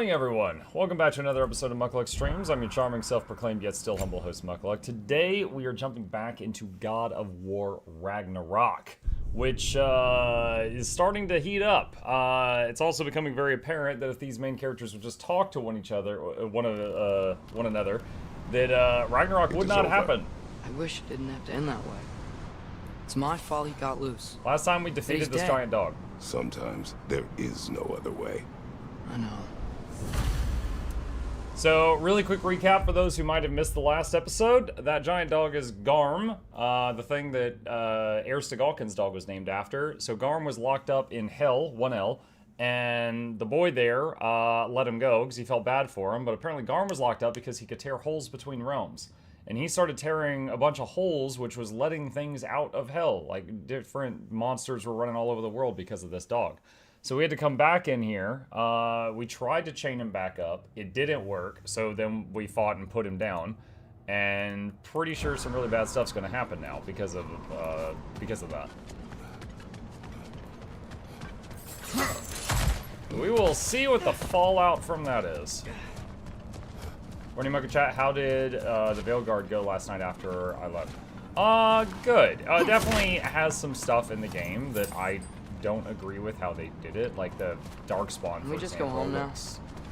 Good morning, everyone. Welcome back to another episode of Mukluk Streams. I'm your charming, self-proclaimed, yet still humble host, Mukluk. Today, we are jumping back into God of War Ragnarok, which is starting to heat up. It's also becoming very apparent that if these main characters would just talk to one another, that Ragnarok would not happen. I wish it didn't have to end that way. It's my fault he got loose. Last time we defeated this giant dog. Sometimes there is no other way. I know. So, really quick recap for those who might have missed the last episode. That giant dog is Garm, the thing that Erstagallkin's dog was named after. So Garm was locked up in Hell, 1L, and the boy there let him go because he felt bad for him. But apparently Garm was locked up because he could tear holes between realms. And he started tearing a bunch of holes, which was letting things out of Hell. Like, different monsters were running all over the world because of this dog. So we had to come back in here. We tried to chain him back up. It didn't work. So then we fought and put him down. And pretty sure some really bad stuff's going to happen now because of that. We will see what the fallout from that is. Morning, Mukluk Chat. How did the Veilguard go last night after I left? Good. Definitely has some stuff in the game that I don't agree with how they did it, like the Darkspawn. Can we just go home now?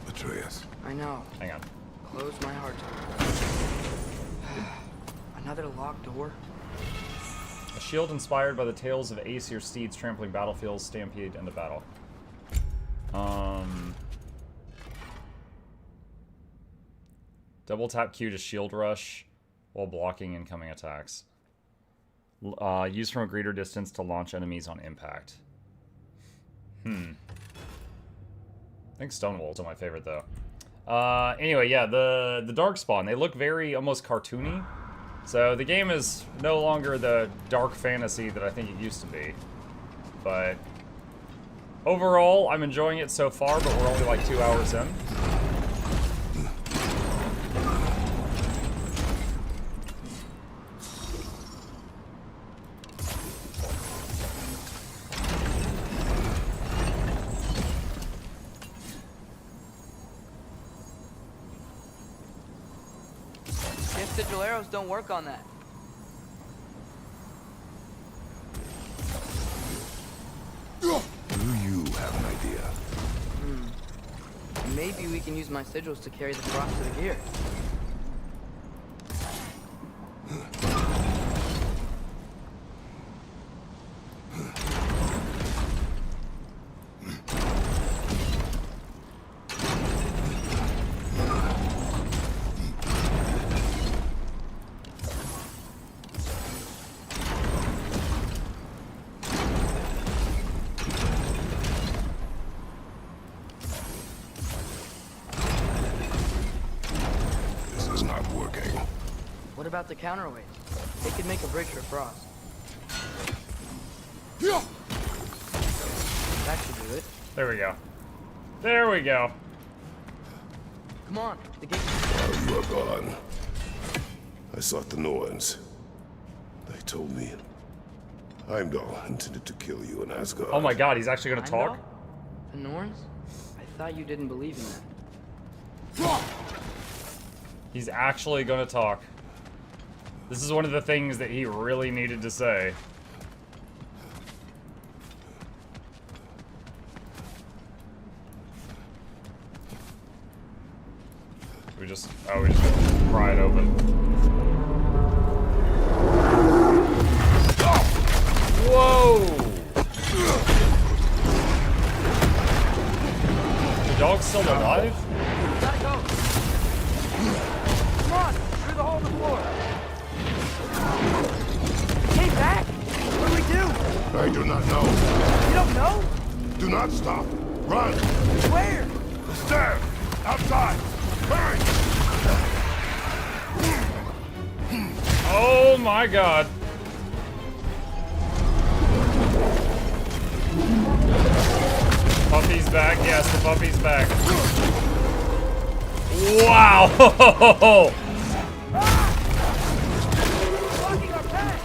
Atreus. I know. Hang on. Close my heart. Another locked door. A shield inspired by the tales of Aesir steeds trampling battlefields, stampede into battle. Double tap Q to shield rush while blocking incoming attacks. Used from a greater distance to launch enemies on impact. I think Stonewall's my favorite, though. Anyway, yeah, the Darkspawn, they look very almost cartoony. So the game is no longer the dark fantasy that I think it used to be. But overall, I'm enjoying it so far, but we're only like 2 hours in. Sigil arrows don't work on that. Do you have an idea? Maybe we can use my sigils to carry the cross to the gear. What about the counterweight? It could make a bridge for Frost. That should do it. There we go. There we go. Come on, the gate. While you are gone, I sought the Norns. They told me Heimdall intended to kill you in Asgard. Oh my god, he's actually gonna talk? The Norns? I thought you didn't believe in that. He's actually gonna talk. This is one of the things that he really needed to say. We just pry it open. Whoa! The dog's still alive? Gotta go. Come on, through the hole in the floor. Came back? What do we do? I do not know. You don't know? Do not stop. Run. Where? The stairs. Outside. Hurry. Oh my god. Puppy's back. Yes, the puppy's back. Wow. Blocking our path.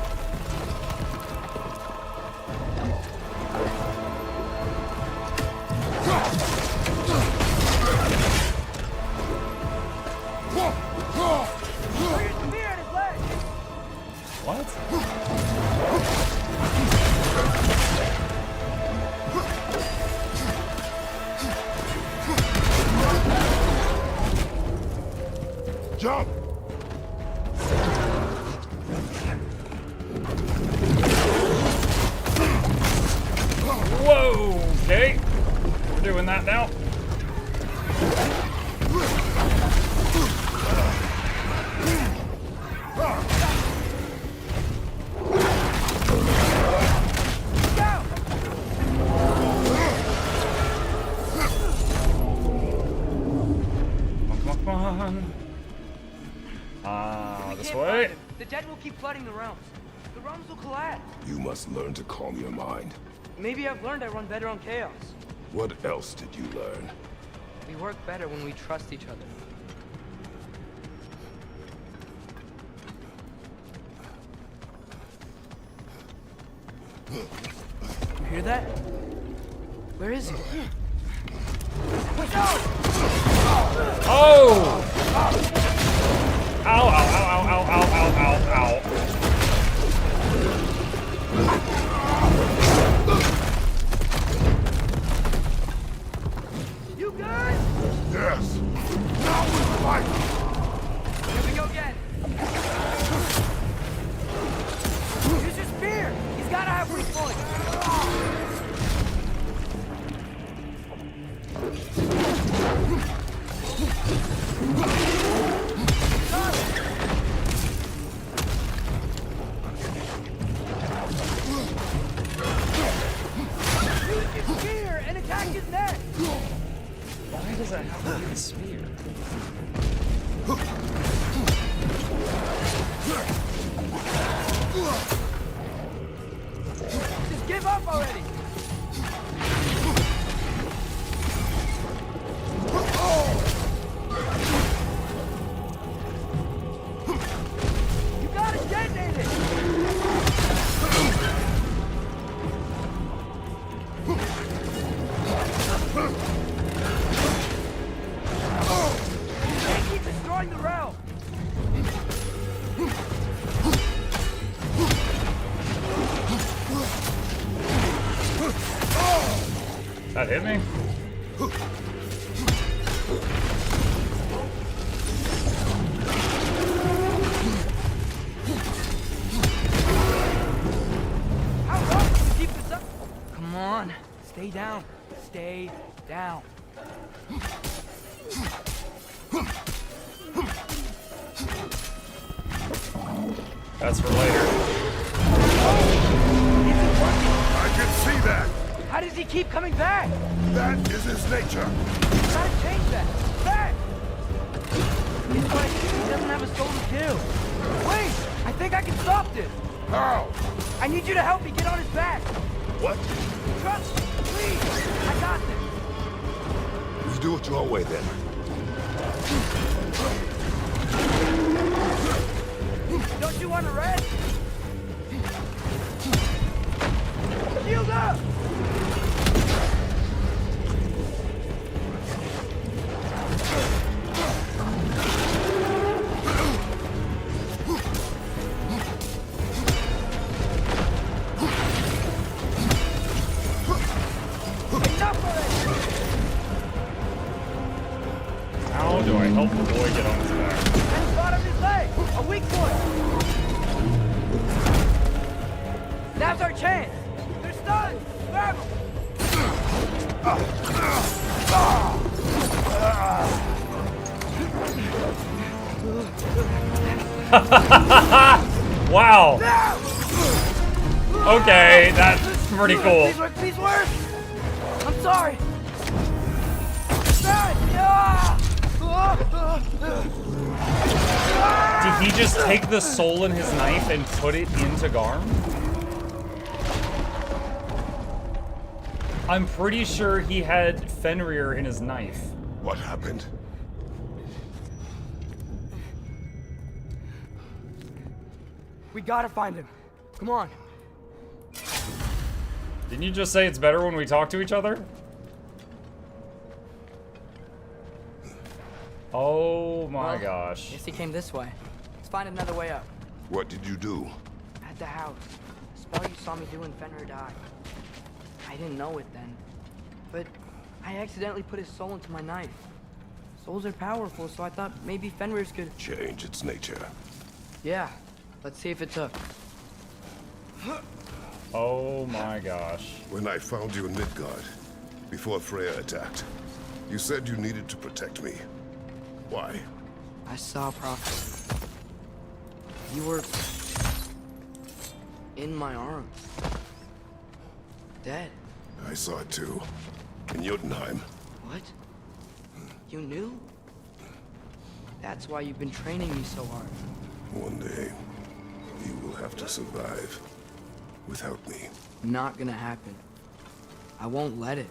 Jump! Whoa! Okay. We're doing that now. Come on. This way. The dead will keep flooding the realms. The realms will collapse. You must learn to calm your mind. Maybe I've learned I run better on chaos. What else did you learn? We work better when we trust each other. You hear that? Where is he? Oh! Ow, ow, ow, ow, ow, ow, ow, ow, You guys? Yes! Now we fight! Here we go again. Use your spear! He's gotta have weak points! Spear and attack his neck! Why does that have to be a spear? Just give up already! You gotta detonate it! Can't keep destroying the realm! That hit me? How long can you keep this up? Come on, stay down. Stay down. That's for later. I can see that! How does he keep coming back? That is his nature! Try to change that. Back! It's like he doesn't have a soul to kill. Wait! I think I can stop this. How? I need you to help me get on his back. What? Trust me, please. I got this. We do it your way then. Don't you want to rest? Shield up! Enough of it! How do I help the boy get on his back? And spot on his leg! A weak point! Now's our chance! They're stunned! Grab them! Wow! Okay, that's pretty cool. Please work, please work! I'm sorry! Did he just take the soul in his knife and put it into Garm? I'm pretty sure he had Fenrir in his knife. What happened? We gotta find him. Come on. Didn't you just say it's better when we talk to each other? Oh my gosh. Guess he came this way. Let's find another way up. What did you do? At the house. The spell you saw me do when Fenrir died. I didn't know it then. But I accidentally put his soul into my knife. Souls are powerful, so I thought maybe Fenrir's could... Change its nature. Yeah, let's see if it took. Oh my gosh. When I found you in Midgard, before Freya attacked, you said you needed to protect me. Why? I saw prophecy. You were... in my arms. Dead. I saw it too. In Jotunheim. What? You knew? That's why you've been training me so hard. One day, you will have to survive without me. Not gonna happen. I won't let it.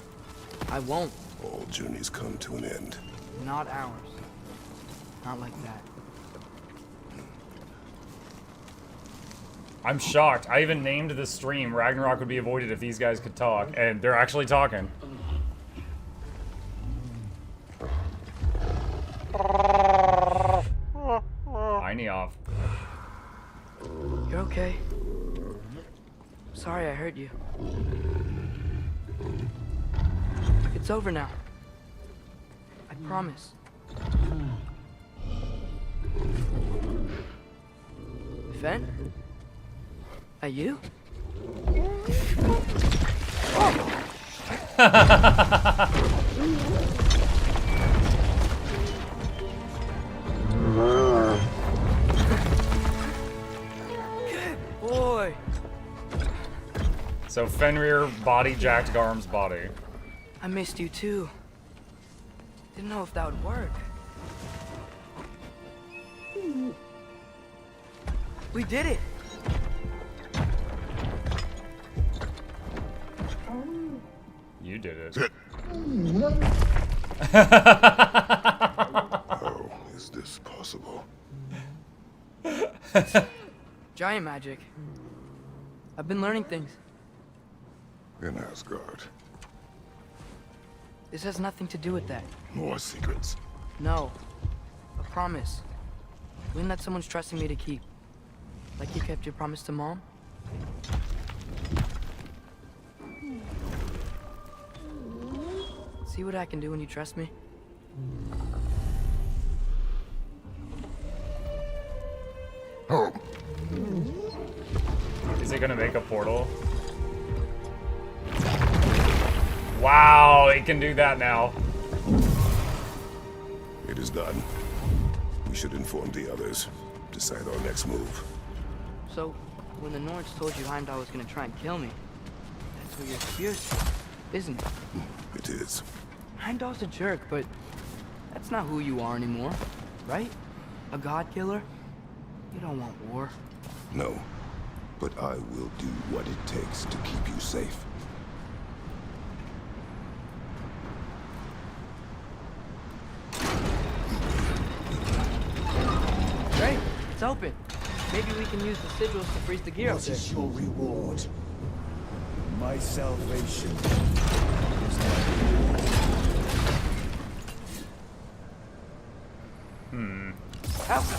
I won't. All journeys come to an end. Not ours. Not like that. I'm shocked. I even named the stream Ragnarok would be avoided if these guys could talk, and they're actually talking. Tiny off. You're okay. Sorry I hurt you. It's over now. I promise. Fen? That you? Boy. So Fenrir body jacked Garm's body. I missed you too. Didn't know if that would work. We did it. You did it. How is this possible? Giant magic. I've been learning things. In Asgard. This has nothing to do with that. More secrets. No. A promise. One that someone's trusting me to keep. Like you kept your promise to Mom? See what I can do when you trust me? Oh. Is it gonna make a portal? Wow, it can do that now. It is done. We should inform the others. Decide our next move. So, when the Nords told you Heimdall was gonna try and kill me, that's what your fears were, isn't it? It is. Heimdall's a jerk, but that's not who you are anymore, right? A god killer? You don't want war. No. But I will do what it takes to keep you safe. Great, it's open. Maybe we can use the sigils to freeze the gear up What there. is your reward? My salvation is my Alpha!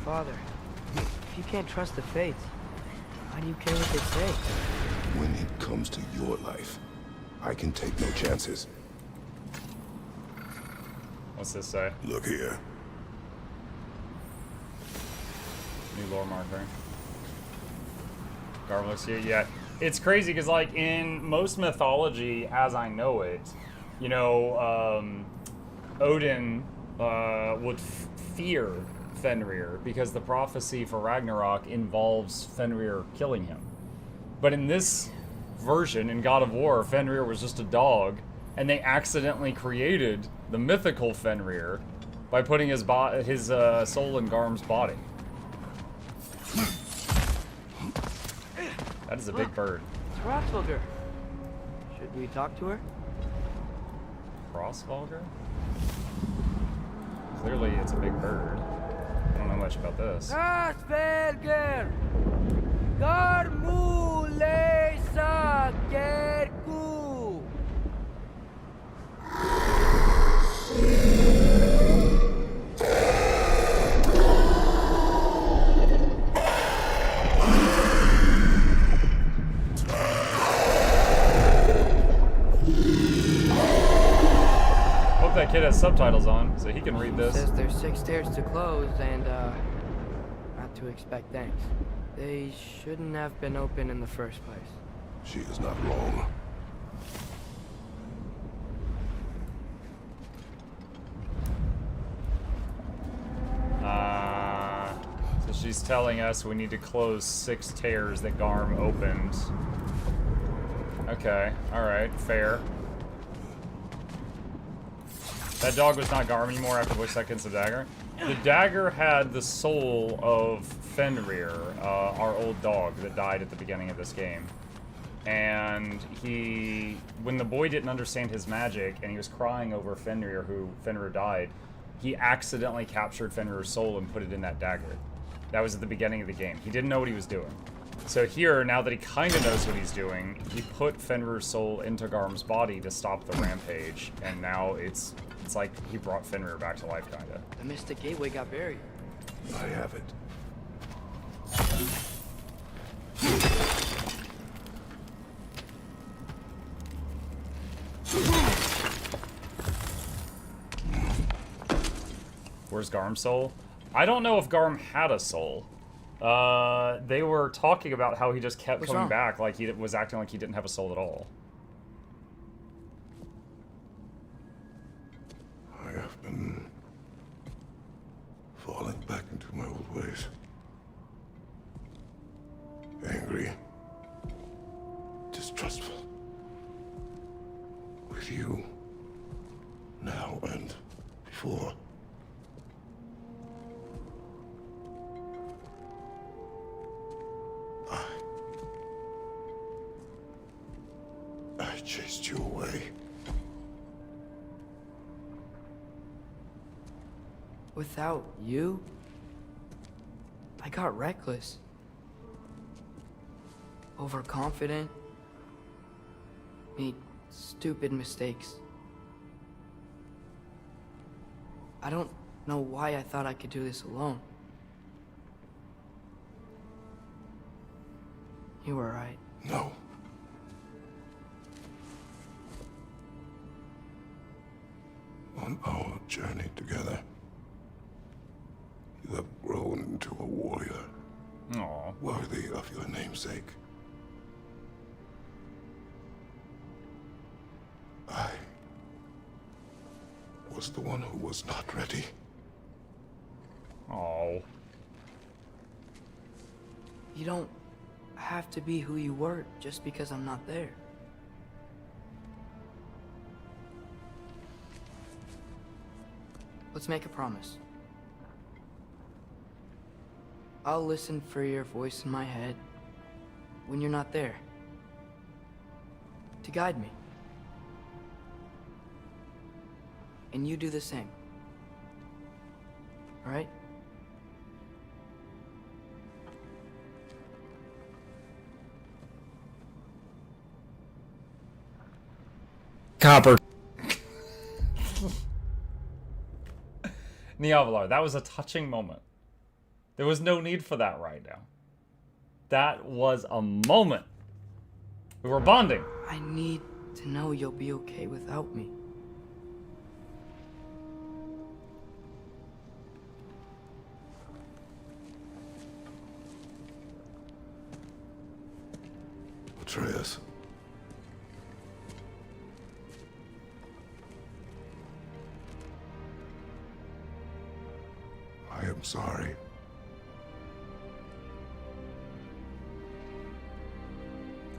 Father, if you can't trust the fates, why do you care what they say? When it comes to your life, I can take no chances. What's this say? Look here. New lore marker. Garm looks here. Yeah, it's crazy because like in most mythology, as I know it, you know, Odin would fear Fenrir because the prophecy for Ragnarok involves Fenrir killing him. But in this version, in God of War, Fenrir was just a dog, and they accidentally created the mythical Fenrir by putting his soul in Garm's body. That is a big bird. It's Hrothgar. Should we talk to her? Crossvalger? Clearly, it's a big bird. I don't know much about this. Hrothgar! Garmule Sakerku! hope that kid has subtitles on so he can read this. Says there's 6 stairs to close and, not to expect thanks. They shouldn't have been open in the first place. She is not wrong. So she's telling us we need to close 6 tears that Garm opened. Okay, alright, fair. That dog was not Garm anymore after voice seconds of dagger. The dagger had the soul of Fenrir, our old dog that died at the beginning of this game. And when the boy didn't understand his magic and he was crying over Fenrir, Fenrir died, he accidentally captured Fenrir's soul and put it in that dagger. That was at the beginning of the game. He didn't know what he was doing. So here, now that he kind of knows what he's doing, he put Fenrir's soul into Garm's body to stop the rampage, and now it's like he brought Fenrir back to life, kind of. The Mystic Gateway got buried. I have it. Where's Garm's soul? I don't know if Garm had a soul. They were talking about how he just kept What's coming wrong? back, like he was acting like he didn't have a soul at all. I have been falling back into my old ways. Angry. Distrustful. With you. Now and before. I chased you away. Without you, I got reckless. Overconfident. Made stupid mistakes. I don't know why I thought I could do this alone. You were right. No. On our journey together, you have grown into a warrior Aww. worthy of your namesake. I was the one who was not ready. Oh. You don't have to be who you were just because I'm not there. Let's make a promise. I'll listen for your voice in my head when you're not there, to guide me. And you do the same. All right? Copper. Niavalar, that was a touching moment. There was no need for that right now. That was a moment. We were bonding. I need to know you'll be okay without me. Atreus. I am sorry.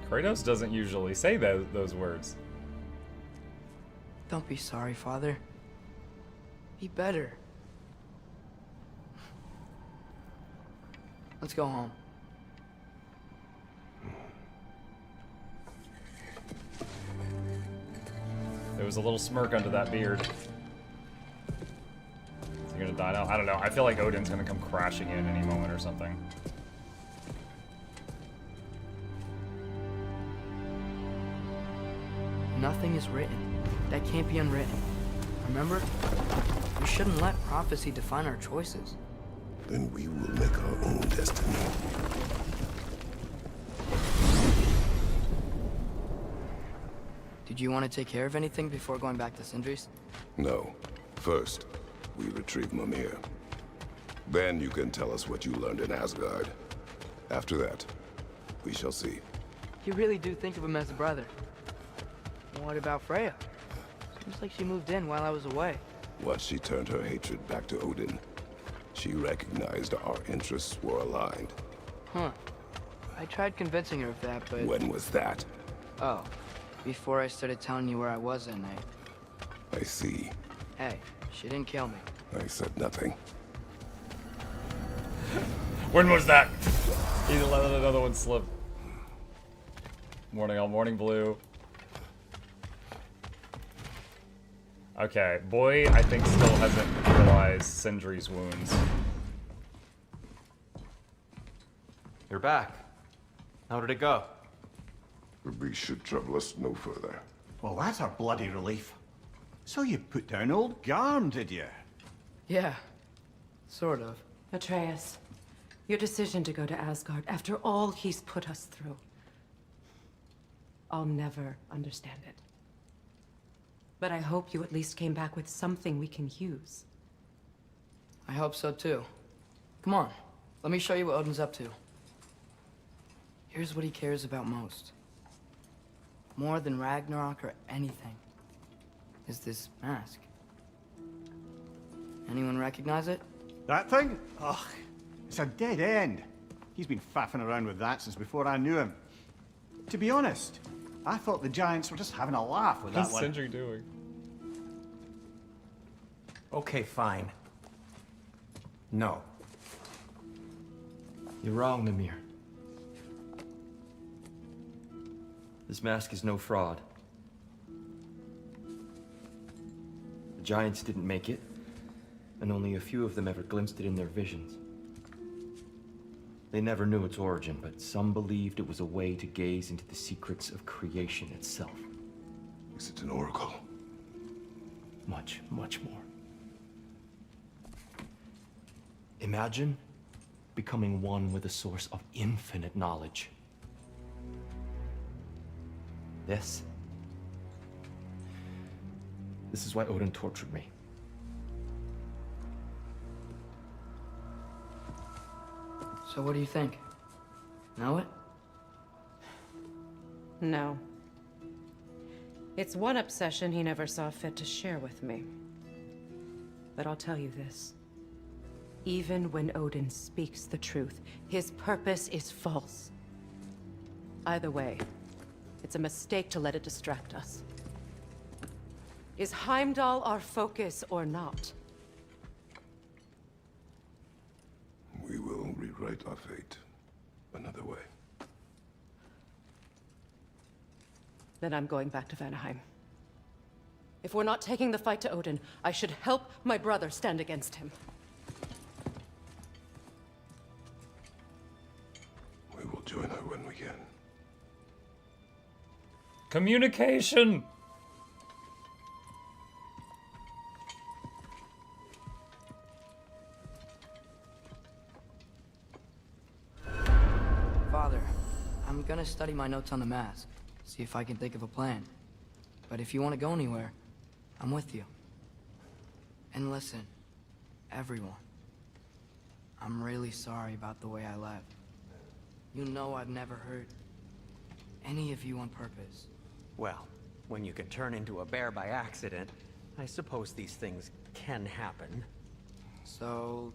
Kratos doesn't usually say those words. Don't be sorry, Father. Be better. Let's go home. There was a little smirk under that beard. Is he gonna die now? I don't know. I feel like Odin's gonna come crashing in any moment or something. Nothing is written that can't be unwritten. Remember? We shouldn't let prophecy define our choices. Then we will make our own destiny. Do Did you want to take care of anything before going back to Sindri's? No. First, we retrieve Mimir. Then you can tell us what you learned in Asgard. After that, we shall see. You really do think of him as a brother. What about Freya? Seems like she moved in while I was away. Once she turned her hatred back to Odin, she recognized our interests were aligned. Huh. I tried convincing her of that, but... When was that? Oh, before I started telling you where I was that night. I see. Hey, she didn't kill me. I said nothing. When was that? He let another one slip. Morning all morning blue. Okay, boy, I think still hasn't realized Sindri's wounds. You're back. How did it go? The beast should trouble us no further. Well, that's a bloody relief. So you put down old Garm, did you? Yeah, sort of. Atreus, your decision to go to Asgard after all he's put us through. I'll never understand it. But I hope you at least came back with something we can use. I hope so too. Come on, let me show you what Odin's up to. Here's what he cares about most. More than Ragnarok or anything. Is this mask. Anyone recognize it? That thing? Ugh, it's a dead end. He's been faffing around with that since before I knew him. To be honest, I thought the giants were just having a laugh with that What's one. Sindri doing? Okay, fine. No. You're wrong, Mimir. This mask is no fraud. The giants didn't make it, and only a few of them ever glimpsed it in their visions. They never knew its origin, but some believed it was a way to gaze into the secrets of creation itself. Is it an oracle? Much, much more. Imagine becoming one with a source of infinite knowledge. This is why Odin tortured me. So what do you think? Know it? No. It's one obsession he never saw fit to share with me. But I'll tell you this. Even when Odin speaks the truth, his purpose is false. Either way, it's a mistake to let it distract us. Is Heimdall our focus or not? We will rewrite our fate another way. Then I'm going back to Vanaheim. If we're not taking the fight to Odin, I should help my brother stand against him. We will join her when we can. Communication! Father, I'm gonna study my notes on the mask. See if I can think of a plan. But if you want to go anywhere, I'm with you. And listen, everyone. I'm really sorry about the way I left. You know I've never hurt any of you on purpose. Well, when you can turn into a bear by accident, I suppose these things can happen. So,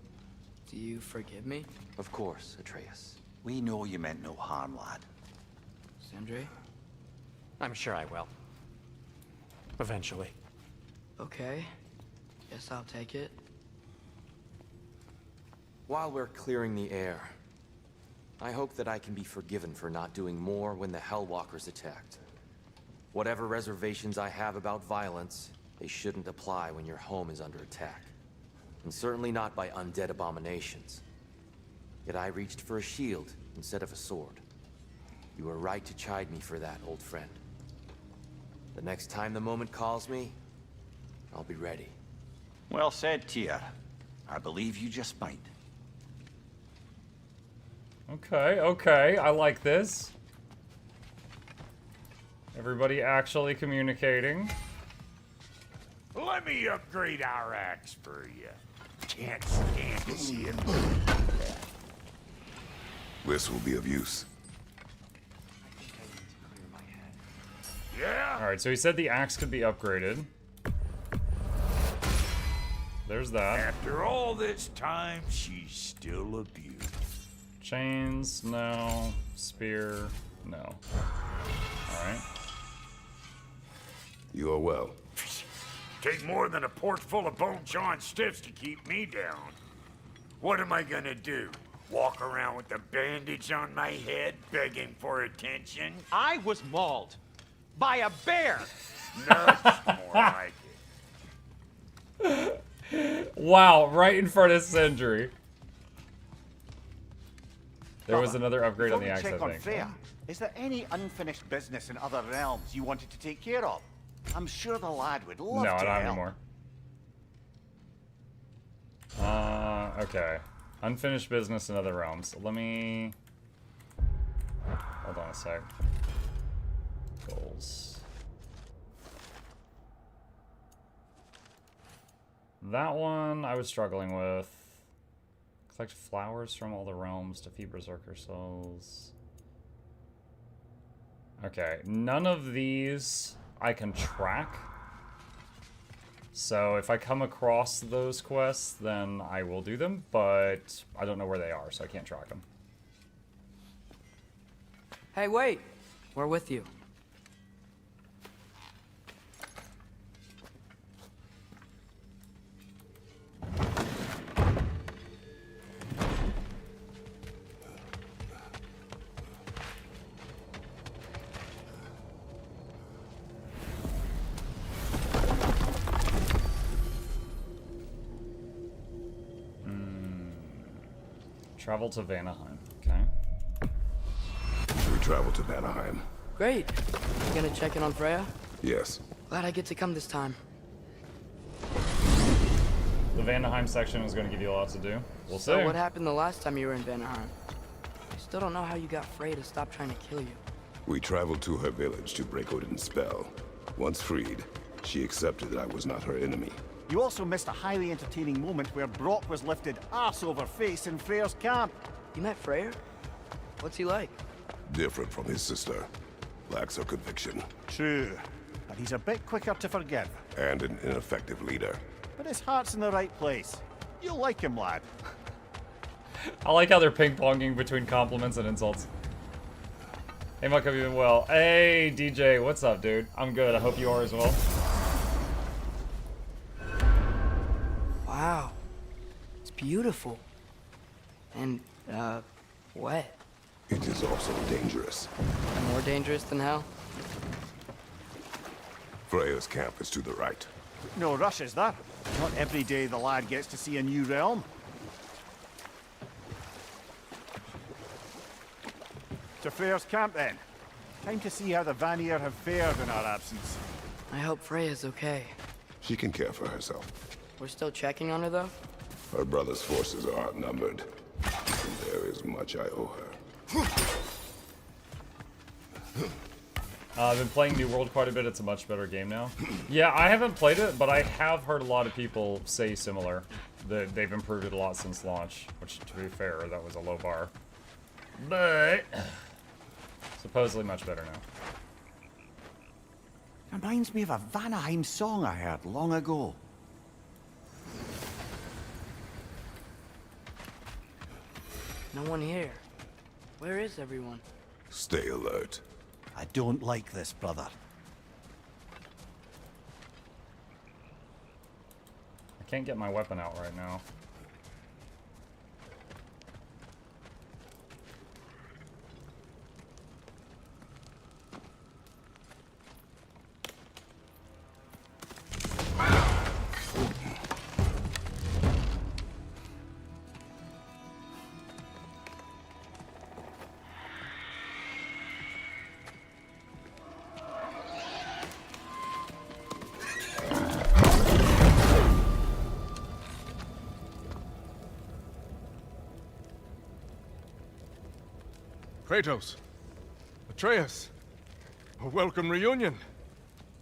do you forgive me, Of course, Atreus. We know you meant no harm, lad. Sindri? I'm sure I will. Eventually. Okay. Guess I'll take it. While we're clearing the air, I hope that I can be forgiven for not doing more when the Hellwalkers attacked. Whatever reservations I have about violence, they shouldn't apply when your home is under attack. And certainly not by undead abominations. Yet I reached for a shield instead of a sword. You were right to chide me for that, old friend. The next time the moment calls me, I'll be ready. Well said, Tyr. I believe you just might. Okay, okay, I like this. Everybody actually communicating. Let me upgrade our axe for you. Can't stand to see it. This will be of use. Yeah? Alright, so he said the axe could be upgraded. There's that. After all this time, she's still abused. Chains, no. Spear, no. Alright. You are well. Take more than a port full of bone-chawing stiffs to keep me down. What am I gonna do? Walk around with a bandage on my head, begging for attention? I was mauled by a bear. That's more like it. Wow, right in front of Sindri. There was another upgrade on the axe, I check on think. Freya. Is there any unfinished business in other realms you wanted to take care of? I'm sure the lad would love No, I to don't have help. any more. Okay. Unfinished business in other realms. Let me... Hold on a sec. Goals. That one I was struggling with. Collect flowers from all the realms, defeat berserker souls. Okay, none of these I can track. So if I come across those quests, then I will do them, but I don't know where they are, so I can't track them. Hey, wait! We're with you. Travel to Vanaheim, okay. We travel to Vanaheim. Great. You gonna check in on Freya? Yes. Glad I get to come this time. The Vanaheim section is going to give you a lot to do. We'll see. So what happened the last time you were in Vanaheim? I still don't know how you got Freya to stop trying to kill you. We traveled to her village to break Odin's spell. Once freed, she accepted that I was not her enemy. You also missed a highly entertaining moment where Brock was lifted arse over face in Freyr's camp. You met Freyr? What's he like? Different from his sister. Lacks her conviction. True. But he's a bit quicker to forgive. And an ineffective leader. But his heart's in the right place. You'll like him, lad. I like how they're ping-ponging between compliments and insults. Hey, Muck, have you been well? Hey, DJ, what's up, dude? I'm good. I hope you are as well. Wow. It's beautiful. And, wet. It is also dangerous. More dangerous than hell? Freya's camp is to the right. No rush, is there? Not every day the lad gets to see a new realm. To Freyr's camp, then. Time to see how the Vanir have fared in our absence. I hope Freya's okay. She can care for herself. We're still checking on her, though? Her brother's forces are outnumbered. And there is much I owe her. I've been playing New World quite a bit. It's a much better game now. Yeah, I haven't played it, but I have heard a lot of people say similar. That they've improved it a lot since launch, which, to be fair, that was a low bar. But supposedly much better now. Reminds me of a Vanaheim song I heard long ago. No one here. Where is everyone? Stay alert. I don't like this, brother. I can't get my weapon out right now. Kratos! Atreus! A welcome reunion.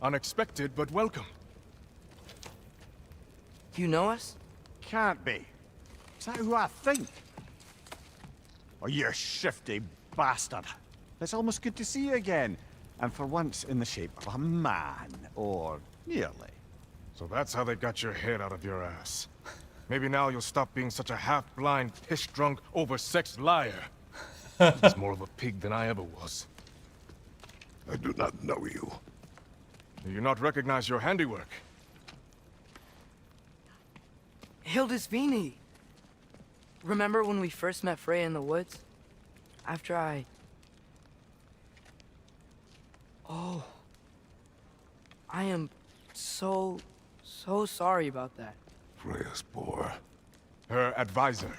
Unexpected, but welcome. You know us? Can't be. Is that who I think? Oh, you shifty bastard. It's almost good to see you again. And for once in the shape of a man, or nearly. So that's how they got your head out of your ass. Maybe now you'll stop being such a half-blind, piss-drunk, oversexed liar. He's more of a pig than I ever was. I do not know you. Do you not recognize your handiwork? Hildisvini! Remember when we first met Freya in the woods? After I... Oh. I am so sorry about that. Freya's poor. Her advisor.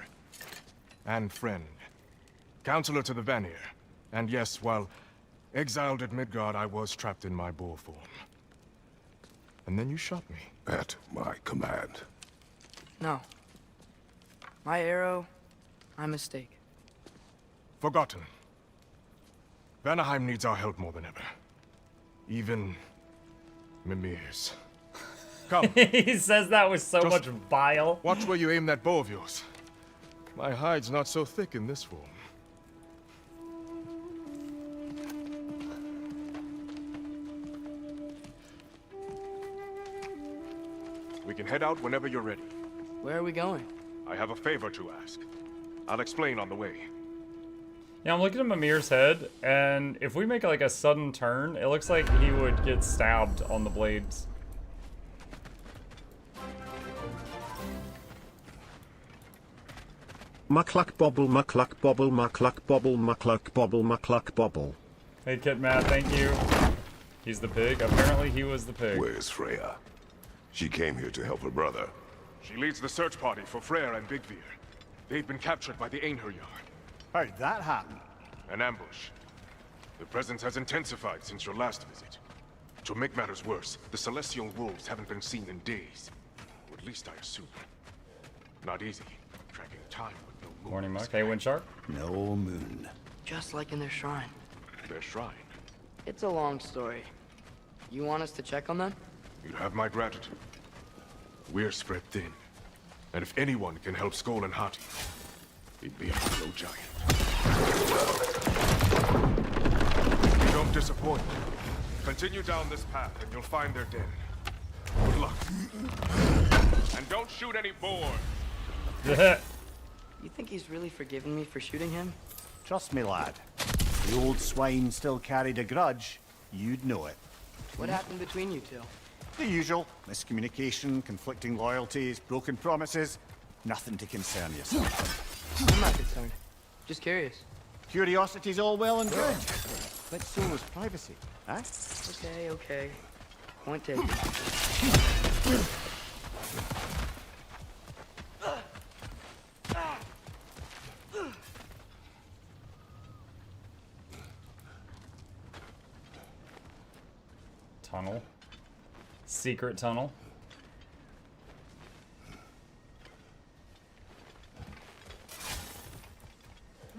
And friend. Counselor to the Vanir. And yes, while exiled at Midgard, I was trapped in my boar form. And then you shot me. At my command. No. My arrow, my mistake. Forgotten. Vanaheim needs our help more than ever. Even Mimir's. Come. He says that with so much bile. Watch where you aim that bow of yours. My hide's not so thick in this form. We can head out whenever you're ready. Where are we going? I have a favor to ask. I'll explain on the way. Yeah, I'm looking at Mimir's head, and if we make like a sudden turn, it looks like he would get stabbed on the blades. Mukluk bobble, mukluk bobble, mukluk bobble, mukluk bobble, mukluk bobble. Hey, Kit Matt, thank you. He's the pig. Apparently, he was the pig. Where's Freya? She came here to help her brother. She leads the search party for Freyr and Bigvir. They've been captured by the Einherjar. How'd that happen? An ambush. The presence has intensified since your last visit. To make matters worse, the Celestial Wolves haven't been seen in days. Or at least I assume. Not easy, tracking time with no moon. Morning, Muck. Hey, Windshark. No moon. Just like in their shrine. Their shrine? It's a long story. You want us to check on them? You have my gratitude. We're spread thin. And if anyone can help Skoll and Hati, it'd be a fellow giant. You don't disappoint. Continue down this path and you'll find their den. Good luck. And don't shoot any boars. You think he's really forgiven me for shooting him? Trust me, lad. If the old swine still carried a grudge, you'd know it. What happened between you two? The usual. Miscommunication, conflicting loyalties, broken promises. Nothing to concern yourself. I'm not concerned. Just curious. Curiosity's all well and good. But so was privacy, huh? Okay. Point taken. Tunnel. Secret tunnel.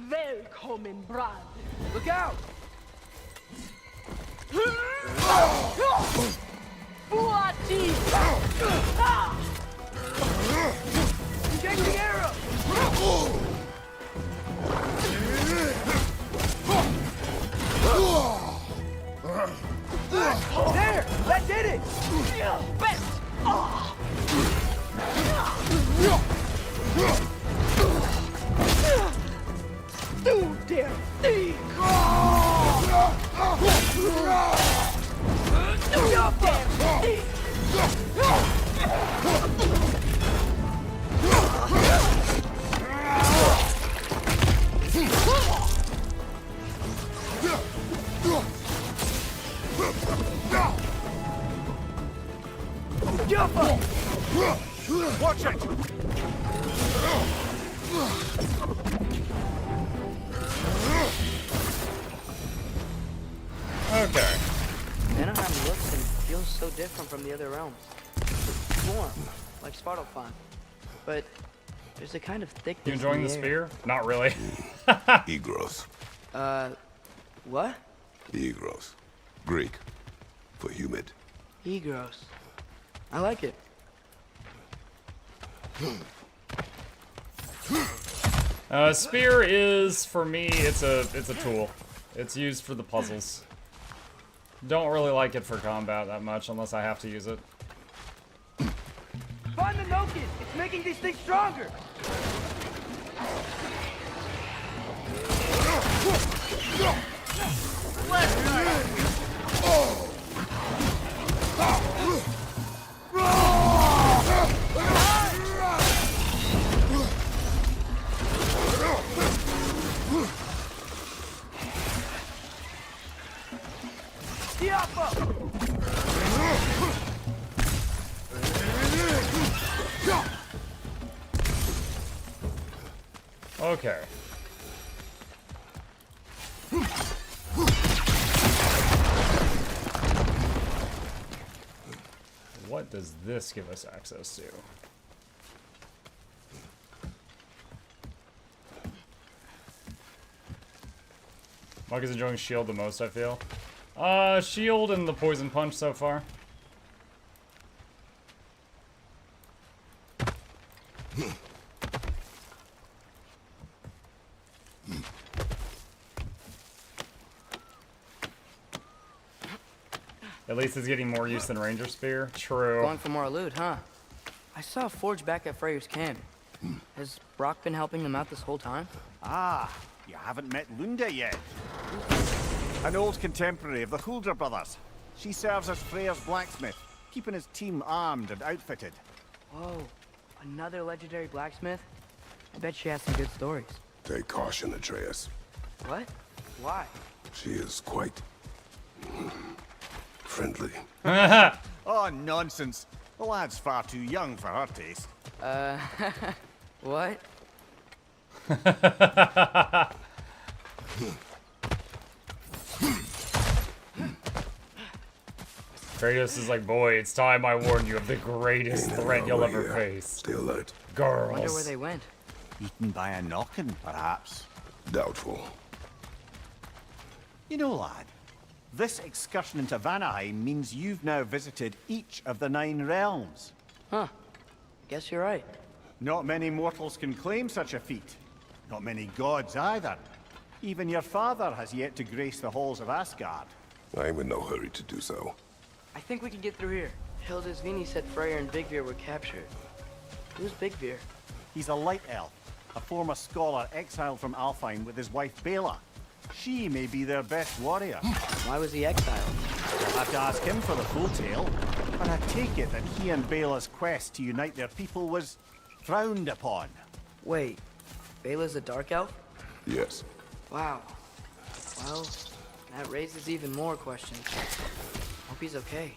Välkommen, brad. Look out! Buati! Changing arrow! There! That did it! Best! Du der Dieb! Watch it! Okay. Vanaheim looks and feels so different from the other realms. It's warm, like Svartalfheim. But there's a kind of thickness. You enjoying the spear? Not really. Egros. What? Egros. Greek. For humid. Egros. I like it. Spear is, for me, it's a tool. It's used for the puzzles. Don't really like it for combat that much unless I have to use it. Find the Noxxi! It's making these things stronger! Okay. What does this give us access to? Mike is enjoying shield the most, I feel. Shield and the poison punch so far. At least it's getting more use than Ranger Spear. True. Going for more loot, huh? I saw a forge back at Freyr's camp. Has Brock been helping them out this whole time? Ah, you haven't met Lunda yet. An old contemporary of the Hulder brothers. She serves as Freyr's blacksmith, keeping his team armed and outfitted. Whoa, another legendary blacksmith? I bet she has some good stories. Take caution, Atreus. What? Why? She is quite... friendly. Oh, nonsense. The lad's far too young for her taste. What? Kratos is like, boy, it's time I warn you of the greatest threat you'll ever face. Stay alert. Girls. Wonder where they went. Eaten by a knockin', perhaps. Doubtful. You know, lad, this excursion into Vanaheim means you've now visited each of the 9 realms. Huh. Guess you're right. Not many mortals can claim such a feat. Not many gods either. Even your father has yet to grace the halls of Asgard. I'm in no hurry to do so. I think we can get through here. Hildisvini said Freyr and Bigvir were captured. Who's Bigvir? He's a light elf, a former scholar exiled from Alfheim with his wife Bela. She may be their best warrior. Why was he exiled? You'll have to ask him for the full tale. But I take it that he and Bela's quest to unite their people was frowned upon. Wait, Bela's a dark elf? Yes. Wow. Well, that raises even more questions. Hope he's okay.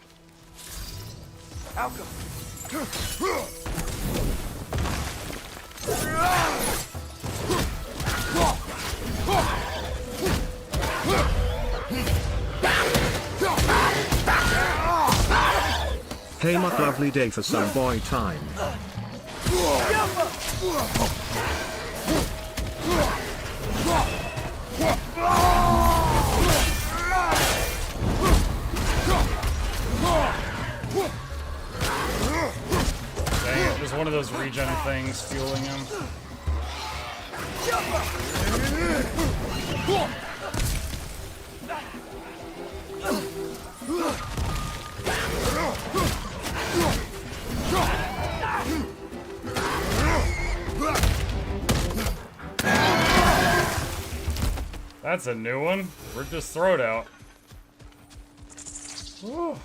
Alchem! Hey Muck, lovely day for some boy time. Dang it, there's one of those regen things fueling him. That's a new one. Ripped his throat out. Whew.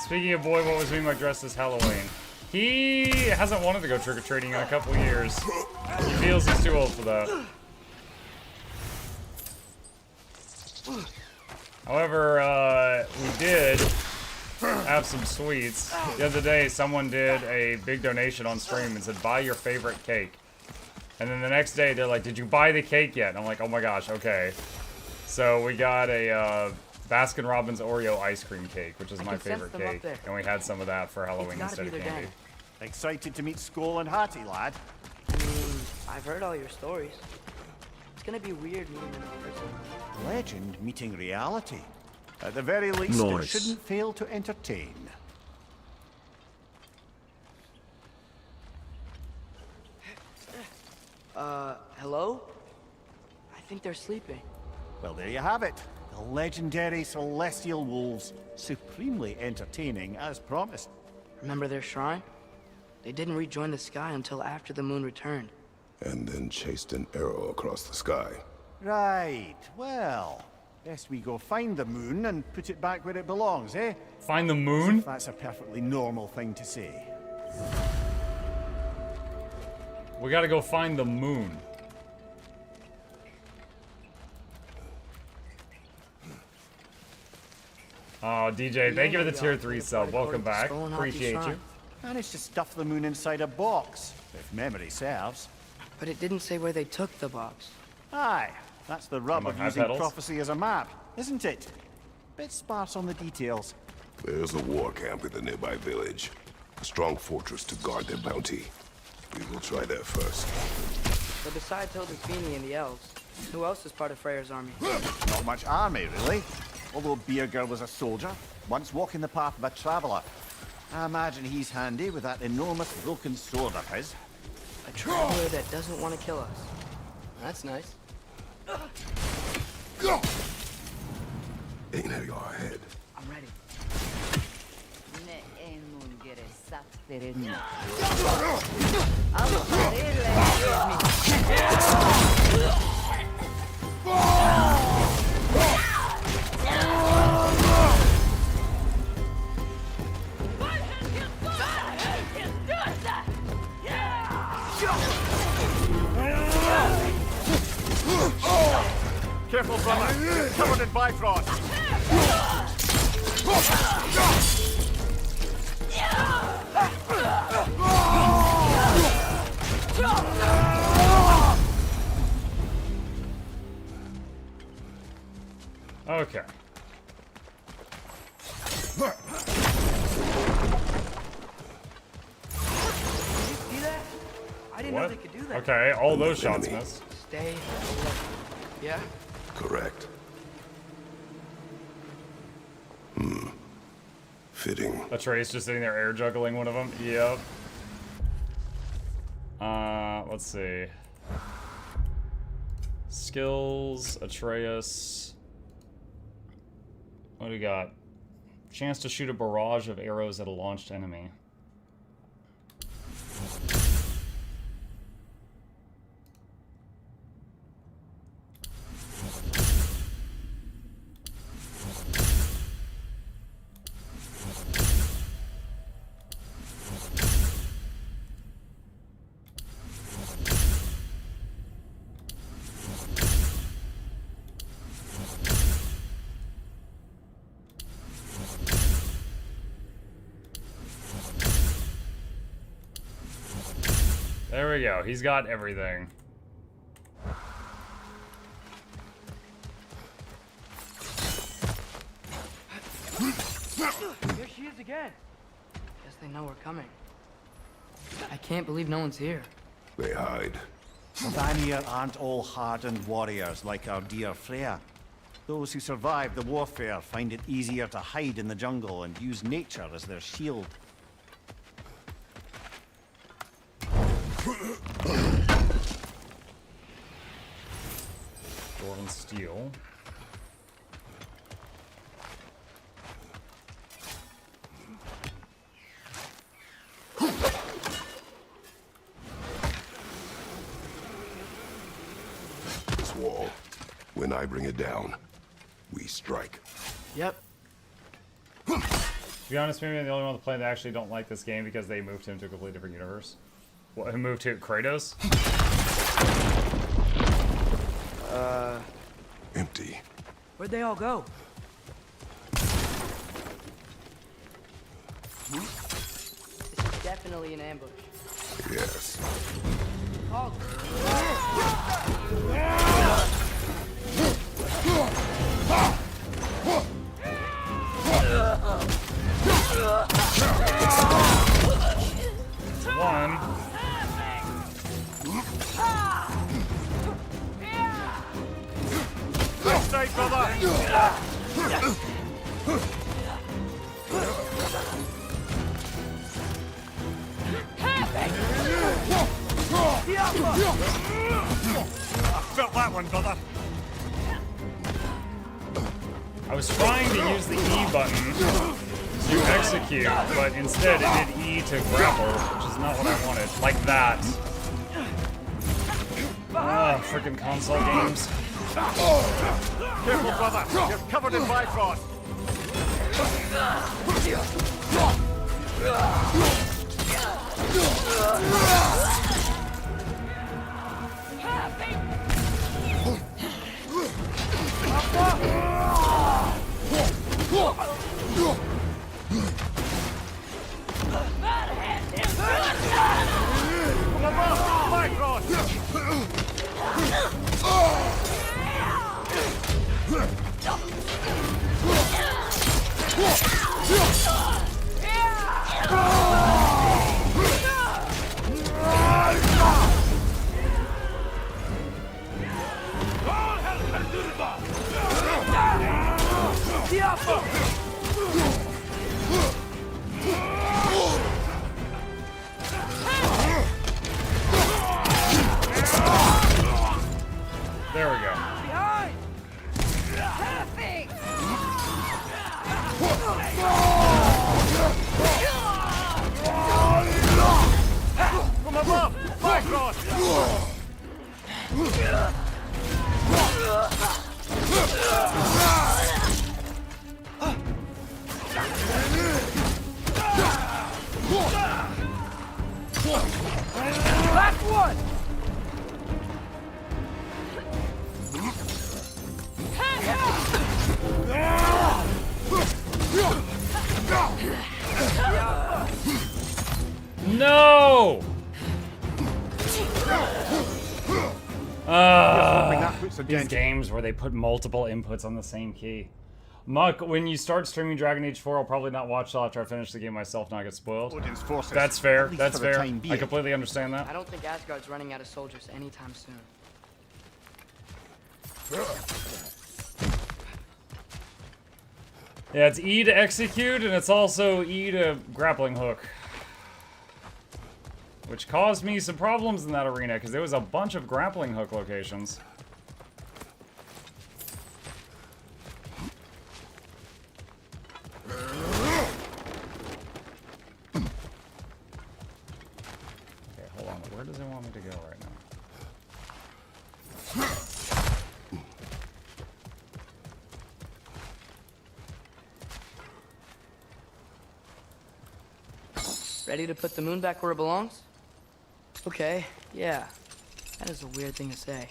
Speaking of boy, what was being my dress this Halloween? He hasn't wanted to go trick-or-treating in a couple years. He feels he's too old for that. However, we did have some sweets. The other day, someone did a big donation on stream and said, buy your favorite cake. And then the next day, they're like, did you buy the cake yet? And I'm like, oh my gosh, okay. So we got a Baskin-Robbins Oreo ice cream cake, which is my favorite cake. And we had some of that for Halloween instead of candy. Excited to meet Skoll and Hattie, lad? I mean, I've heard all your stories. It's gonna be weird meeting them in person. Legend meeting reality. At the very least, it Nice. shouldn't fail to entertain. Hello? I think they're sleeping. Well, there you have it. The legendary celestial wolves. Supremely entertaining, as promised. Remember their shrine? They didn't rejoin the sky until after the moon returned. And then chased an arrow across the sky. Right, well, best we go find the moon and put it back where it belongs, eh? Find the As moon? if that's a perfectly normal thing to say. We gotta go find the moon. Oh, DJ, thank you for the tier 3 sub. Welcome back. Appreciate you. Managed to stuff the moon inside a box, if memory serves. But it didn't say where they took the box. Aye, that's the rub of high using pedals. prophecy as a map, isn't it? Bit sparse on the details. There's a war camp in the nearby village. A strong fortress to guard their bounty. We will try there first. But besides Hildesvini and the elves, who else is part of Freyr's army? Not much army, really. Although Beerger was a soldier, once walking the path of a traveler. I imagine he's handy with that enormous broken sword of his. A traveler that doesn't want to kill us. That's nice. Ain't it your head? I'm ready. Careful, brother. You're covered in Bifrost. Okay. See that? I didn't know What? they could do that. Okay, all those shots missed. Stay. Yeah? Correct. Fitting. Atreus just sitting there air juggling one of them. Yep. Let's see. Skills, Atreus. What do we got? Chance to shoot a barrage of arrows at a launched enemy. There we go. He's got everything. Here she is again. Guess they know we're coming. I can't believe no one's here. They hide. The Vanir aren't all hardened warriors like our dear Freya. Those who survive the warfare find it easier to hide in the jungle and use nature as their shield. Dwarven steel. This wall. When I bring it down, we strike. Yep. To be honest, maybe I'm the only one on the planet that actually don't like this game because they moved him to a completely different universe. What, who moved to Kratos? Empty. Where'd they all go? This is definitely an ambush. Yes. Oh. One. Left side, brother! felt that one, brother. I was trying to use the E button to execute, but instead it did E to grapple, which is not what I wanted. Like that. Ah, freaking console games. Careful, brother. You're covered in Bifrost. There we go. Behind! Perfect! From above! Bifrost! Last one! No! These games where they put multiple inputs on the same key. Muck, when you start streaming Dragon Age 4, I'll probably not watch till after I finish the game myself, not get spoiled. That's fair. That's fair. I completely understand that. I don't think Asgard's running out of soldiers anytime soon. Yeah, it's E to execute, and it's also E to grappling hook. Which caused me some problems in that arena, because there was a bunch of grappling hook locations. Okay, hold on. Where does it want me to go right now? Ready to put the moon back where it belongs? Okay, yeah. That is a weird thing to say.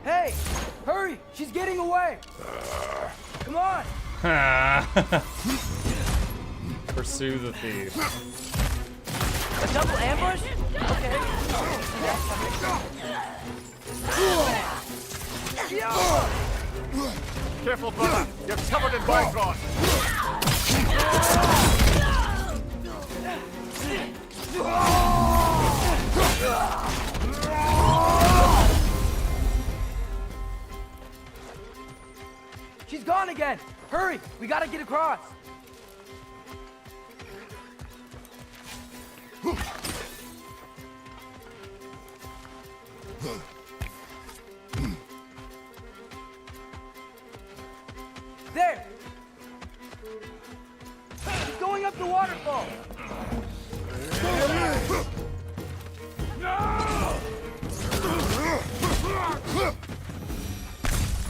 Hey! Hurry! She's getting away! Come on! Pursue the thief. A double ambush? Okay. Careful, brother. You're covered in Bifrost. She's gone again! Hurry! We gotta get across! There! She's going up the waterfall!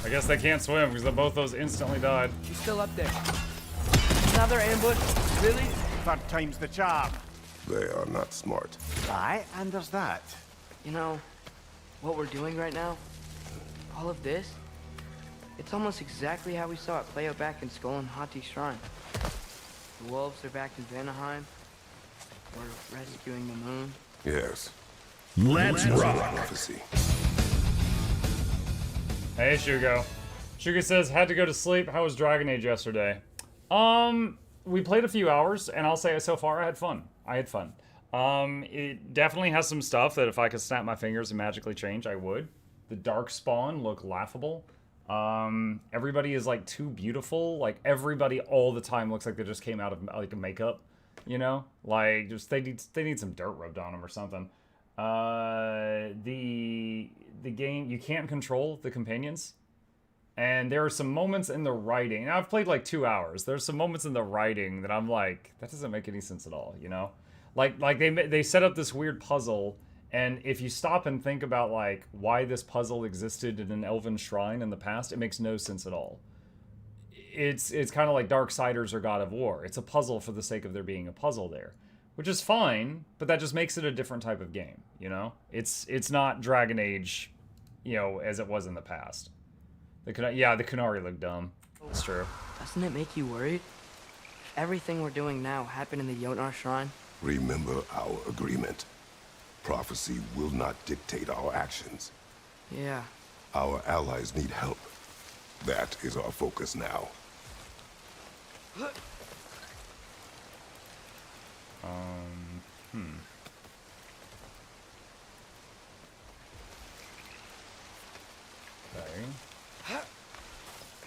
I guess they can't swim because both those instantly died. She's still up there. Another ambush? Really? Third time's the charm. They are not smart. Aye, and there's that. You know, what we're doing right now, all of this, it's almost exactly how we saw it play out back in Skull and Hati's shrine. The wolves are back in Vanaheim. We're rescuing the moon. Yes. Let's rock. Prophecy. Hey, Shugo. Shugo says, had to go to sleep. How was Dragon Age yesterday? We played a few hours, and I'll say so far I had fun. It definitely has some stuff that if I could snap my fingers and magically change, I would. The Darkspawn look laughable. Everybody is like too beautiful. Like everybody all the time looks like they just came out of like makeup. You know, like just they need some dirt rubbed on them or something. The game, you can't control the companions. And there are some moments in the writing. Now, I've played like 2 hours. There's some moments in the writing that I'm like, that doesn't make any sense at all, you know? Like they set up this weird puzzle, and if you stop and think about like why this puzzle existed in an elven shrine in the past, it makes no sense at all. It's kind of like Darksiders or God of War. It's a puzzle for the sake of there being a puzzle there, which is fine, but that just makes it a different type of game, you know? It's not Dragon Age, you know, as it was in the past. The Kunari look dumb. It's true. Doesn't it make you worried? Everything we're doing now happened in the Jotnar Shrine. Remember our agreement. Prophecy will not dictate our actions. Yeah. Our allies need help. That is our focus now. Okay.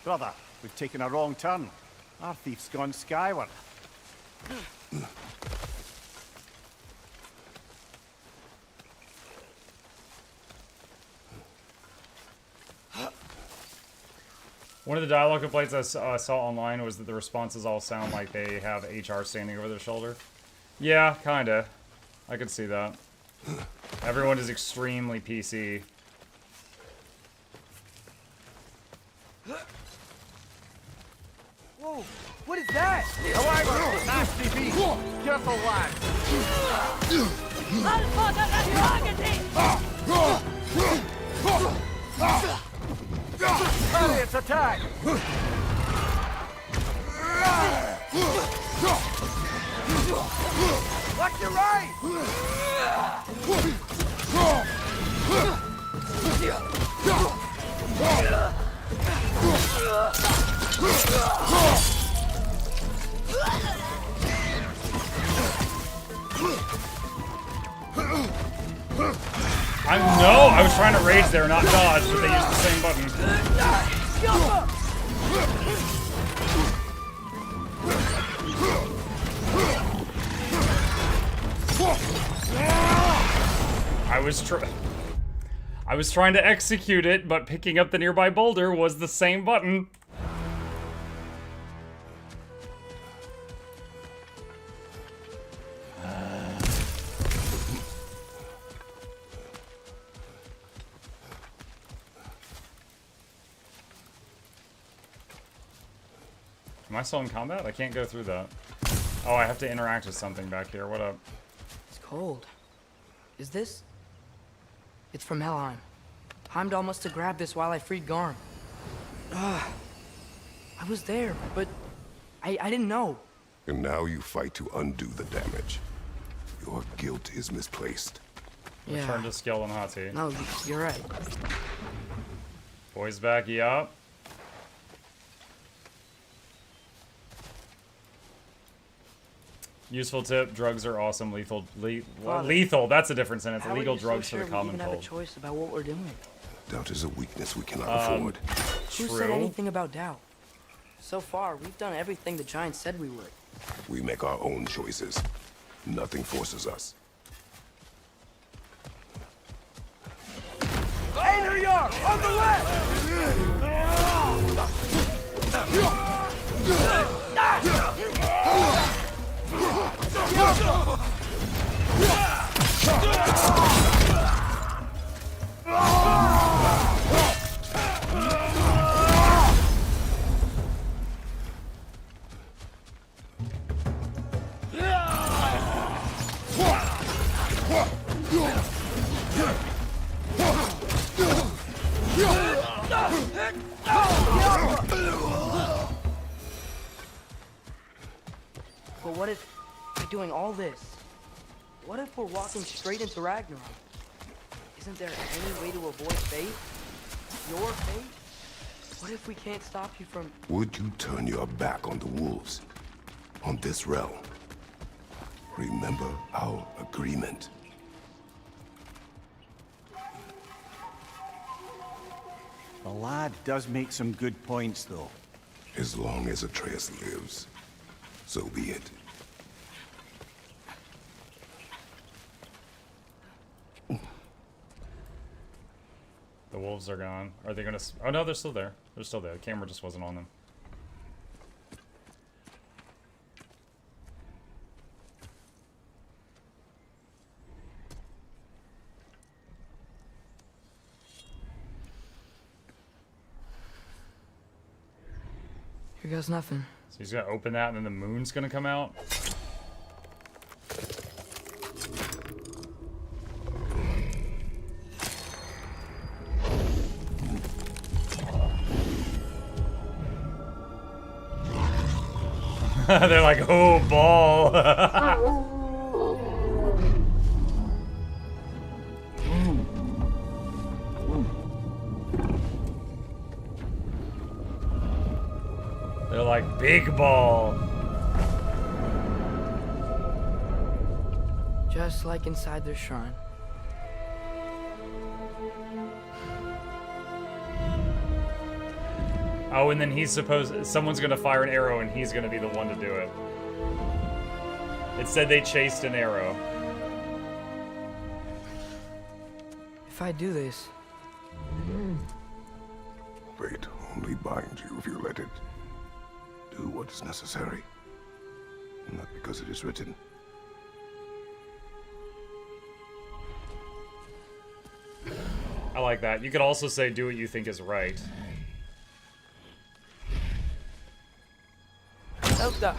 Brother, we've taken a wrong turn. Our thief's gone skyward. One of the dialogue complaints I saw online was that the responses all sound like they have HR standing over their shoulder. Yeah, kinda. I could see that. Everyone is extremely PC. Whoa, what is that? However, nasty beast. Careful, lad. Hurry, it's attack! Watch your right! I was trying to rage there, not dodge, but they used the same button. I was trying to execute it, but picking up the nearby boulder was the same button. Am I still in combat? I can't go through that. Oh, I have to interact with something back here. What up? It's cold. Is this? It's from Helheim. Heimdall must have grabbed this while I freed Garm. I was there, but I didn't know. And now you fight to undo the damage. Your guilt is misplaced. Yeah. Return to skill on hot seat. No, you're right. Boys back you up. Useful tip, drugs are awesome. Lethal, that's a different sentence. Illegal drugs for the common cold. We even have a choice about what we're doing. Doubt is a weakness we cannot afford. Who said anything about doubt? So far, we've done everything the Giants said we would. We make our own choices. Nothing forces us. Hey, there you are! On the left! But what if we're doing all this? What if we're walking straight into Ragnarok? Isn't there any way to avoid fate? Your fate? What if we can't stop you from... Would you turn your back on the wolves? On this realm? Remember our agreement. The lad does make some good points, though. As long as Atreus lives, so be it. The wolves are gone. Are they gonna... Oh no, they're still there. They're still there. The camera just wasn't on them. Here goes nothing. So he's gonna open that and then the moon's gonna come out? They're like, oh, ball. They're like, big ball. Just like inside their shrine. Oh, and then he's supposed... Someone's gonna fire an arrow and he's gonna be the one to do it. It said they chased an arrow. If I do this... Fate only binds you if you let it. Do what is necessary. Not because it is written. I like that. You could also say, do what you think is right. Elsa.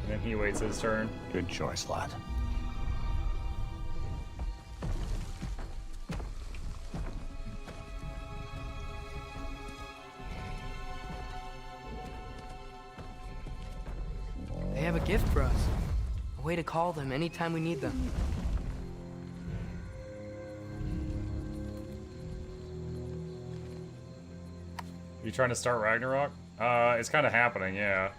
And then he waits his turn. Good choice, lad. They have a gift for us. A way to call them anytime we need them. You trying to start Ragnarok? It's kind of happening, yeah.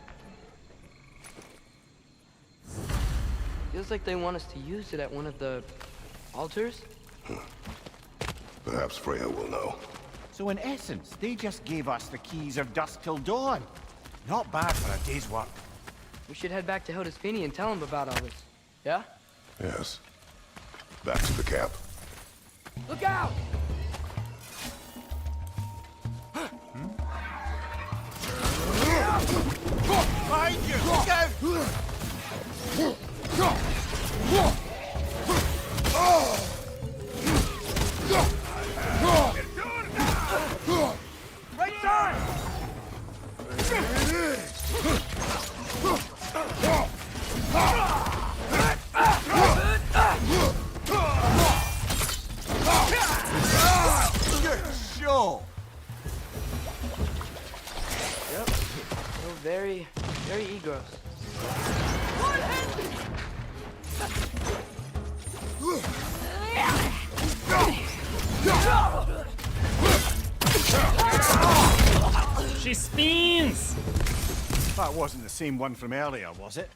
Feels like they want us to use it at one of the altars. Perhaps Freya will know. So in essence, they just gave us the keys of dusk till dawn. Not bad for a day's work. We should head back to Hildesfini and tell him about all this. Yeah? Yes. Back to the camp. Look out! Behind you! Look out! Right side! Show! Yep. So very egos. She spins! That wasn't the same one from earlier, was it?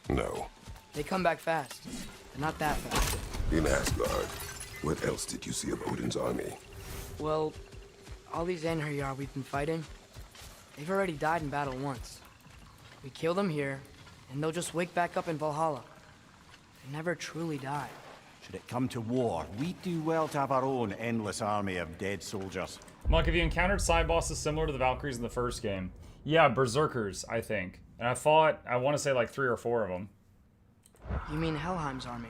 No. They come back fast. But not that fast. In Asgard, what else did you see of Odin's army? Well, all these Einherjar we've been fighting, they've already died in battle once. We kill them here, and they'll just wake back up in Valhalla. They never truly die. Should it come to war, we'd do well to have our own endless army of dead soldiers. Monk, have you encountered side bosses similar to the Valkyries in the first game? Yeah, Berserkers, I think. And I fought, I want to say like 3 or 4 of them. You mean Helheim's army,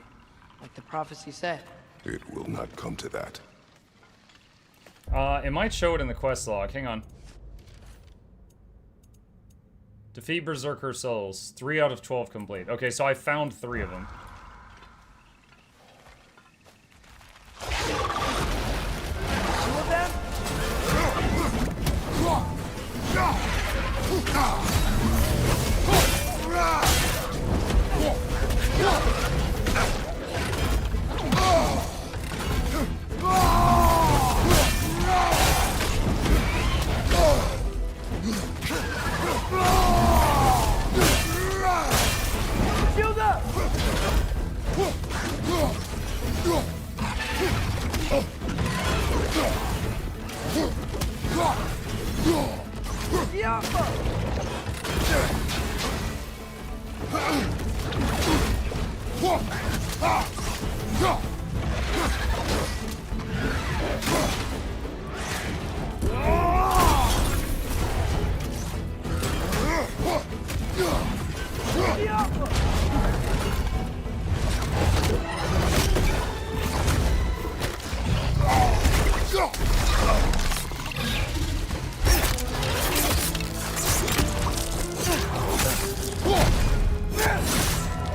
like the prophecy said? It will not come to that. It might show it in the quest log. Hang on. Defeat Berserker souls. 3 out of 12 complete. Okay, so I found 3 of them. Two of them? Shield up!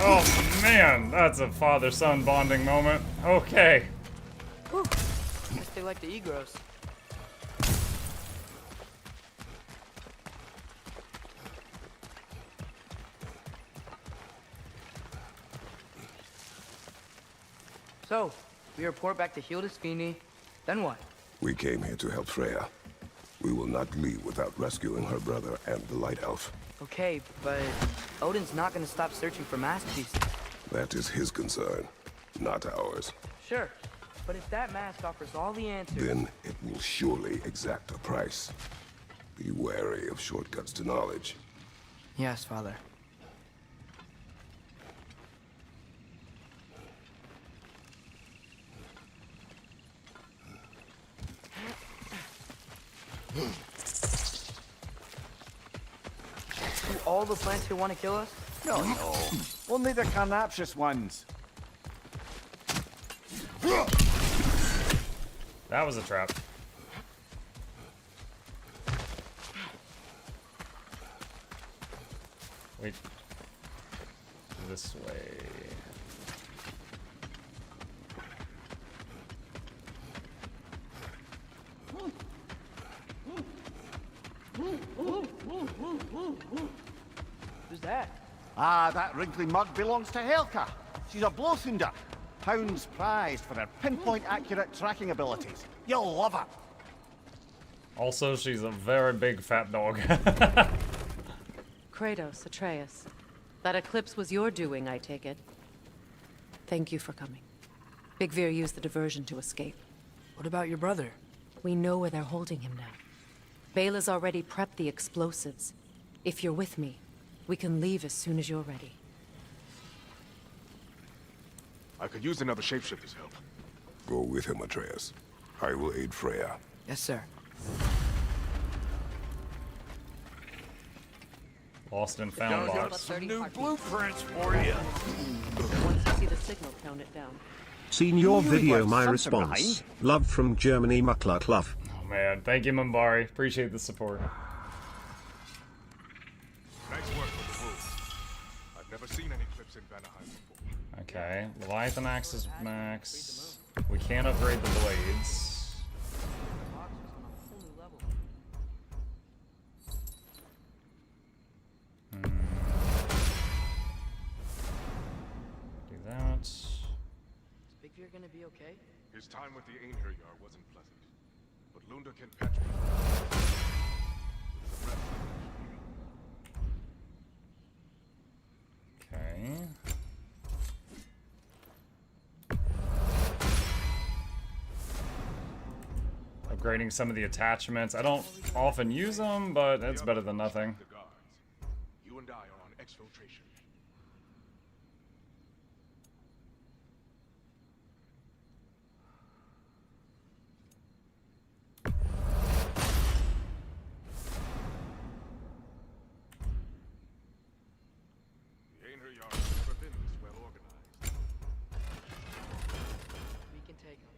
Oh man, that's a father-son bonding moment. Okay. Whew. Guess they like the egros. So, we report back to Hildisvini, then what? We came here to help Freya. We will not leave without rescuing her brother and the Light Elf. Okay, but Odin's not gonna stop searching for masterpieces. That is his concern, not ours. Sure, but if that mask offers all the answers... Then it will surely exact a price. Be wary of shortcuts to knowledge. Yes, Father. Do all the plants here want to kill us? No. Only the carnivorous ones. That was a trap. Wait. This way. Who's that? Ah, that wrinkly mug belongs to Helka. She's a Blothunder. Hounds prized for their pinpoint accurate tracking abilities. You'll love her. Also, she's a very big fat dog. Kratos, Atreus. That eclipse was your doing, I take it. Thank you for coming. Big Veer used the diversion to escape. What about your brother? We know where they're holding him now. Bela's already prepped the explosives. If you're with me, we can leave as soon as you're ready. I could use another shapeshifter's help. Go with him, Atreus. I will aid Freya. Yes, sir. Lost and found Got box. some new blueprints for you. Once you see the signal, count it down. Seen your You really video, got my something response. behind. Love from Germany, Mukluk love. Oh man, thank you, Mambari. Appreciate the support. Nice work with the wolves. I've never seen any clips in Vanaheim before. Okay, Leviathan axe is max. We can upgrade the blades. Do that. Is Big Veer gonna be okay? His time with the Einherjar wasn't pleasant, but Lunda can patch me. With some rest. Okay. Upgrading some of the attachments. I don't often use them, but it's better than nothing. The guards. You and I are on exfiltration. The Einherjar have never been this well organized. We can take him.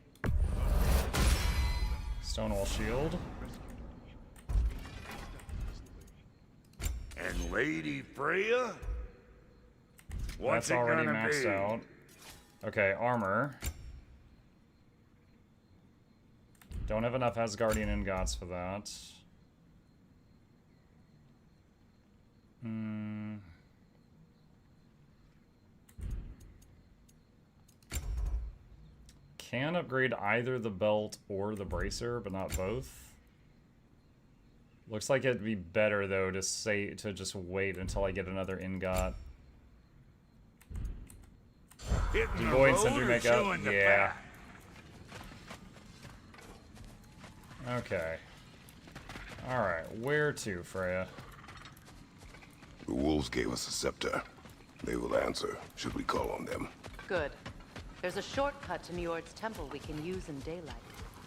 Stonewall shield. And Lady Freya? What's That's it already gonna maxed be? out. Okay, armor. Don't have enough Asgardian ingots for that. Can upgrade either the belt or the bracer, but not both. Looks like it'd be better though to just wait until I get another ingot. Hitting the Boy and road Sindri or make up? chewing the Yeah. fat? Okay. Alright, where to, Freya? The wolves gave us a scepter. They will answer, should we call on them. Good. There's a shortcut to Njord's temple we can use in daylight.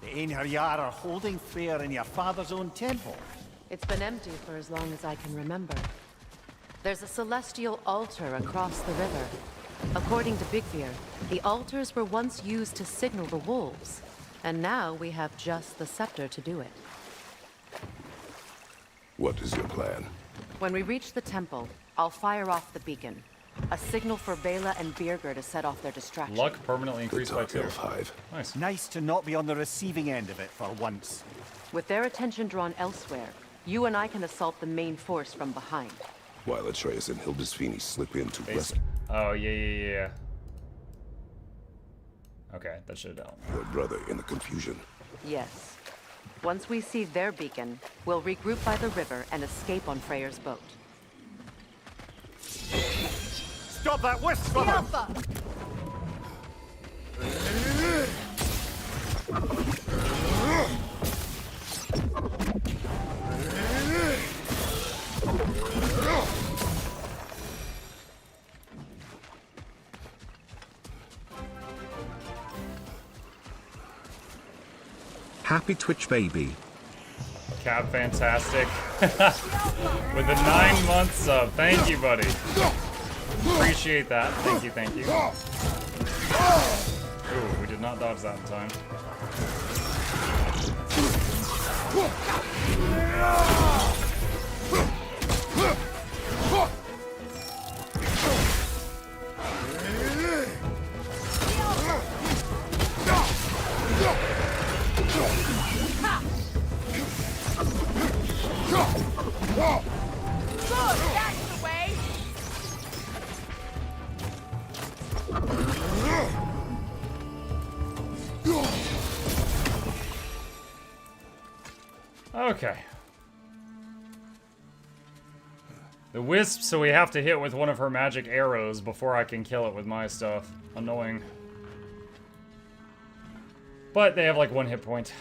The Einherjar are holding fair in your father's own temple. It's been empty for as long as I can remember. There's a celestial altar across the river. According to Bigvir, the altars were once used to signal the wolves, and now we have just the scepter to do it. What is your plan? When we reach the temple, I'll fire off the beacon. A signal for Bela and Birgir to set off their distraction. Luck permanently increased by 2. Nice. Nice to not be on the receiving end of it for once. With their attention drawn elsewhere, you and I can assault the main force from behind. While Atreus and Hildisvini slip in to rescue Oh, yeah. Okay, that should have done. your brother in the confusion. Yes. Once we see their beacon, we'll regroup by the river and escape on Freyr's boat. Stop that wisp! Alpha! Happy Twitch baby. Cap fantastic. With a 9-month sub. Thank you, buddy. Appreciate that. Thank you. Ooh, we did not dodge that in time. That's the way! Okay. The wisp, so we have to hit with one of her magic arrows before I can kill it with my stuff. Annoying. But they have like 1 hit point.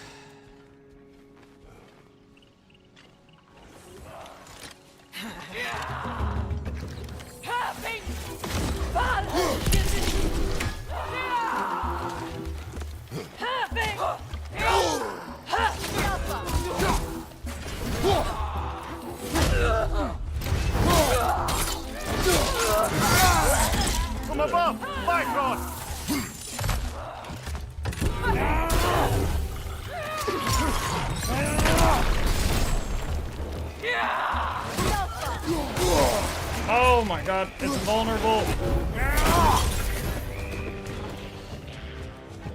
From above! Bifrost! Oh my god, it's vulnerable.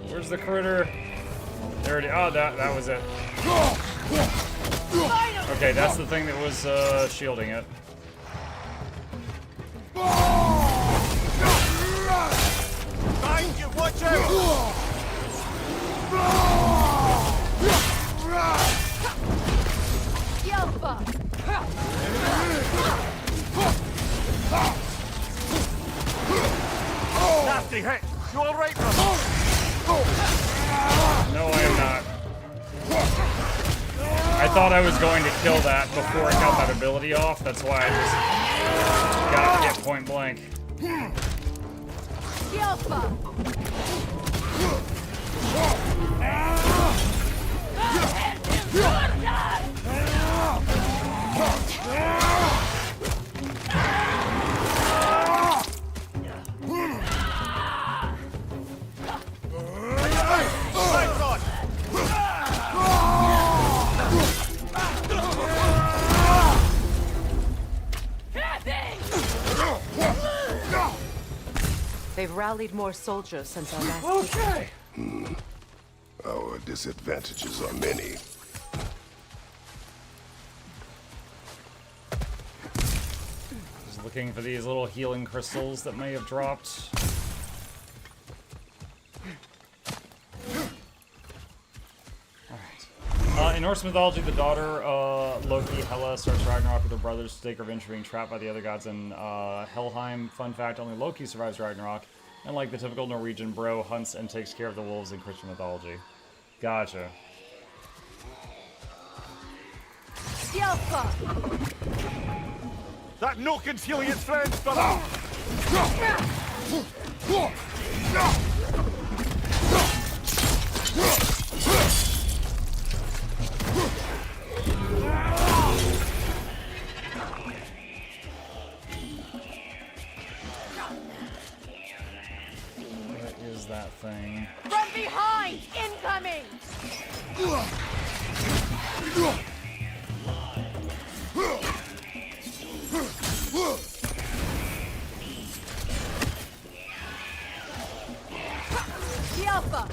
Where's the critter? There it is. Oh, that was it. Okay, that's the thing that was shielding it. Behind you, watch out! Nasty hit! You alright, brother? No, I am not. I thought I was going to kill that before it got that ability off. That's why I just got hit point blank. They've rallied more soldiers since our last Okay. Our disadvantages are many. Just looking for these little healing crystals that may have dropped. Alright. In Norse mythology, the daughter, Loki, Hela, starts Ragnarok with her brothers to take revenge for being trapped by the other gods in Helheim. Fun fact, only Loki survives Ragnarok. And like the typical Norwegian bro, hunts and takes care of the wolves in Christian mythology. Gotcha. That Nokin's healing its friends, brother! behind! Incoming! The Alpha!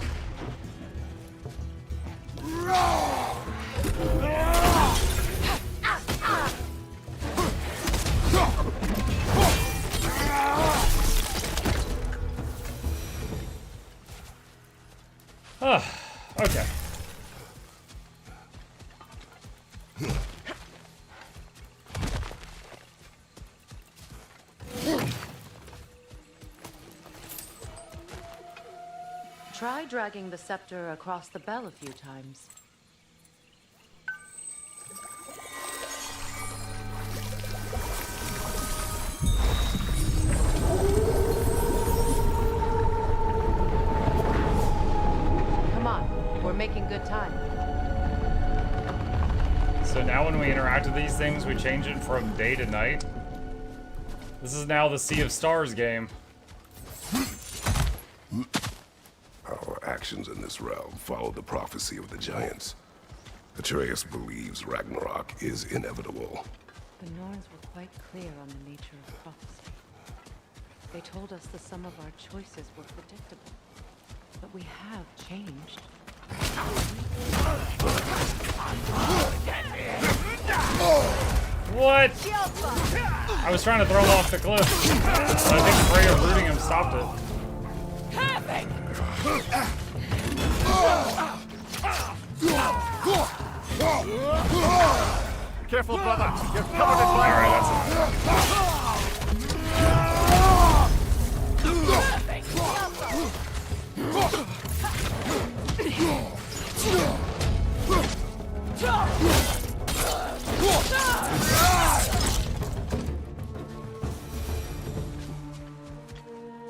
Okay. Try dragging the scepter across the bell a few times. Come on, we're making good time. So now when we interact with these things, we change it from day to night. This is now the Sea of Stars game. Our actions in this realm follow the prophecy of the giants. Atreus believes Ragnarok is inevitable. The Norns were quite clear on the nature of prophecy. They told us the sum of our choices were predictable. But we have changed. What? I was trying to throw him off the cliff. But I think Freya rooting him stopped it. Careful, brother. You're covered in fire. Alright, that's enough.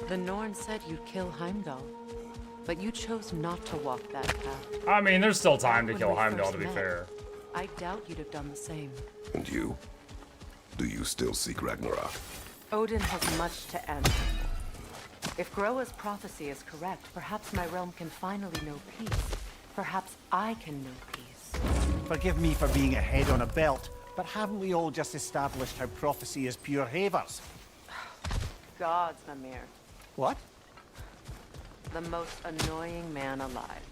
The Norn said you'd kill Heimdall, but you chose not to walk that path. I mean, there's still time to When kill we Heimdall, first to be met, fair. I doubt you'd have done the same. And you? Do you still seek Ragnarok? Odin has much to answer for. If Groa's prophecy is correct, perhaps my realm can finally know peace. Perhaps I can know peace. Forgive me for being a head on a belt, but haven't we all just established how prophecy is pure havers? Gods, Mimir. What? The most annoying man alive.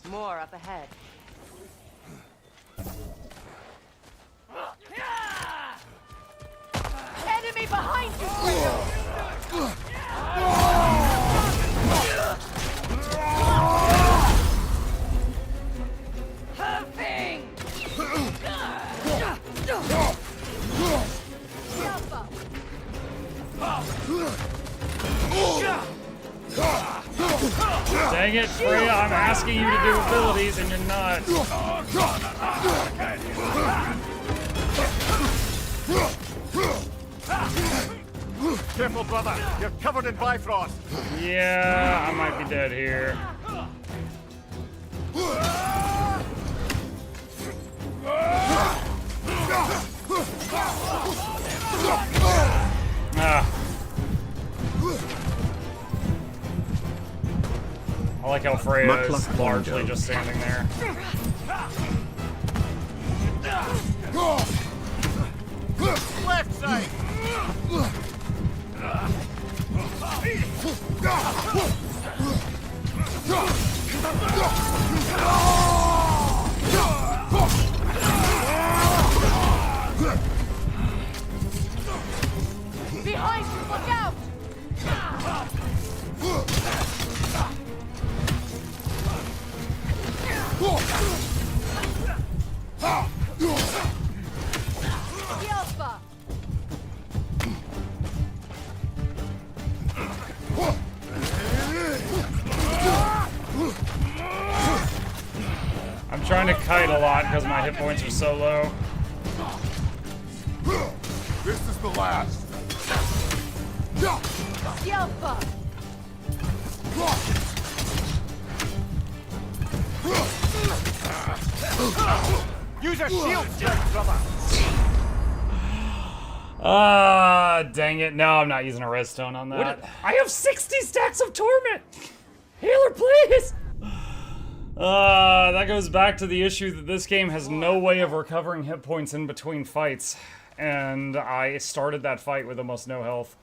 More up ahead. Enemy behind you! Hurting! Dang it, Freya, I'm asking you to do abilities and you're not. Careful, brother. You're covered in Bifrost. Yeah, I might be dead here. Ah. I like how Freya is largely just standing there. Left side. Behind you, look out! The Alpha! I'm trying to kite a lot because my hit points are so low. This is the last. Yelpa! Use a shield, brother. Ah, dang it. No, I'm not using a redstone on that. I have 60 stacks of torment. Healer, please. That goes back to the issue that this game has no way of recovering hit points in between fights. And I started that fight with almost no health.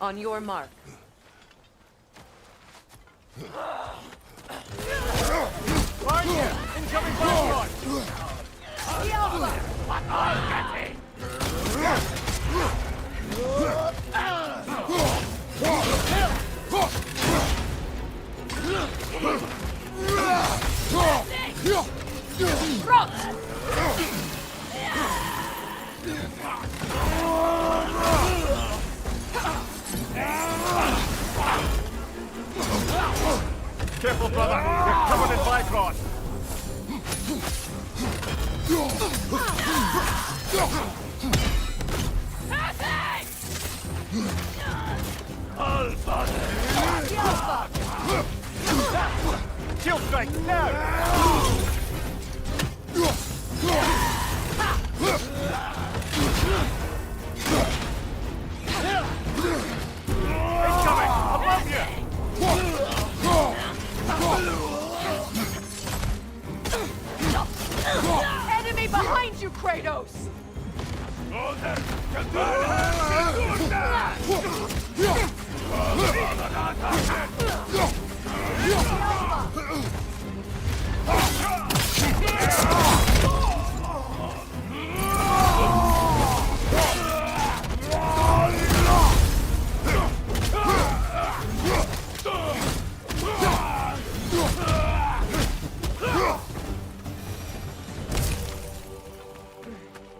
On your mark. Right here! Incoming blast Careful, brother! You're covered in Bifrost! Shield strike now! Incoming! Above you! Enemy behind you, Kratos!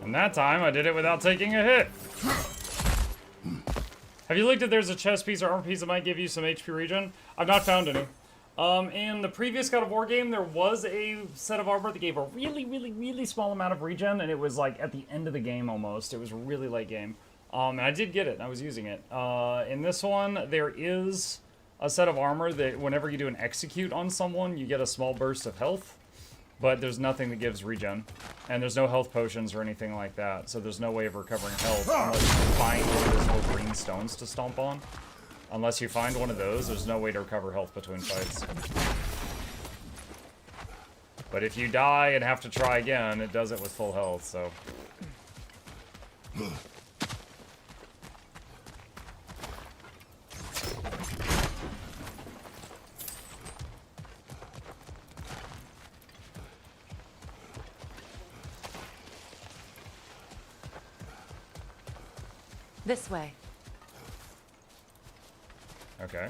And that time, I did it without taking a hit. Have you looked at there's a chest piece or armor piece that might give you some HP regen? I've not found any. In the previous God of War game, there was a set of armor that gave a really small amount of regen, and it was like at the end of the game almost. It was really late game. And I did get it, and I was using it. In this one, there is a set of armor that whenever you do an execute on someone, you get a small burst of health. But there's nothing that gives regen. And there's no health potions or anything like that. So there's no way of recovering health unless you find one of those little green stones to stomp on. Unless you find one of those, there's no way to recover health between fights. But if you die and have to try again, it does it with full health, so... This way. Okay.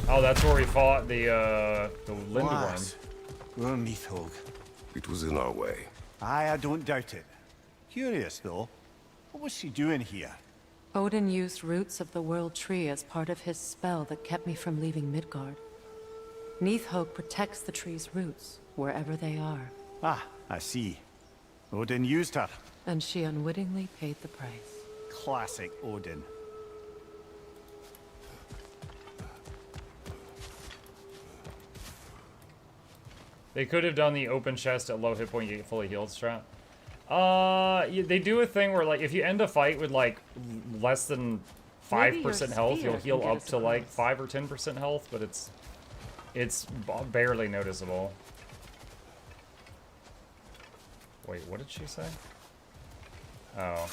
Oh, that's where we fought the Lindworm. We're on Neathhog. It was in our way. Aye, I don't doubt it. Curious, though. What was she doing here? Odin used roots of the World Tree as part of his spell that kept me from leaving Midgard. Neathhog protects the tree's roots, wherever they are. Ah, I see. Odin used her. And she unwittingly paid the price. Classic Odin. They could have done the open chest at low hit point, you get fully healed strat. They do a thing where, like, if you end a fight with, like, less than 5% health, you'll heal up to, like, 5 or 10% health, but it's barely noticeable. Wait, what did she say? Oh.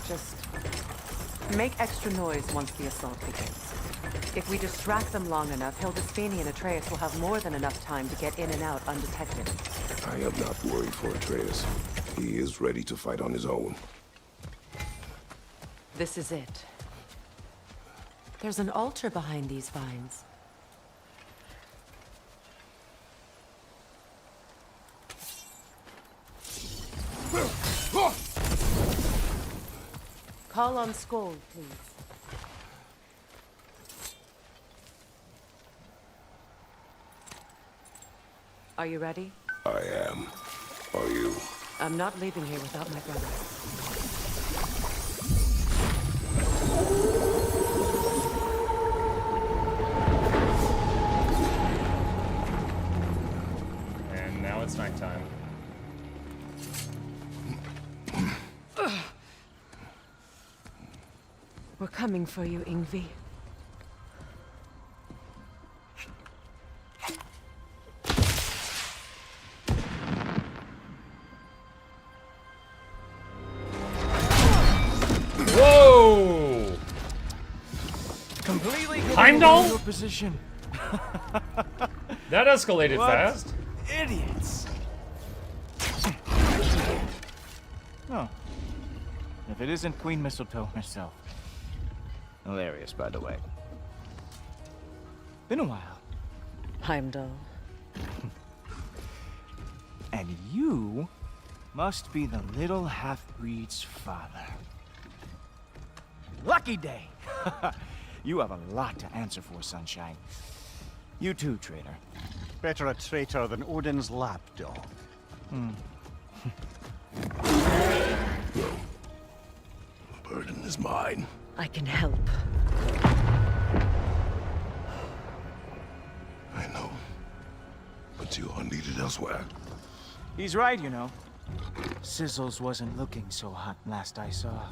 Just make extra noise once the assault begins. If we distract them long enough, Hildisfini and Atreus will have more than enough time to get in and out undetected. I am not worried for Atreus. He is ready to fight on his own. This is it. There's an altar behind these vines. Call on Skoll, please. Are you ready? I am. Are you? I'm not leaving here without my brother. And now it's nighttime. We're coming for you, Yngvi. Whoa! Completely getting Heimdall? into your position. That escalated What? fast. Idiots. Oh. If it isn't Queen Mistletoe herself. Hilarious, by the way. Been a while. Heimdall. And you must be the little half-breed's father. Lucky day! You have a lot to answer for, Sunshine. You too, traitor. Better a traitor than Odin's lapdog. The burden is mine. I can help. I know. But you are needed elsewhere. He's right, you know. Sizzles wasn't looking so hot last I saw.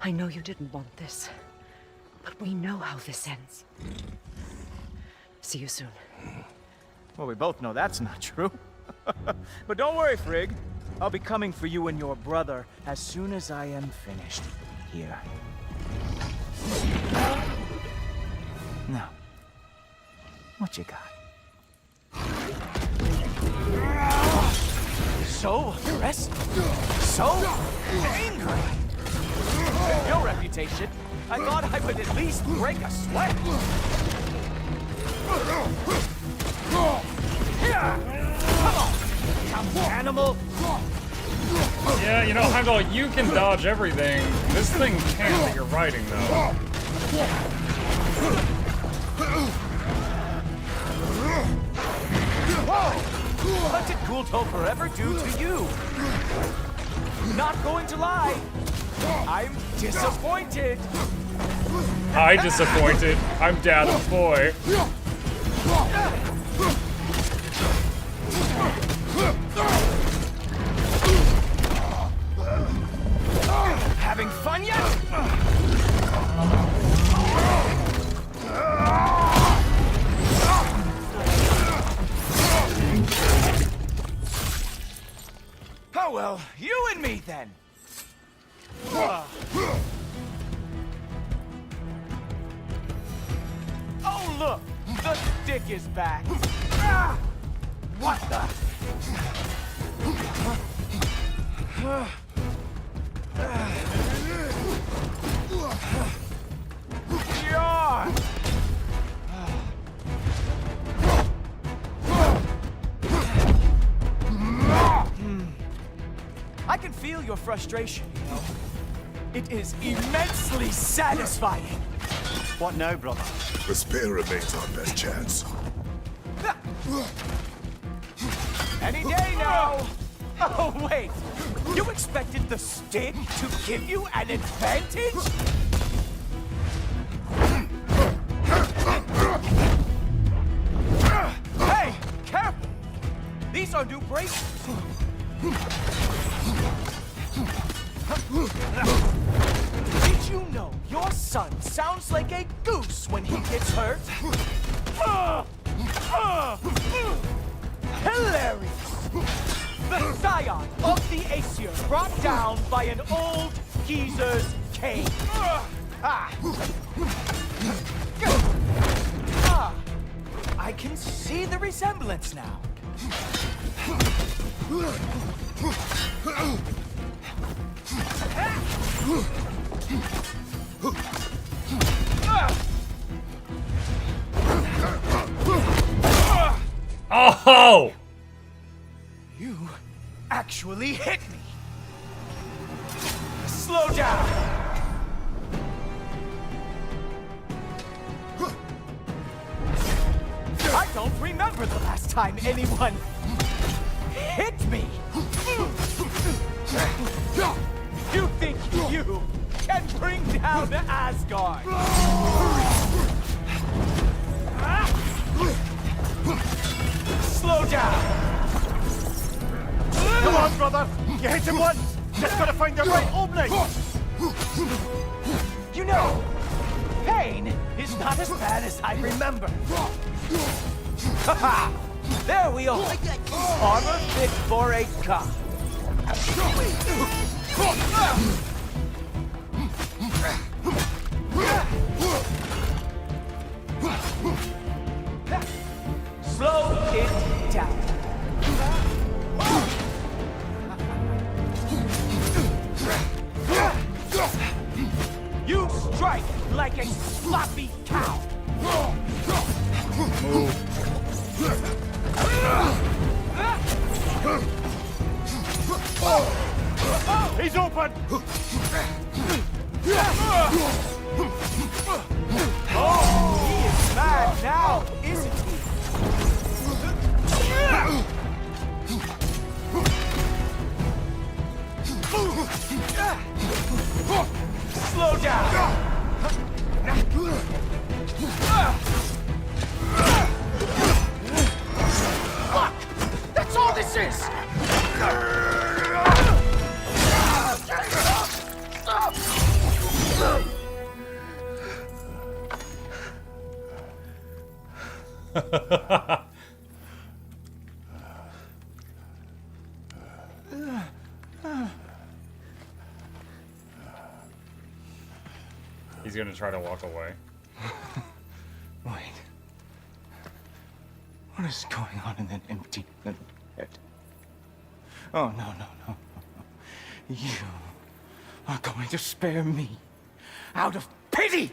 I know you didn't want this, but we know how this ends. See you soon. Well, we both know that's not true. But don't worry, Frigg. I'll be coming for you and your brother as soon as I am finished here. Now, what you got? So aggressive, so angry. With your reputation, I thought I would at least break a sweat. Come on, you animal. Yeah, you know, Heimdall, you can dodge everything. This thing can't that you're riding, though. What did Gulto forever do to you? Not going to lie, I'm disappointed. I disappointed. I'm dad of boy. Having fun yet? Oh well, you and me then. Oh look, the stick is back. What the? Yeah. I can feel your frustration, you know. It is immensely satisfying. What now, brother? The spear remains our best chance. Any day now. Oh, wait. You expected the stick to give you an advantage? Hey, careful. These are new bracelets. Did you know your son sounds like a goose when he gets hurt? Hilarious! The scion of the Aesir brought down by an old geezer's cane. I can see the resemblance now. Oh! You actually hit me. Slow down. I don't remember the last time anyone hit me. You think you can bring down Asgard? Slow down. Come on, brother. You hit him once. Just gotta find the right opening. You know, pain is not as bad as I remember. Haha! There we are. Armor fit for a cop. Slow it down. You strike like a sloppy cow. He's open. Oh, he is mad now, isn't he? Slow down. Fuck! That's all this is! He's gonna try to walk away. Wait. What is going on in that empty little head? Oh, no. You are going to spare me out of pity!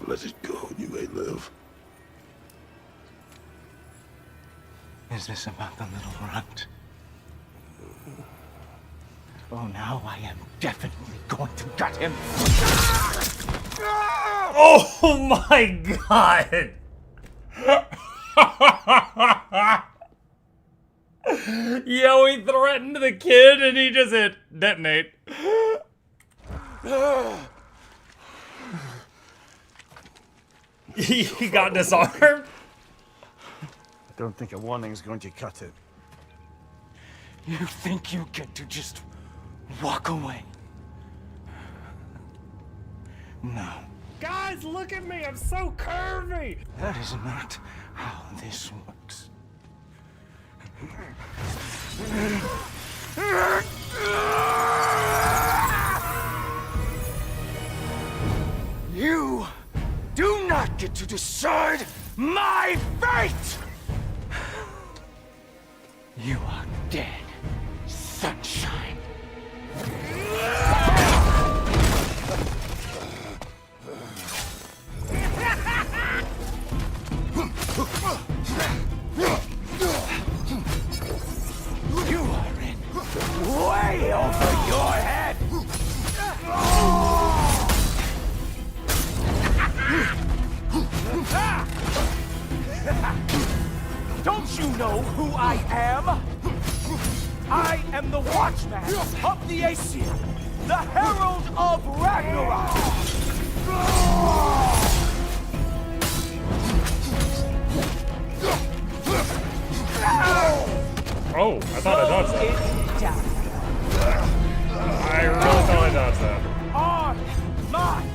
Let it go, you may live. Is this about the little runt? Oh, now I am definitely going to gut him. Oh my god! Yo, he threatened the kid and he just hit detonate. He got disarmed. I don't think a warning's going to cut it. You think you get to just walk away? No. Guys, look at me! I'm so curvy! That is not how this works. You do not get to decide my fate! You are dead, sunshine. You are in way over your head! Don't you know who I am? I am the Watchman of the Aesir, the Herald of Ragnarok! Oh, I thought I dodged that. I really thought I dodged that. On mine!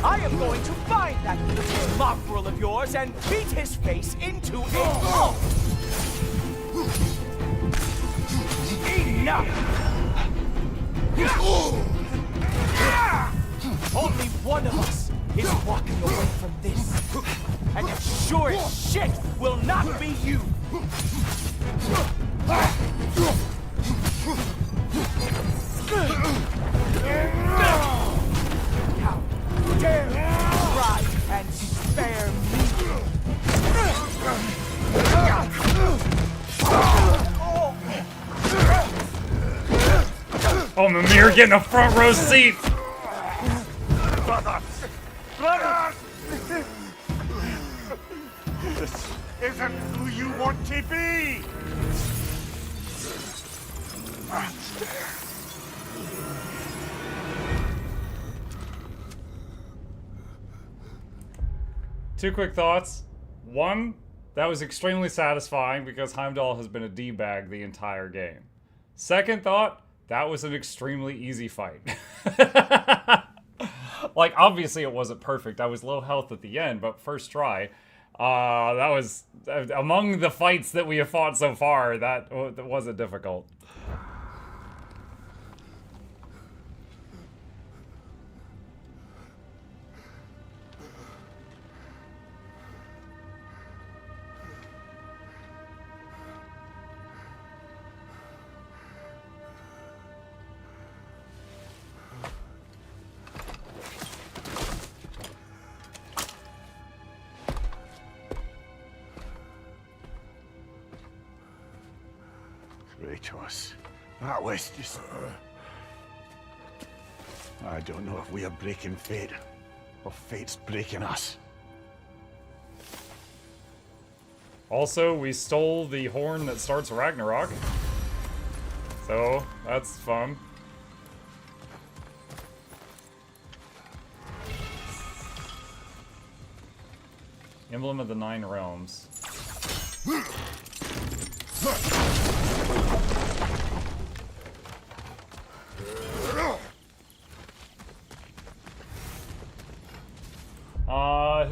I am going to find that little mongrel of yours and beat his face into a pulp! Enough! Only one of us is walking away from this. and it sure as shit will not be you! How dare you try and spare me! Oh, Mimir getting a front row seat! Brother! Brother! This isn't who you want to be! Two quick thoughts. One, that was extremely satisfying because Heimdall has been a D-bag the entire game. Second thought, that was an extremely easy fight. Like, obviously it wasn't perfect. I was low health at the end, but first try. That was, among the fights that we have fought so far, that wasn't difficult. Kratos, that was just... I don't know if we are breaking fate, or fate's breaking us. Also, we stole the horn that starts Ragnarok. So, that's fun. Emblem of the Nine Realms.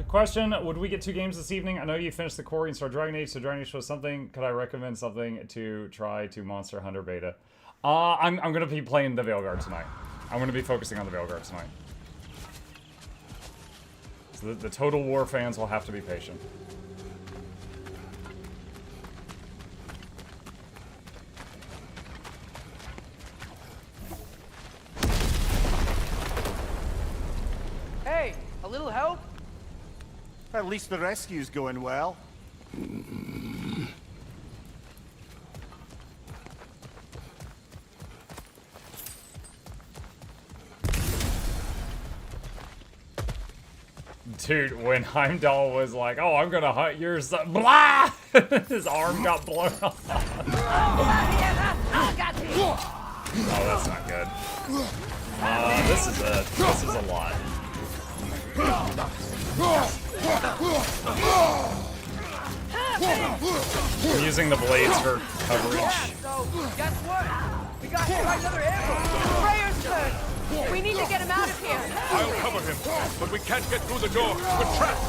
Question, would we get 2 games this evening? I know you finished the Quarry and started Dragon Age, so Dragon Age was something. Could I recommend something to try to Monster Hunter Beta? I'm going to be playing the Veilguard tonight. I'm going to be focusing on the Veilguard tonight. So the Total War fans will have to be patient. Hey, a little help? At least the rescue's going well. Dude, when Heimdall was like, "Oh, I'm gonna hunt your son," blah! His arm got blown off. Oh, that's not good. This is a lot. I'm using the blades for coverage. So, guess what? We got hit by another arrow. Freyr's turn. We need to get him out of here. I'll cover him, but we can't get through the door. We're trapped.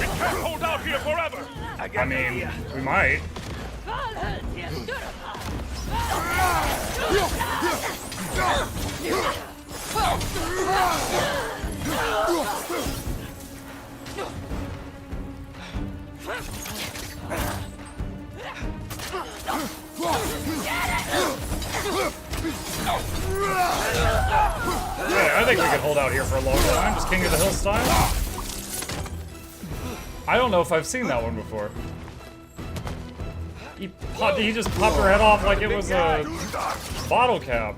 We can't hold out here forever. I mean, we might. Yeah, I think we could hold out here for a long time, just King of the Hill style. I don't know if I've seen that one before. He just popped her head off like it was a bottle cap.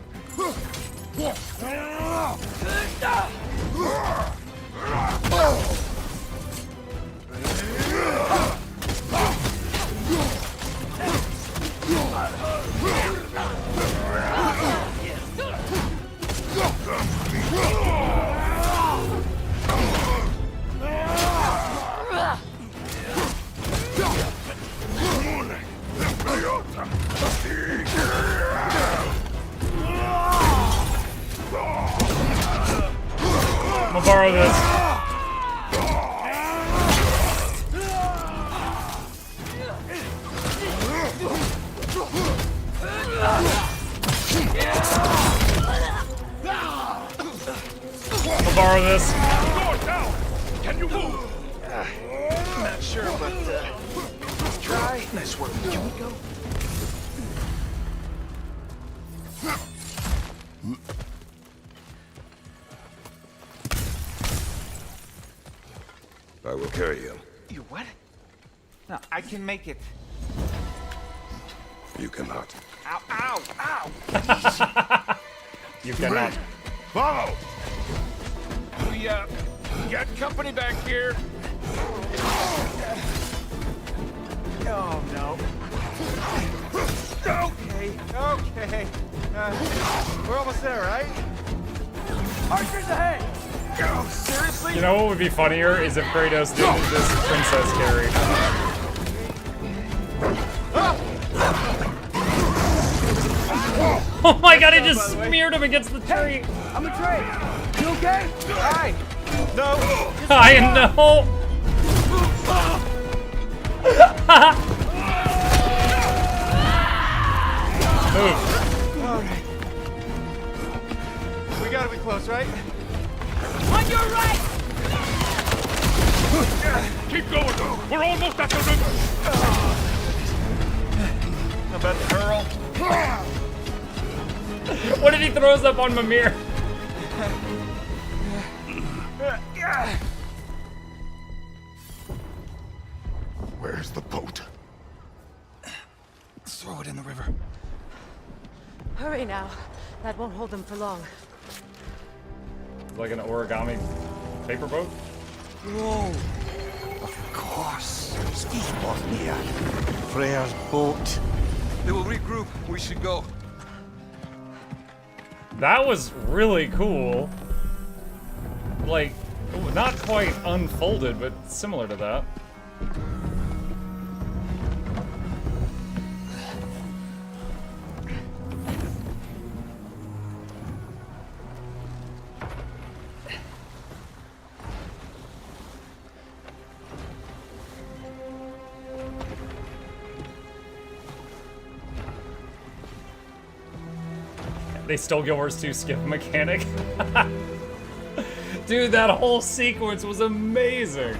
borrow this. I'll borrow this. Can you move? Not sure, but let's try. Nice work. Can we go? I will carry him. You what? No, I can make it. You cannot. Ow, ow, ow! You cannot. Follow! We, got company back here. Oh, no. Okay, okay. We're almost there, right? Archers ahead! Oh, seriously? You know what would be funnier is if Kratos did this princess carry. Oh my god, it just smeared him against the tree. I'm a trade. You okay? Hi. No. I know. Move. All right. We gotta be close, right? On your right! Keep going. We're almost at the river. How about the hurl? What if he throws up on Mimir? Where's the boat? Throw it in the river. Hurry now. That won't hold them for long. Like an origami paper boat? Whoa. Of course. Skisbotnia. Freyr's boat. They will regroup. We should go. That was really cool. Like, not quite unfolded, but similar to that. They stole Gilbert's 2 skiff mechanic. Dude, that whole sequence was amazing.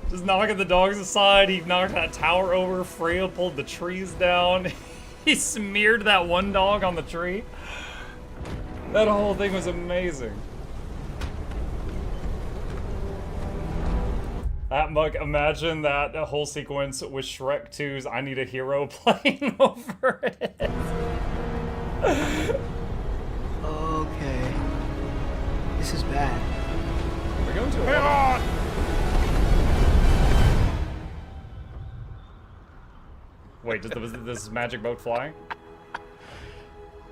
Just knocking the dogs aside, he knocked that tower over, Freya pulled the trees down. He smeared that one dog on the tree. That whole thing was amazing. Imagine that whole sequence with Shrek 2's I Need a Hero playing over it. Okay. This is bad. We're going to a Hang on! Wait, does this magic boat fly?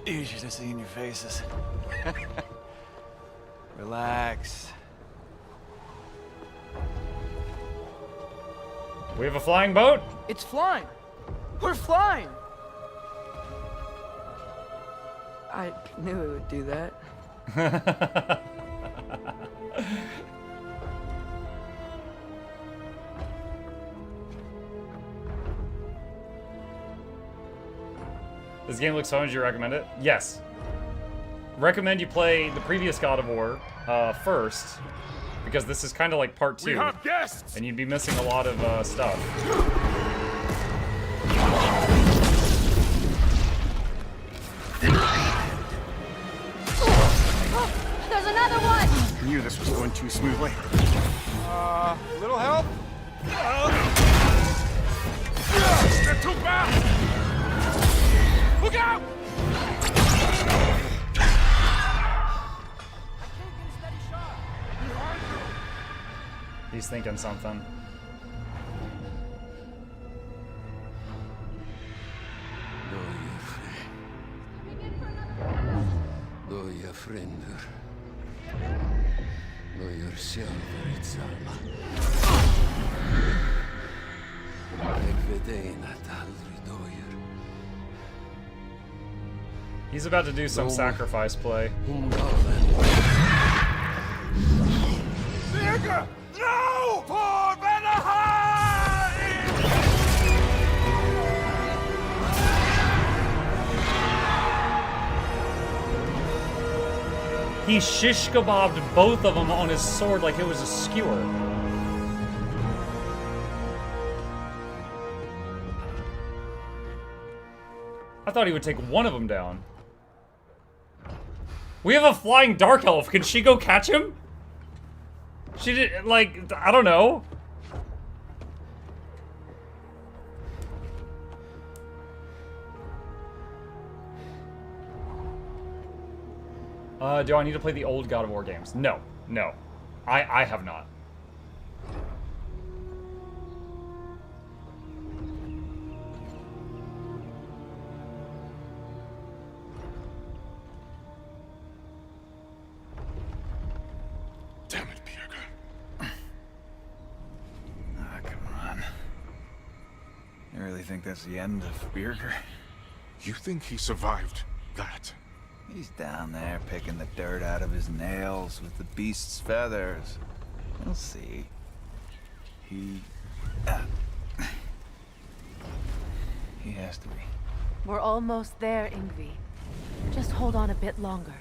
You should have seen your faces. Relax. We have a flying boat? It's flying. We're flying. I knew it would do that. This game looks fun. Would you recommend it? Yes. Recommend you play the previous God of War first, because this is kind of like part 2. We have guests! And you'd be missing a lot of stuff. There's another one! I knew this was going too smoothly. Little help? They're too fast! Look out! He's thinking something. Loja frender. Loja själver ett salma. Jag vet en att aldrig döjer. He's about to do some sacrifice play. Birger! No! For Vanaheim! He shish kebabbed both of them on his sword like it was a skewer. I thought he would take one of them down. We have a flying dark elf. Can she go catch him? She did, like, I don't know. Do I need to play the old God of War games? No, no. I have not. Damn it, Birger. Ah, come on. You really think that's the end of Birger? You think he survived that? He's down there picking the dirt out of his nails with the beast's feathers. We'll see. He has to be. We're almost there, Ingvi. Just hold on a bit longer.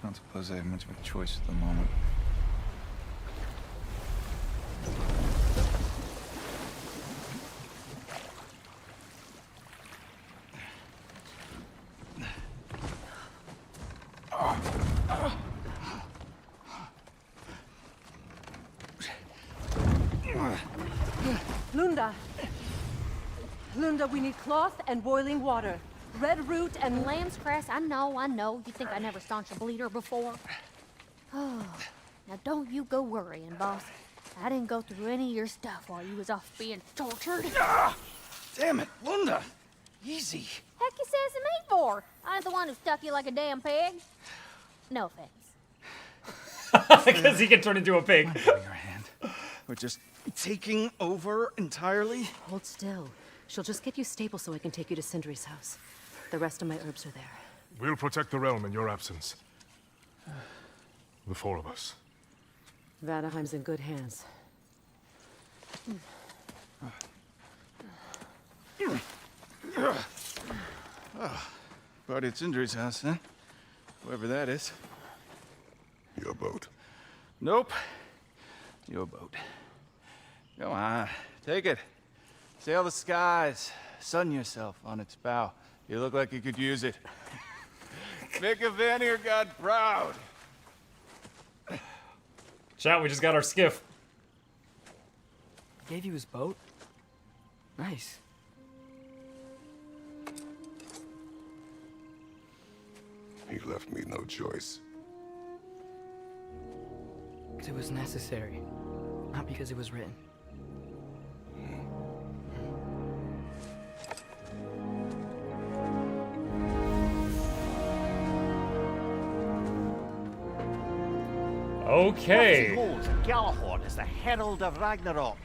I don't suppose I have much of a choice at the moment. Lunda, we need cloth and boiling water. Red root and lamb's cress, I know. You think I never staunched a bleeder before? Oh, now don't you go worrying, boss. I didn't go through any of your stuff while you was off being tortured. Ah, damn it, Lunda. Easy. Heck you says to me for? I ain't the one who stuck you like a damn pig. No offense. Because he can turn into a pig. We're just taking over entirely. Hold still. She'll just get you stable so I can take you to Sindri's house. The rest of my herbs are there. We'll protect the realm in your absence. The four of us. Vanaheim's in good hands. Party at Sindri's house, huh? Whoever that is. Your boat. Nope. Your boat. Come on, take it. Sail the skies. Sun yourself on its bow. You look like you could use it. Make a Vanir god proud. Chat, we just got our skiff. Gave you his boat? Nice. He left me no choice. Because it was necessary, not because it was written. Okay. Holds Galahorn as the herald of Ragnarok.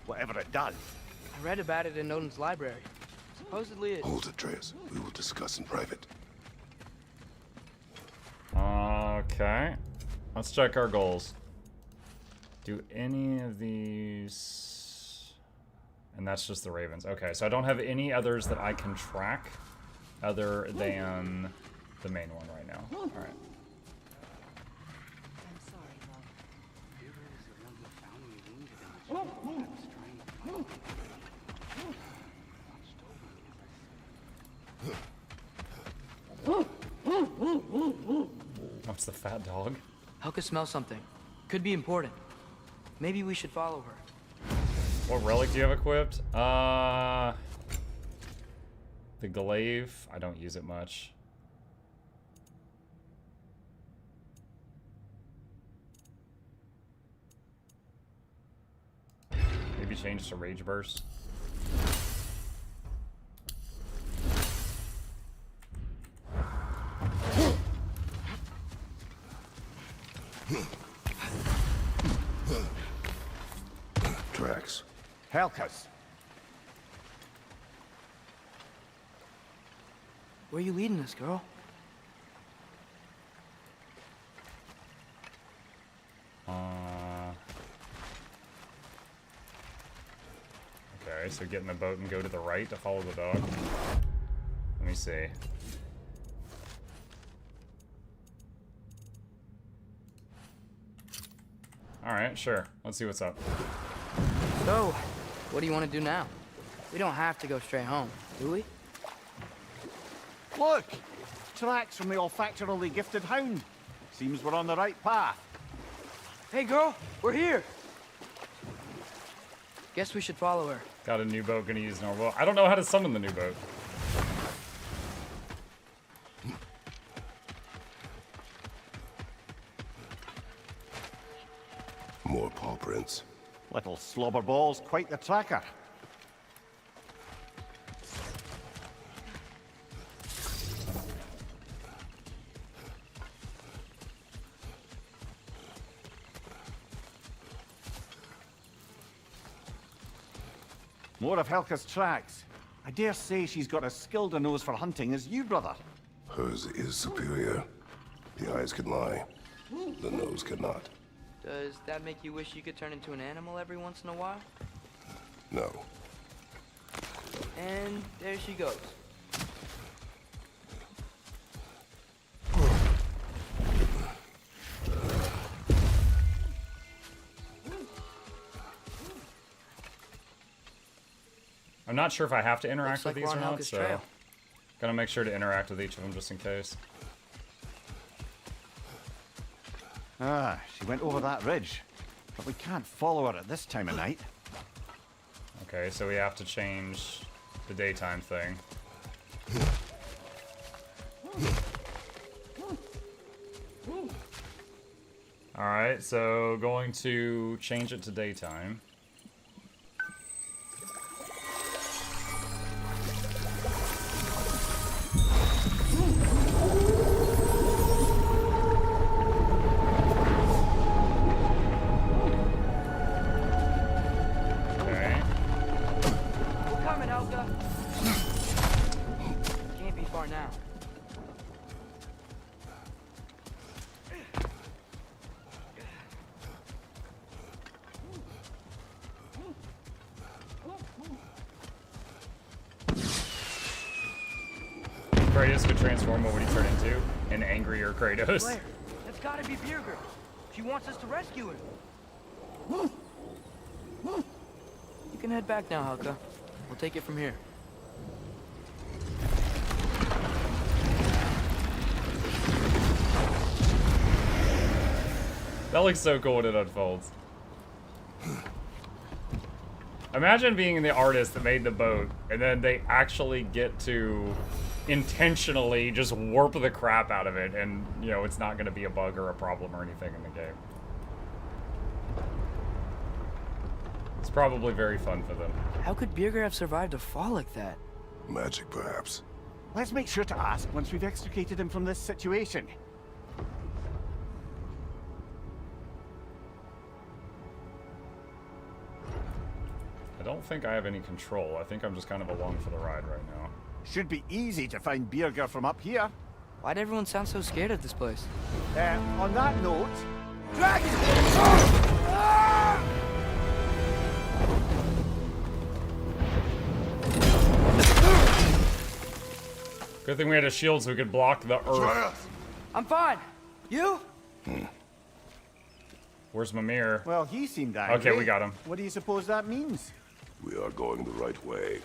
Whatever it does. I read about it in Odin's library. Supposedly it... Hold it, Atreus. We will discuss in private. Okay. Let's check our goals. Do any of these... And that's just the ravens. Okay, so I don't have any others that I can track other than the main one right now. All right. What's the fat dog? Helka smells something. Could be important. Maybe we should follow her. What relic do you have equipped? The glaive. I don't use it much. Maybe change to Rage Burst. Tracks. Helka's. Where are you leading us, girl? Okay, so get in the boat and go to the right to follow the dog. Let me see. Alright, sure. Let's see what's up. So, what do you want to do now? We don't have to go straight home, do we? Look! Tracks from the olfactorily gifted hound. Seems we're on the right path. Hey girl, we're here! Guess we should follow her. Got a new boat, gonna use normal. I don't know how to summon the new boat. More paw prints. Little slobberball's quite the tracker. More of Helka's tracks. I dare say she's got as skilled a nose for hunting as you, brother. Hers is superior. The eyes can lie. The nose cannot. Does that make you wish you could turn into an animal every once in a while? No. And there she goes. I'm not sure if I have to interact with Looks these like or we're on not, Helka's so trail. gotta make sure to interact with each of them just in case. Ah, she went over that ridge. But we can't follow her at this time of night. Okay, so we have to change the daytime thing. Alright, so going to change it to daytime. Okay. We're coming, Helka. Can't be far now. Kratos could transform, what would he turn into? An angrier Kratos. Claire, that's gotta be Beer Girl. She wants us to rescue her. You can head back now, Helka. We'll take it from here. That looks so cool when it unfolds. Imagine being the artist that made the boat, and then they actually get to intentionally just warp the crap out of it, and, you know, it's not going to be a bug or a problem or anything in the game. It's probably very fun for them. How could Birger have survived a fall like that? Magic, perhaps. Let's make sure to ask once we've extricated him from this situation. I don't think I have any control. I think I'm just kind of along for the ride right now. Should be easy to find Birger from up here. Why'd everyone sound so scared of this place? On that note... Dragon! Good thing we had a shield so we could block the earth. I'm fine. You? Where's Mimir? Well, he seemed angry. Okay, we got him. What do you suppose that means? We are going the right way.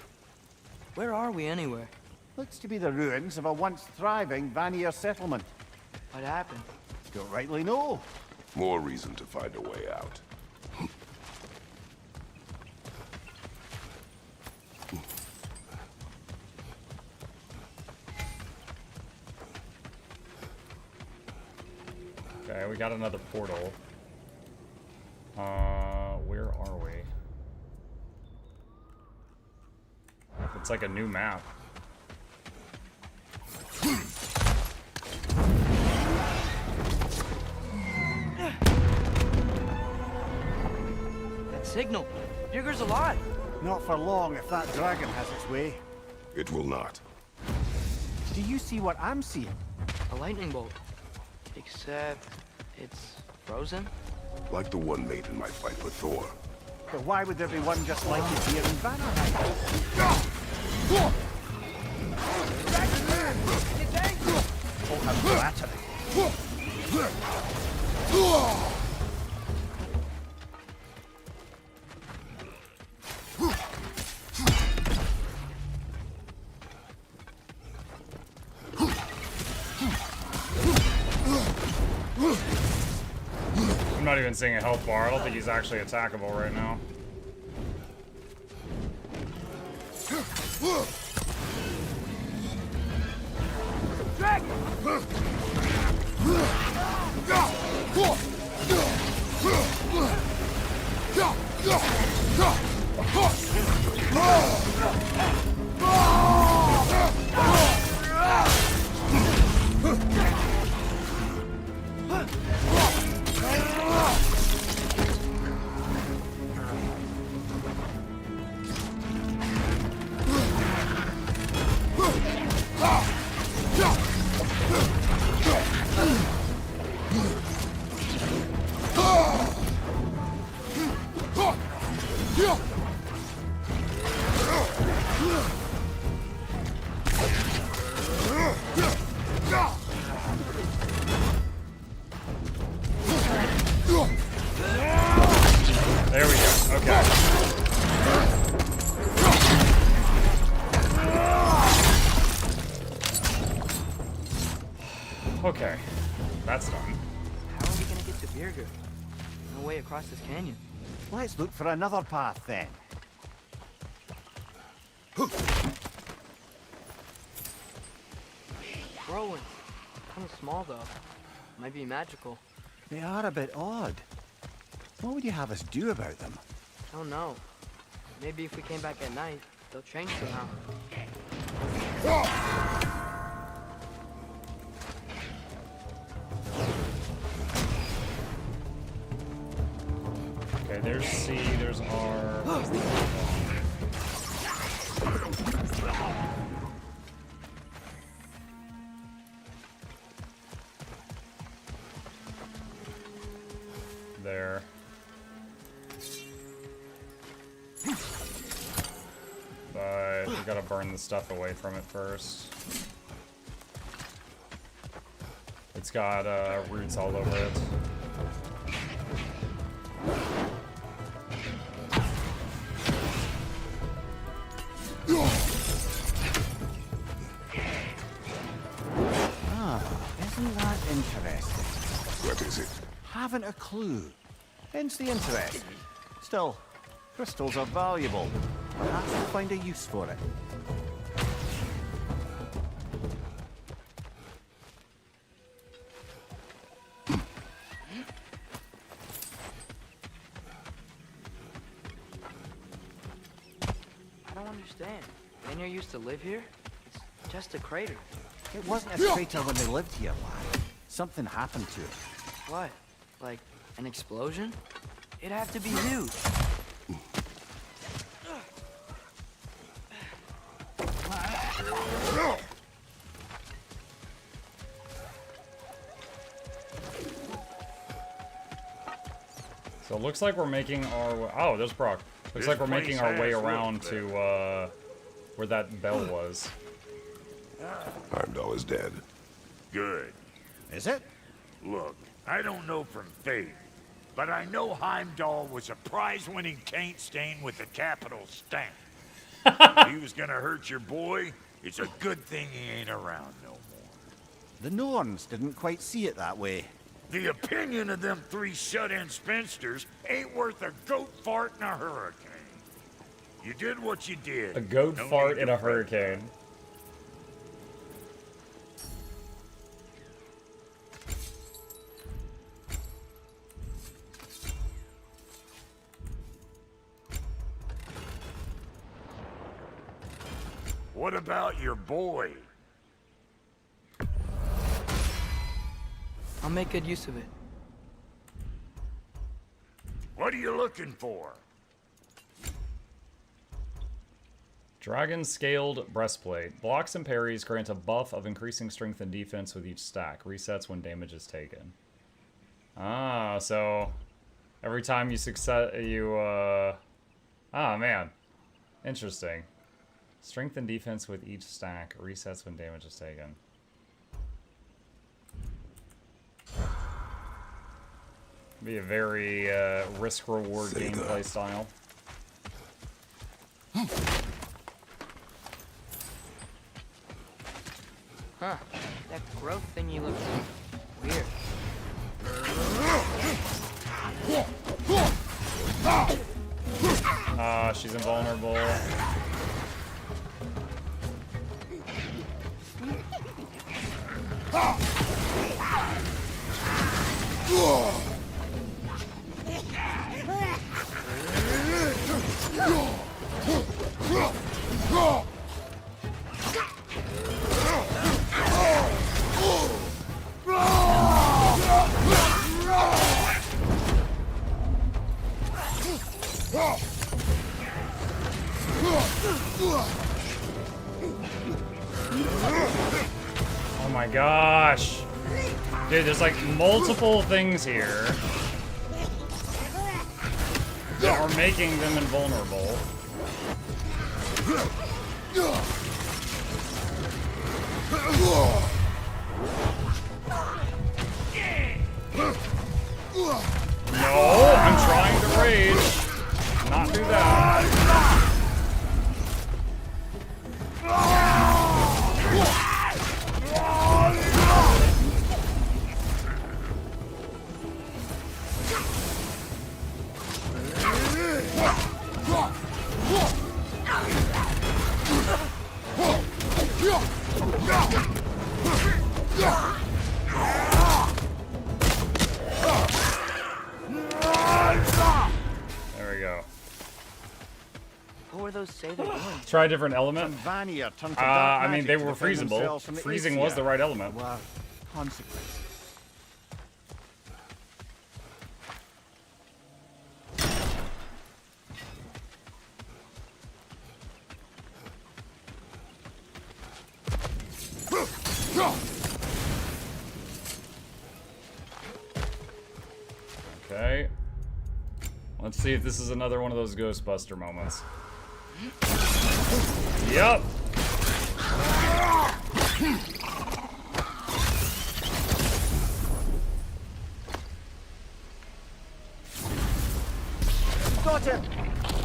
Where are we anyway? Looks to be the ruins of a once thriving Vanaheim settlement. What happened? Don't rightly know. More reason to find a way out. Okay, we got another portal. Where are we? It's like a new map. That signal. Birger's alive. Not for long if that dragon has its way. It will not. Do you see what I'm seeing? A lightning bolt. Except it's frozen. like the one made in my fight with Thor. But why would there be one just like it here in Vanaheim? Oh, how flattering. I'm not even seeing a health bar. I don't think he's actually attackable right now. There we go. Okay. Okay. That's done. How are we gonna get to Birger? No way across this canyon. Let's look for another path then. Whirlwinds. Kind of small though. Might be magical. They are a bit odd. What would you have us do about them? I don't know. Maybe if we came back at night, they'll change somehow. Okay, there's C, there's R. There. But we gotta burn the stuff away from it first. It's got roots all over it. Isn't that interesting? What is it? Haven't a clue. Hence the interest. Still, crystals are valuable. Perhaps we'll find a use for it. I don't understand. Rainier used to live here? It's just a crater. It wasn't a crater when they lived here, lad. Something happened to it. What? Like an explosion? It'd have to be huge. So it looks like we're making our way. Oh, there's Brock. Looks like we're making our way around to where that bell was. Heimdall is dead. Good. Is it? Look, I don't know from faith, but I know Heimdall was a prize-winning taint stain with a capital stamp. If he was gonna hurt your boy, it's a good thing he ain't around no more. The Norns didn't quite see it that way. The opinion of them three shut-in spinsters ain't worth a goat fart in a hurricane. You did what you did. A goat No fart need in to a hurricane. What about your boy? I'll make good use of it. What are you looking for? Dragon Scaled Breastplate. Blocks and parries grant a buff of increasing strength and defense with each stack. Resets when damage is taken. Ah, so Every time you ah, man. Interesting. Strength and defense with each stack. Resets when damage is taken. Be a very risk-reward gameplay style. Huh. That growth thingy looks weird. She's invulnerable. Oh my gosh. Dude, there's like multiple things here that are making them invulnerable. No, I'm trying to rage. Not do that. There we go. What were those say they're doing? Try a different element. I mean, they were freezable. freezable. Freezing was the right element. Wow. Consequences. Okay. Let's see if this is another one of those Ghostbuster moments. Yup. Daughter,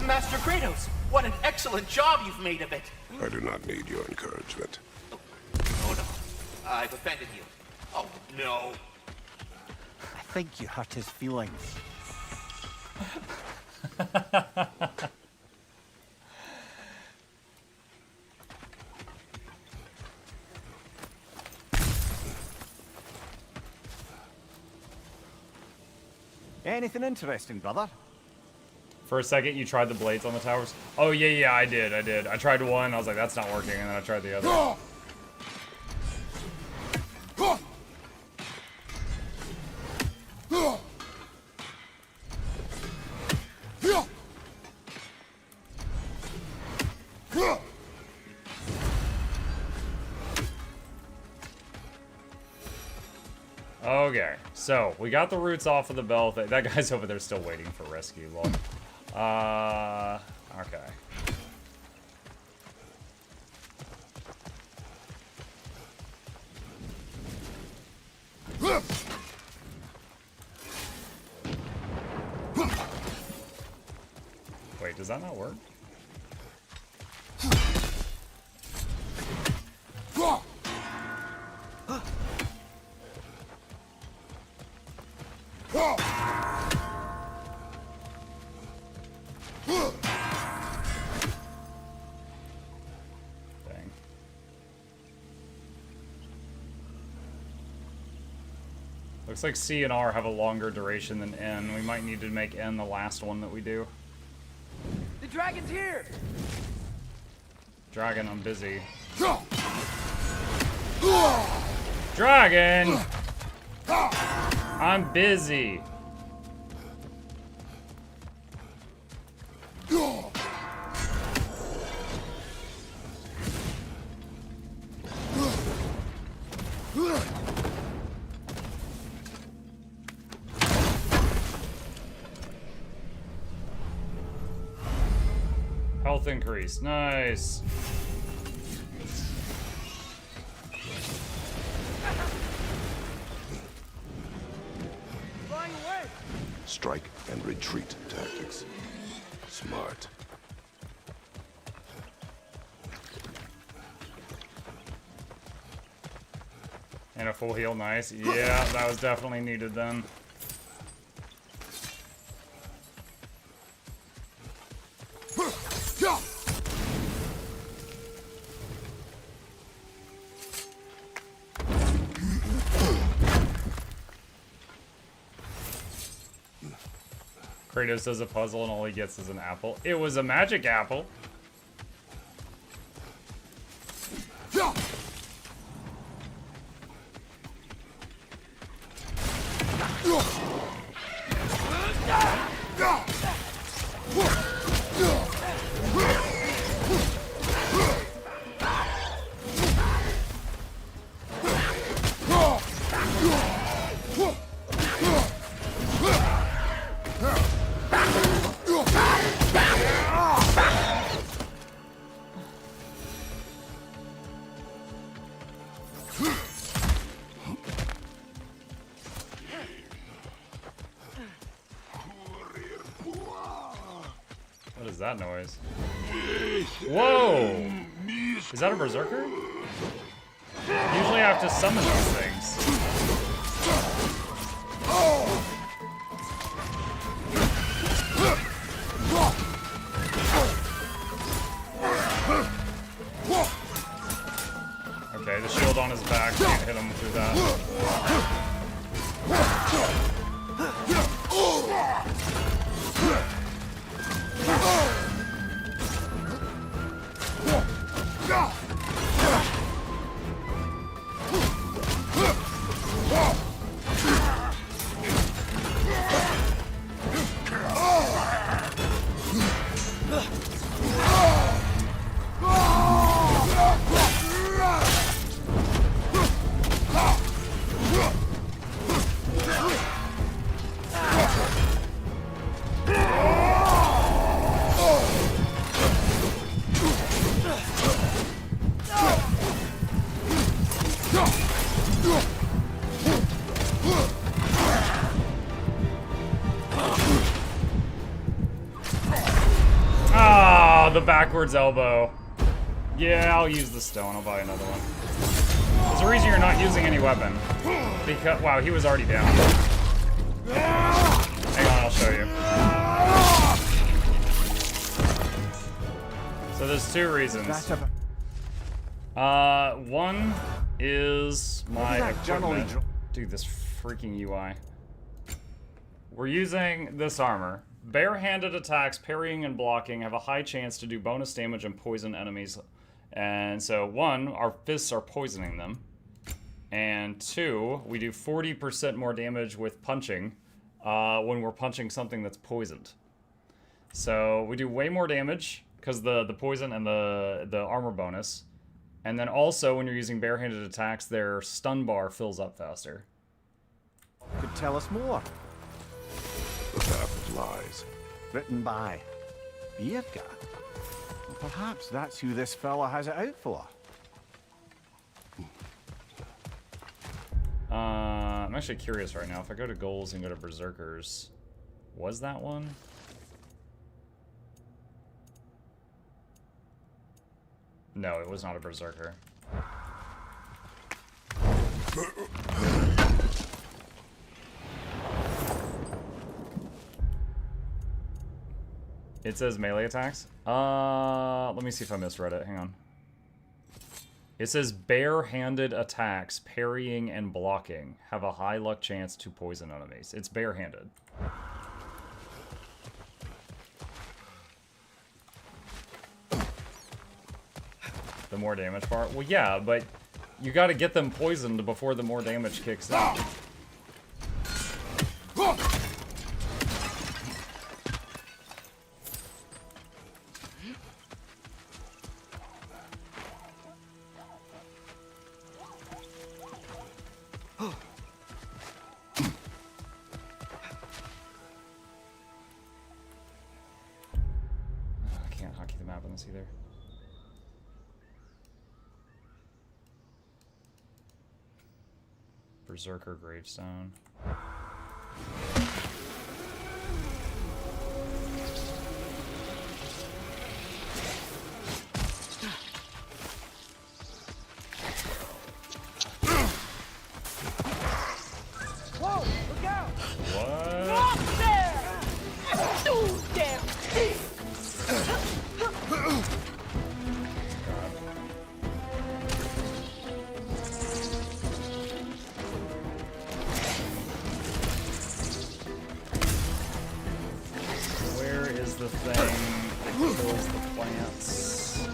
Master Kratos, what an excellent job you've made of it. I do not need your encouragement. Oh no, I've offended you. Oh no. I think you hurt his feelings. Anything interesting, brother? For a second, you tried the blades on the towers? Oh, yeah, I did. I tried one, I was like, that's not working, and then I tried the other. Okay, so we got the roots off of the belt. That guy's over there still waiting for rescue. Lol. Okay. Wait, does that not work? Dang. Looks like C and R have a longer duration than N. We might need to make N the last one that we do. The dragon's here! Dragon, I'm busy. Dragon! I'm busy. Health increase. Nice. Strike and retreat tactics. Smart. And a full heal, nice. Yeah, that was definitely needed then. Kratos does a puzzle and all he gets is an apple. It was a magic apple. What is that noise? Whoa! Is that a berserker? Usually I have to summon these things. Okay, the shield on his back can't hit him through that. The backwards elbow. Yeah, I'll use the stone. I'll buy another one. There's a reason you're not using any weapon. Because, wow, he was already down. Hang on, I'll show you. So there's two reasons. One is my equipment. Dude, this freaking UI. We're using this armor. Bare-handed attacks, parrying and blocking have a high chance to do bonus damage and poison enemies. And so, one, our fists are poisoning them. And two, we do 40% more damage with punching when we're punching something that's poisoned. So we do way more damage because the poison and the armor bonus. And then also, when you're using bare-handed attacks, their stun bar fills up faster. Could tell us more. The Path of Lies. Written by Beardguard. Well, perhaps that's who this fella has it out for. I'm actually curious right now. If I go to goals and go to berserkers, was that one? No, it was not a berserker. It says melee attacks. Let me see if I misread it. Hang on. It says bare-handed attacks, parrying and blocking have a high luck chance to poison enemies. It's bare-handed. The more damage part? Well, yeah, but you gotta get them poisoned before the more damage kicks in. hotkey the map on this either. Berserker gravestone. Whoa, look out! What? Up there! Oh, damn! Where is the thing that kills the plants?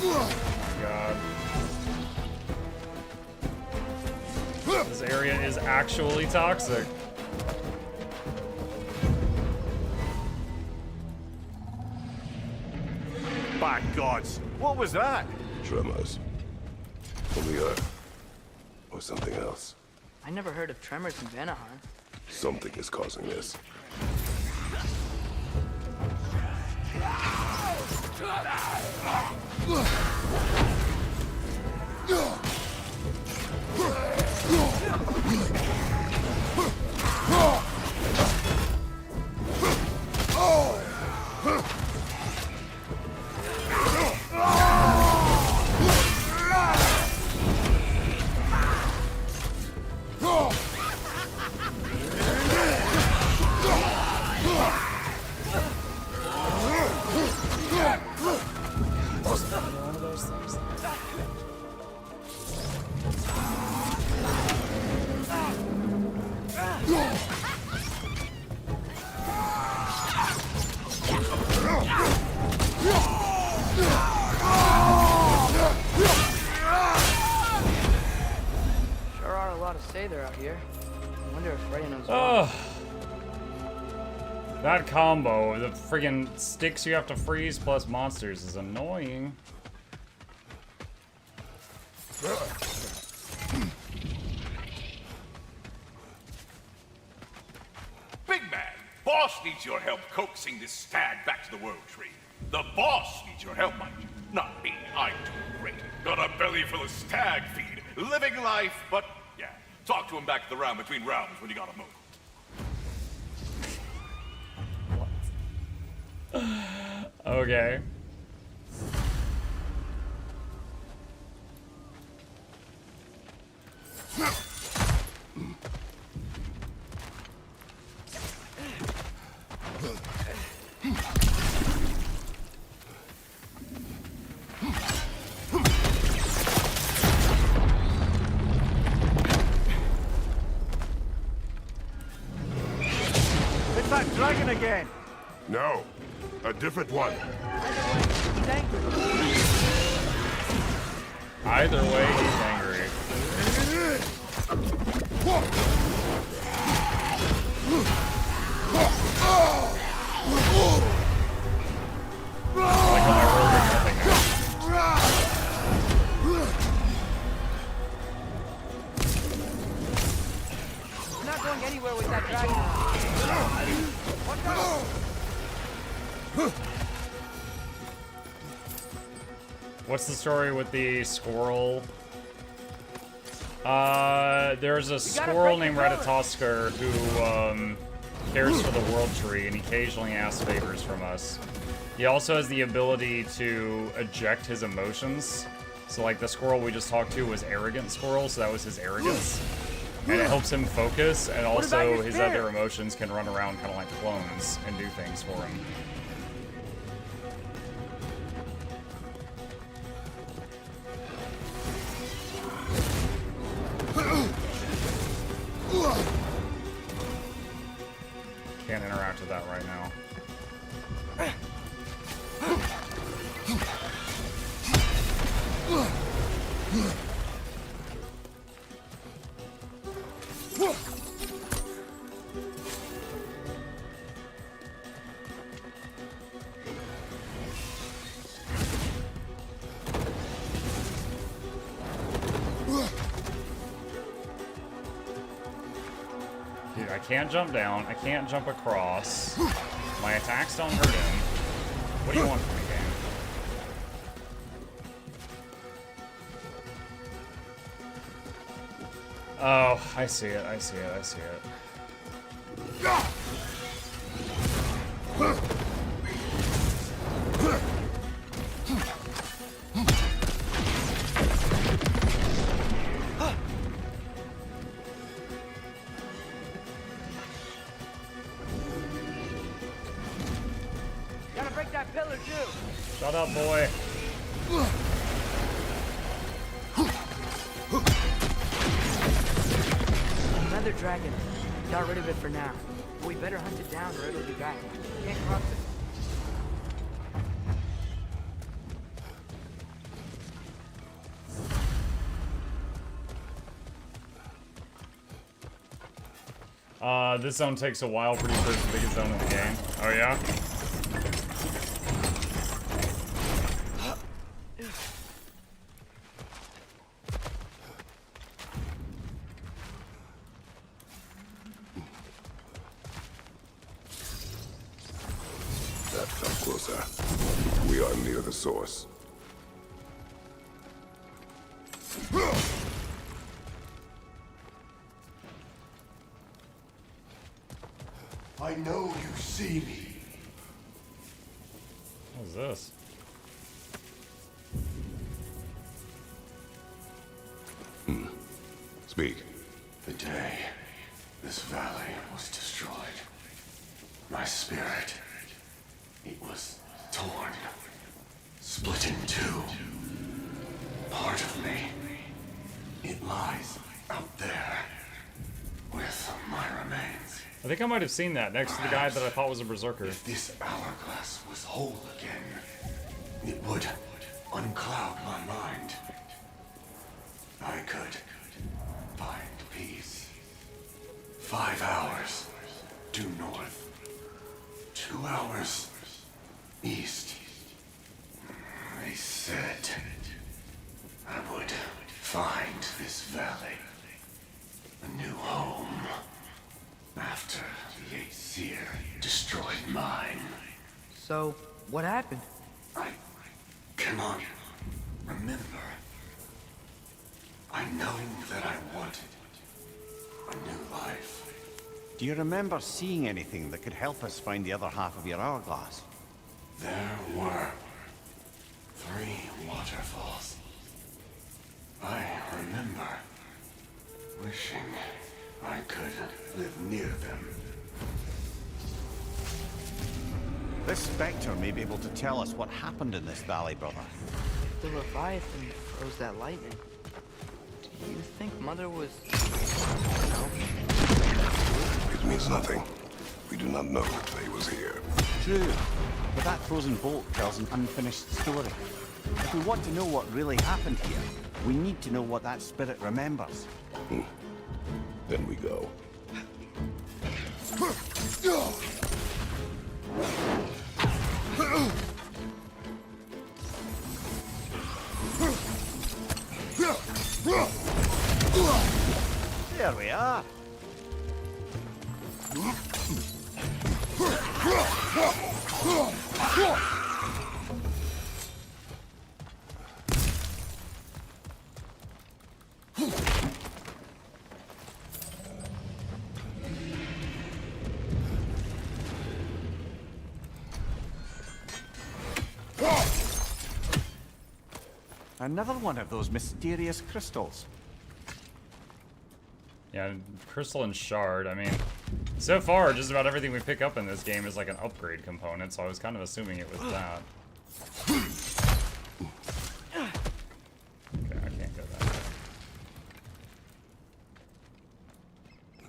Oh my god. This area is actually toxic. By gods, what was that? Tremors. From the earth. Or something else. I never heard of tremors in Vanaheim. Something is causing this. Sure are a lot of Sather out here. I wonder if Freya knows Ugh. why. That combo, the friggin' sticks you have to freeze plus monsters is annoying. Big man, boss needs your help coaxing this stag back to the World Tree. The boss needs your help, mind you. Not me, I'm too great. Got a belly full of stag feed, living life, but yeah. Talk to him back at the round between rounds when you got a move. Okay. It's that dragon again! No, a different one. Either way, he's angry. I like how my world is nothing now. I'm not going anywhere with that dragon. Watch out! What's the story with the squirrel? There's a squirrel named Ratatoskr who cares for the World Tree and he occasionally asks favors from us. He also has the ability to eject his emotions. So like the squirrel we just talked to was Arrogant Squirrel, so that was his arrogance. And it helps him focus, and also his other emotions can run around kind of like clones and do things for him. Can't interact with that right now. can't jump down. I can't jump across. My attacks don't hurt him. What do you want from me, game? Oh, I see it. I see it. I see it. Gotta break that pillar too. Shut up, boy. Another dragon. Got rid of it for now. We better hunt it down or it'll be back. Can't cross it. This zone takes a while. Pretty sure it's the biggest zone in the game. Oh yeah? That felt closer. We are near the source. I know you see me. What is this? Speak. The day this valley was destroyed, my spirit, it was torn, split in two. Part of me, it lies out there with my remains. I think I might have seen that next to the guy that I thought was a berserker. If this hourglass was whole again, it would uncloud my mind. I could find peace. 5 hours due north. 2 hours east. They said I would find this valley a new home after the Aesir destroyed mine. So, what happened? I cannot remember. I know that I wanted a new life. Do you remember seeing anything that could help us find the other half of your hourglass? There were 3 waterfalls. I remember wishing I could live near them. This Spectre may be able to tell us what happened in this valley, brother. If the Leviathan froze that lightning, do you think Mother was... No? It means nothing. We do not know that Faye was here. True, but that frozen bolt tells an unfinished story. If we want to know what really happened here, we need to know what that spirit remembers. Then we go. There we are. Another one of those mysterious crystals. Yeah, crystal and shard. I mean, so far, just about everything we pick up in this game is like an upgrade component, so I was kind of assuming it was that. Okay, I can't go that way.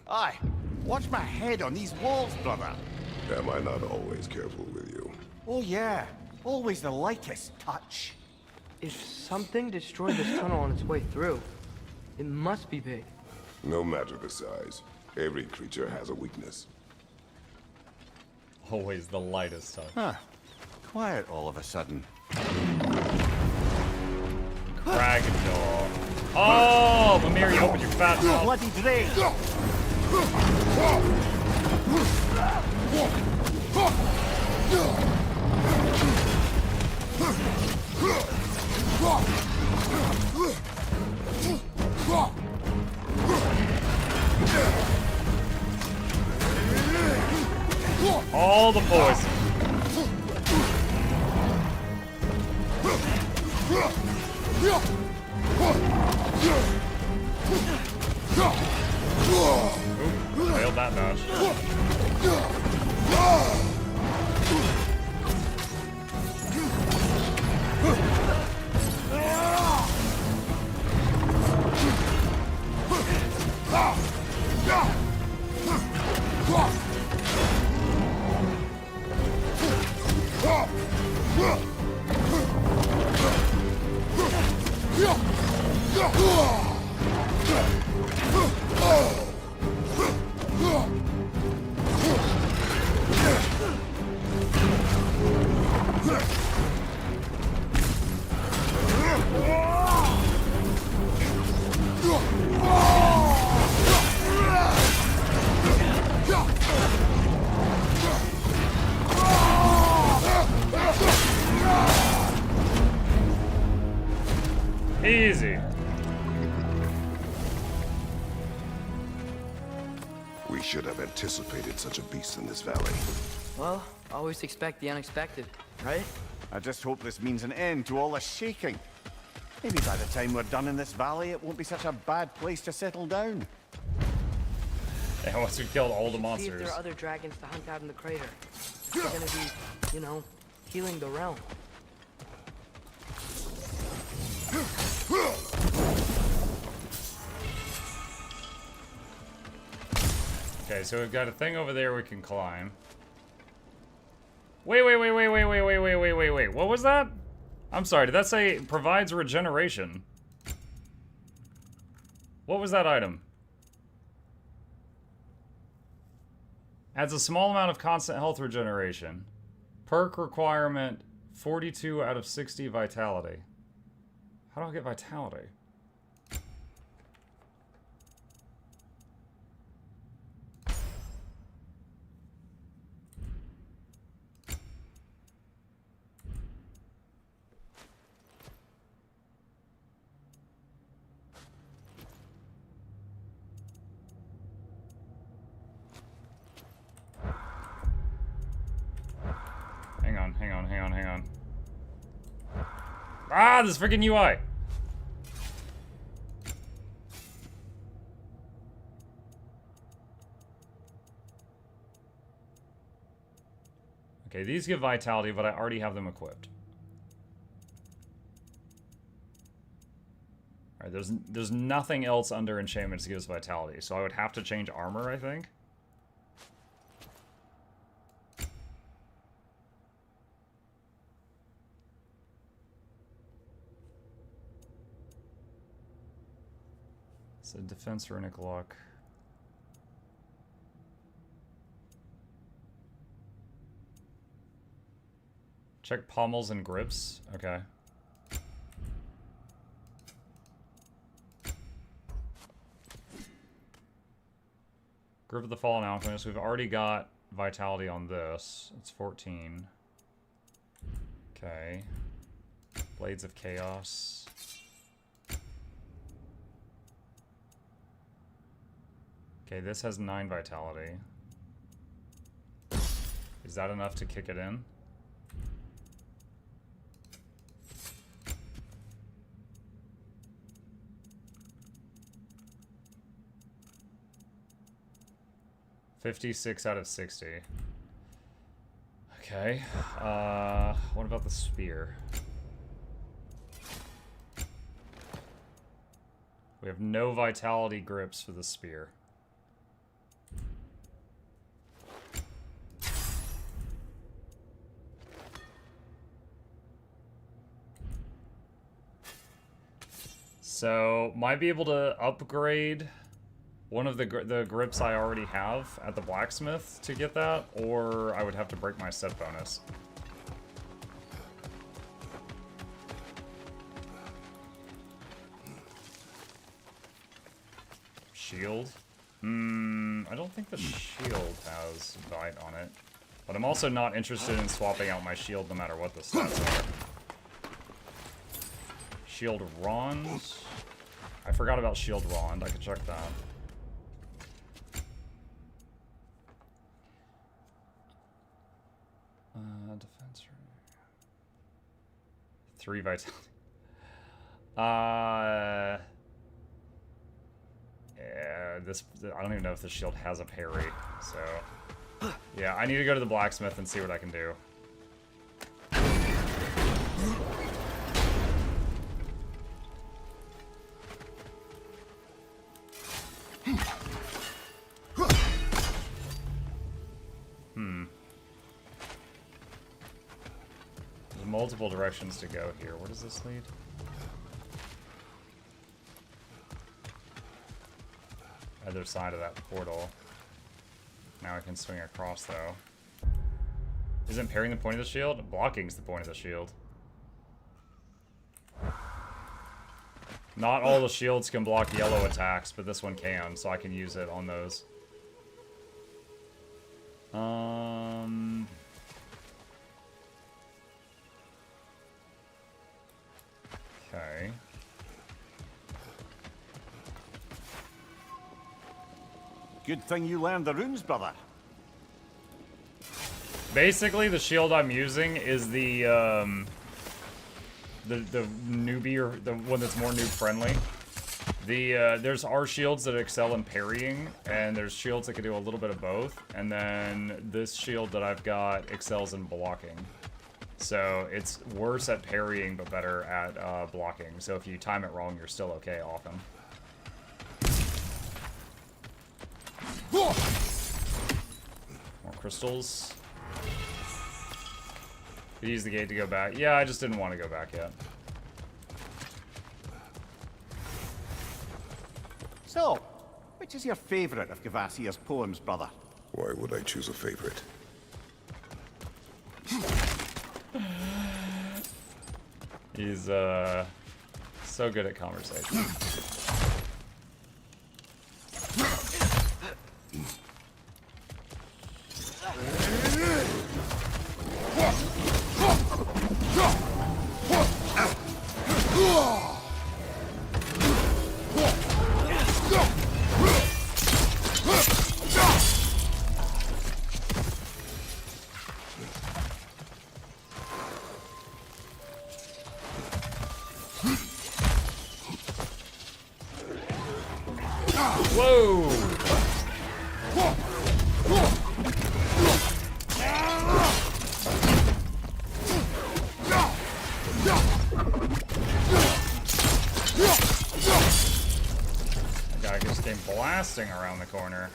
Aye, watch my head on these walls, brother. Am I not always careful with you? Oh yeah, always the lightest touch. If something destroyed this tunnel on its way through, it must be big. No matter the size, every creature has a weakness. Always the lightest touch. Huh. Quiet all of a sudden. Ragdoll. Oh, Mimir, you opened your fat mouth. Bloody Drake! All the poison. Oop, failed that dodge. Easy. We should have anticipated such a beast in this valley. Well, always expect the unexpected, right? I just hope this means an end to all this shaking. Maybe by the time we're done in this valley, it won't be such a bad place to settle down. And once we killed all the See if monsters. there are other dragons to hunt out in the crater. They're gonna be, you know, healing the realm. Okay, so we've got a thing over there we can climb. Wait. What was that? I'm sorry, did that say provides regeneration? What was that item? Adds a small amount of constant health regeneration. Perk requirement 42 out of 60 vitality. How do I get vitality? Hang on. Ah, this freaking UI! Okay, these give vitality, but I already have them equipped. Alright, there's nothing else under enchantments that gives vitality, so I would have to change armor, I think. So defense runic lock. Check pommels and grips. Okay. Grip of the Fallen Alchemist. We've already got vitality on this. It's 14. Okay. Blades of Chaos. Okay, this has 9 vitality. Is that enough to kick it in? $56 out of 60. Okay. What about the spear? We have no vitality grips for the spear. So, might be able to upgrade one of the grips I already have at the blacksmith to get that, or I would have to break my set bonus. Shield. I don't think the shield has bite on it. But I'm also not interested in swapping out my shield no matter what the stats are. Shield Rond. I forgot about Shield Rond. I could check that. Defense. 3 vitality. Yeah, this, I don't even know if the shield has a parry, so... Yeah, I need to go to the blacksmith and see what I can do. There's multiple directions to go here. Where does this lead? Other side of that portal. Now I can swing across, though. Isn't parrying the point of the shield? Blocking's the point of the shield. Not all the shields can block yellow attacks, but this one can, so I can use it on those. Okay. Good thing you learned the runes, brother. Basically, the shield I'm using is the newbie, or the one that's more noob friendly. There's our shields that excel in parrying, and there's shields that can do a little bit of both. And then this shield that I've got excels in blocking. So it's worse at parrying, but better at blocking. So if you time it wrong, you're still okay often. More crystals. Could use the gate to go back. Yeah, I just didn't want to go back yet. So, which is your favourite of Gavasir's poems, brother? Why would I choose a favorite? He's so good at conversation. Whoa! That guy just came blasting around the corner.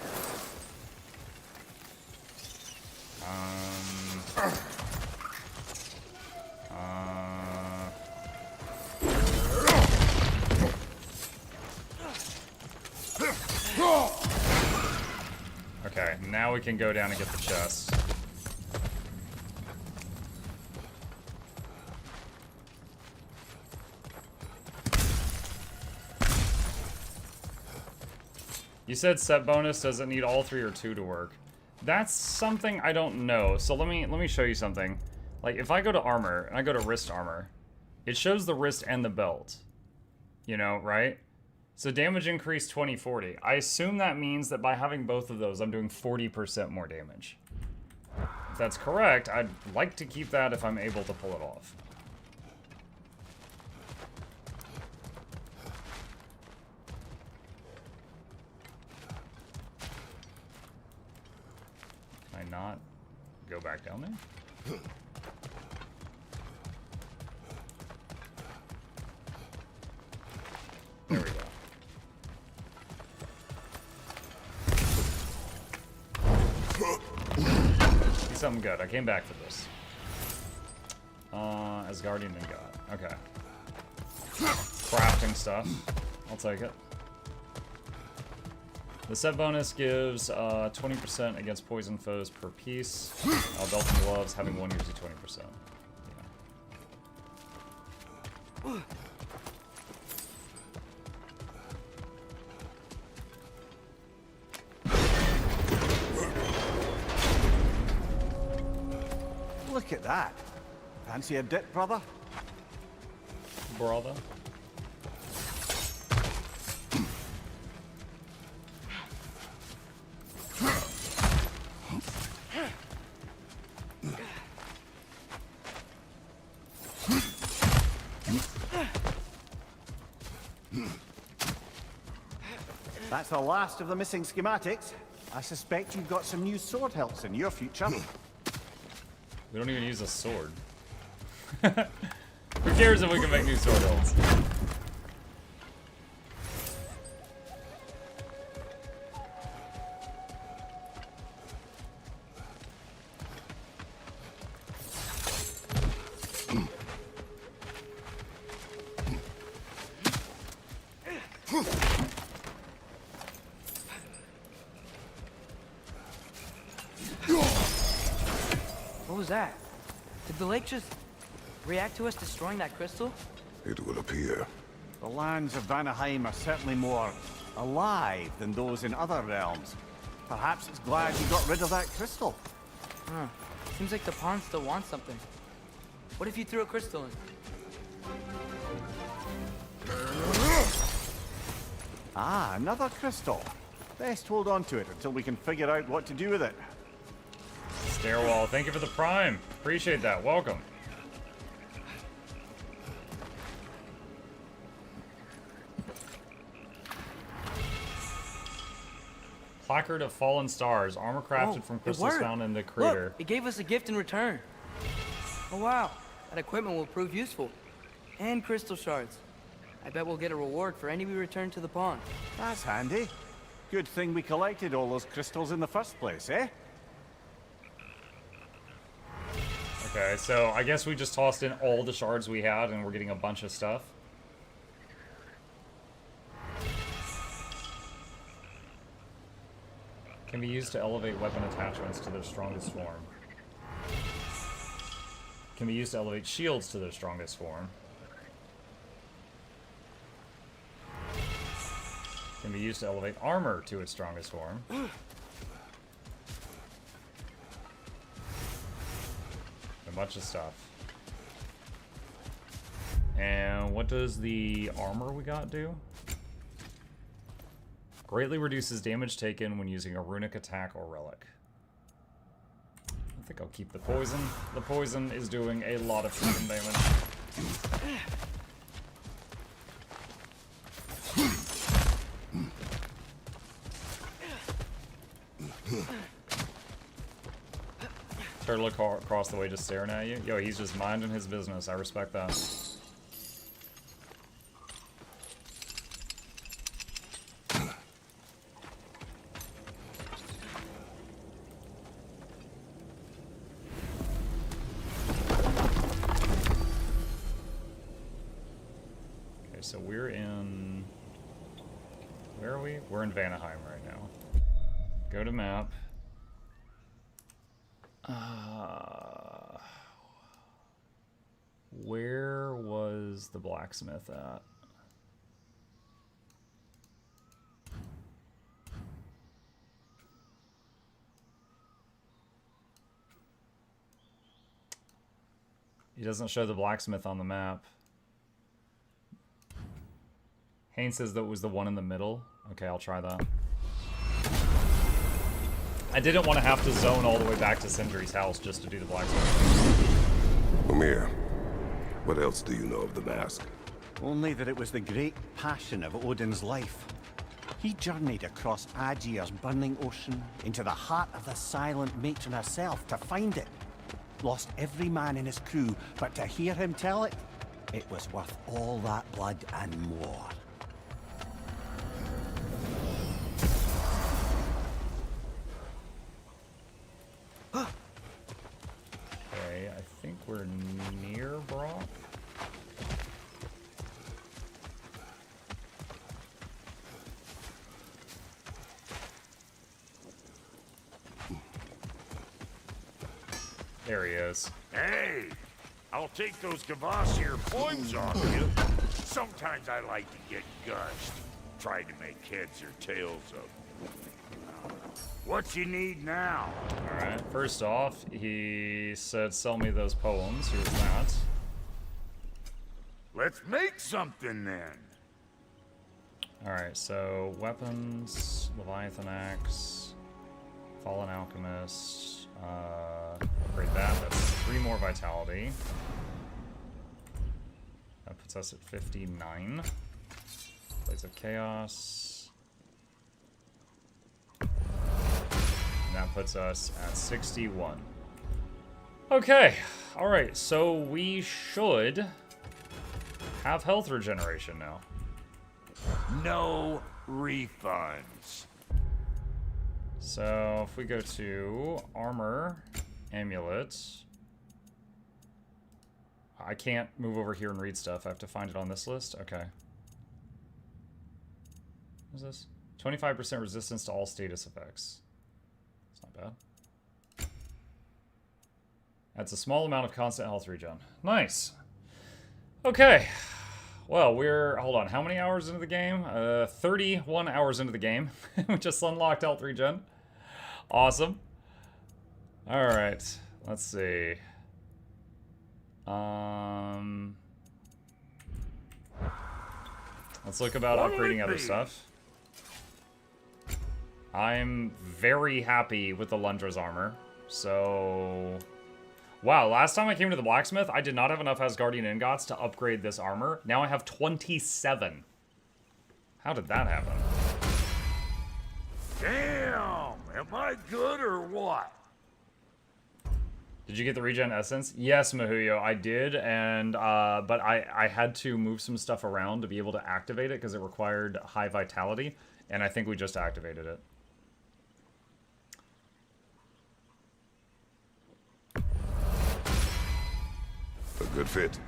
Okay, now we can go down and get the chest. You said set bonus doesn't need all 3 or 2 to work. That's something I don't know. So let me show you something. Like if I go to armor and I go to wrist armor, it shows the wrist and the belt. You know, right? So damage increase 20/40. I assume that means that by having both of those, I'm doing 40% more damage. If that's correct, I'd like to keep that if I'm able to pull it off. Can I not go back down there? There we go. See something good. I came back for this. Asgardian and God. Okay. Crafting stuff. I'll take it. The set bonus gives 20% against poison foes per piece. Belt and gloves, having one gives you 20%. Yeah. Look at that. Fancy a dip, brother? Brother. That's the last of the missing schematics. I suspect you've got some new sword hilts in your future. We don't even use a sword. Who cares if we can make new sword hilts? What was that? Did the lake just react to us destroying that crystal? It would appear. The lands of Vanaheim are certainly more alive than those in other realms. Perhaps it's glad you got rid of that crystal. Huh. Seems like the pond still wants something. What if you threw a crystal in? Ah, another crystal. Best hold on to it until we can figure out what to do with it. Stairwell, thank you for the prime. Appreciate that. Welcome. Placard of Fallen Stars, armor crafted from crystals found in the crater. Look, it gave us a gift in return. Oh wow, that equipment will prove useful. And crystal shards. I bet we'll get a reward for any we return to the pond. That's handy. Good thing we collected all those crystals in the first place, eh? Okay, so I guess we just tossed in all the shards we had and we're getting a bunch of stuff. Can be used to elevate weapon attachments to their strongest form. Can be used to elevate shields to their strongest form. Can be used to elevate armor to its strongest form. A bunch of stuff. And what does the armor we got do? Greatly reduces damage taken when using a runic attack or relic. I think I'll keep the poison. The poison is doing a lot of freaking damage. Turtle across the way just staring at you. Yo, he's just minding his business. I respect that. Okay, so we're in... Where are we? We're in Vanaheim right now. Go to map. Where was the blacksmith at? He doesn't show the blacksmith on the map. Haynes says that was the one in the middle. Okay, I'll try that. I didn't want to have to zone all the way back to Sindri's house just to do the blacksmith. Mimir, what else do you know of the mask? Only that it was the great passion of Odin's life. He journeyed across Aegir's burning ocean into the heart of the silent matron herself to find it. Lost every man in his crew, but to hear him tell it, it was worth all that blood and more. Okay, I think we're near Brock. There he is. Hey, I'll take those Kvasir poems off you. Sometimes I like to get gushed, trying to make heads or tails of them. What you need now? Alright, first off, he said sell me those poems. Here's that. Let's make something then. Alright, so weapons, Leviathan Axe, Fallen Alchemist, upgrade that. That's 3 more vitality. That puts us at 59. Blades of Chaos. And that puts us at 61. Okay, alright, so we should have health regeneration now. No refunds. So if we go to armor, amulet, I can't move over here and read stuff. I have to find it on this list. Okay. What is this? 25% resistance to all status effects. It's not bad. That's a small amount of constant health regen. Nice. Okay. Well, we're, hold on, how many hours into the game? 31 hours into the game. We just unlocked health regen. Awesome. Alright, let's see. Let's look about upgrading other stuff. I'm very happy with the Lundra's armor. So... Wow, last time I came to the blacksmith, I did not have enough Asgardian ingots to upgrade this armor. Now I have 27. How did that happen? Damn! Am I good or what? Did you get the regen essence? Yes, Mahuyo, I did, and but I had to move some stuff around to be able to activate it because it required high vitality, and I think we just activated it. A good fit.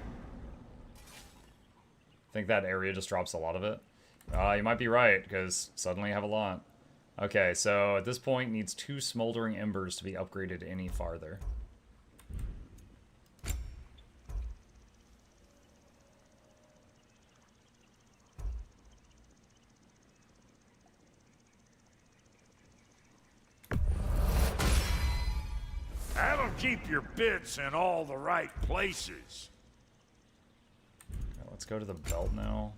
I think that area just drops a lot of it. You might be right, because suddenly you have a lot. Okay, so at this point, needs 2 smoldering embers to be upgraded any farther. That'll keep your bits in all the right places. Okay, let's go to the belt now.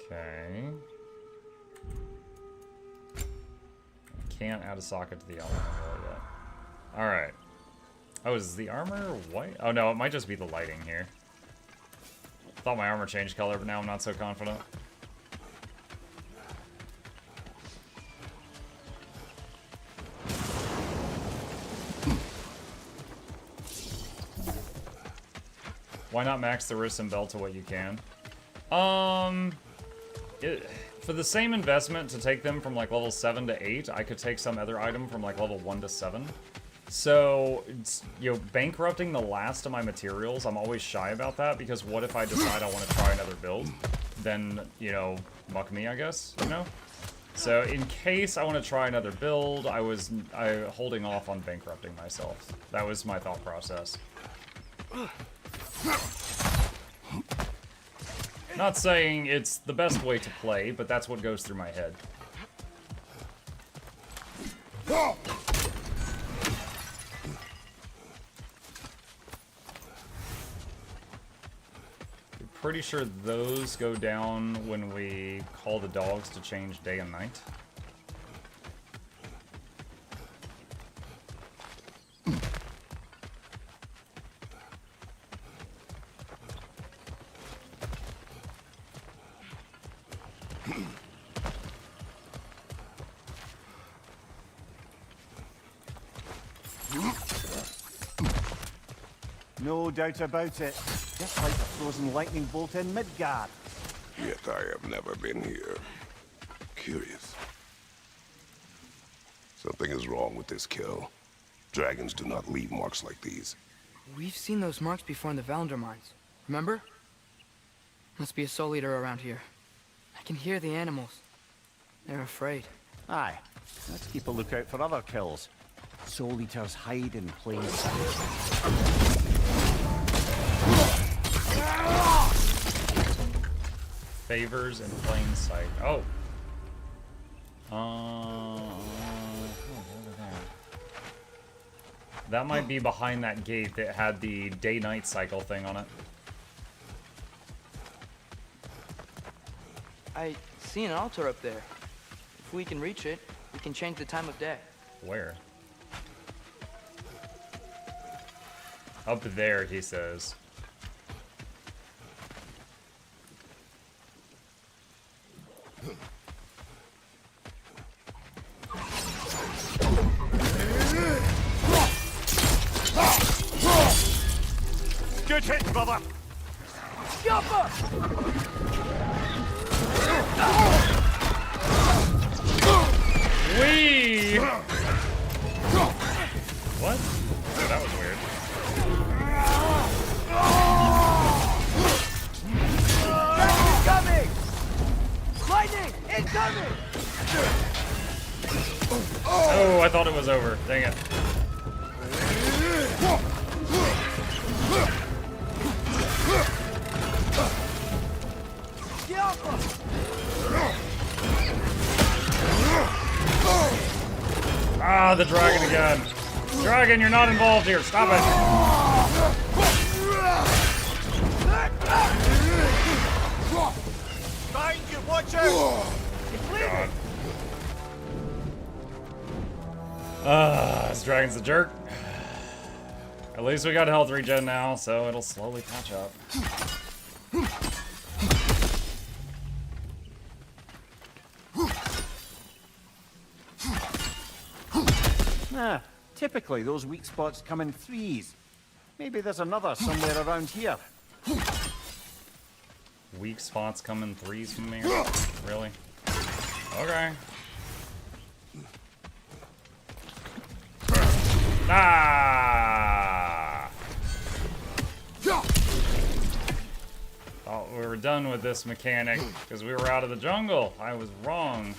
Okay. I can't add a socket to the element yet. Alright. Oh, is the armor white? Oh no, it might just be the lighting here. Thought my armor changed color, but now I'm not so confident. Why not max the wrist and belt to what you can? For the same investment to take them from like level 7 to 8, I could take some other item from like level 1 to 7. So, you know, bankrupting the last of my materials, I'm always shy about that because what if I decide I want to try another build? Then, you know, muck me, I guess, you know? So, in case I want to try another build, I was holding off on bankrupting myself. That was my thought process. Not saying it's the best way to play, but that's what goes through my head. Pretty sure those go down when we call the dogs to change day and night. No doubt about it. Just like a frozen lightning bolt in Midgard. Yet I have never been here. Curious. Something is wrong with this kill. Dragons do not leave marks like these. We've seen those marks before in the Valandor mines. Remember? Must be a soul eater around here. I can hear the animals. They're afraid. Aye. Let's keep a lookout for other kills. Soul eaters hide in plain sight. Favors in plain sight. Oh. That might be behind that gate that had the day-night cycle thing on it. I see an altar up there. If we can reach it, we can change the time of day. Where? Up there, he says. Good hit, brother. Jumper! Wee! What? Oh, that was weird. Incoming! Lightning! Incoming! Oh, I thought it was over. Dang it. Ah, the dragon again. Dragon, you're not involved here. Stop it. Behind you, watch out! God. This dragon's a jerk. At least we got health regen now, so it'll slowly patch up. Ah, typically those weak spots come in threes. Maybe there's another somewhere around here. Weak spots come in threes from me? Really? Okay. Ah! Thought we were done with this mechanic because we were out of the jungle. I was wrong.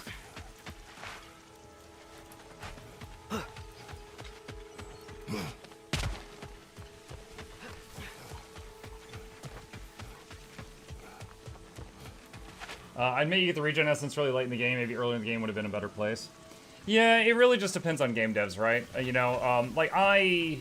I'd maybe get the regen essence really late in the game. Maybe early in the game would have been a better place. Yeah, it really just depends on game devs, right? You know, like I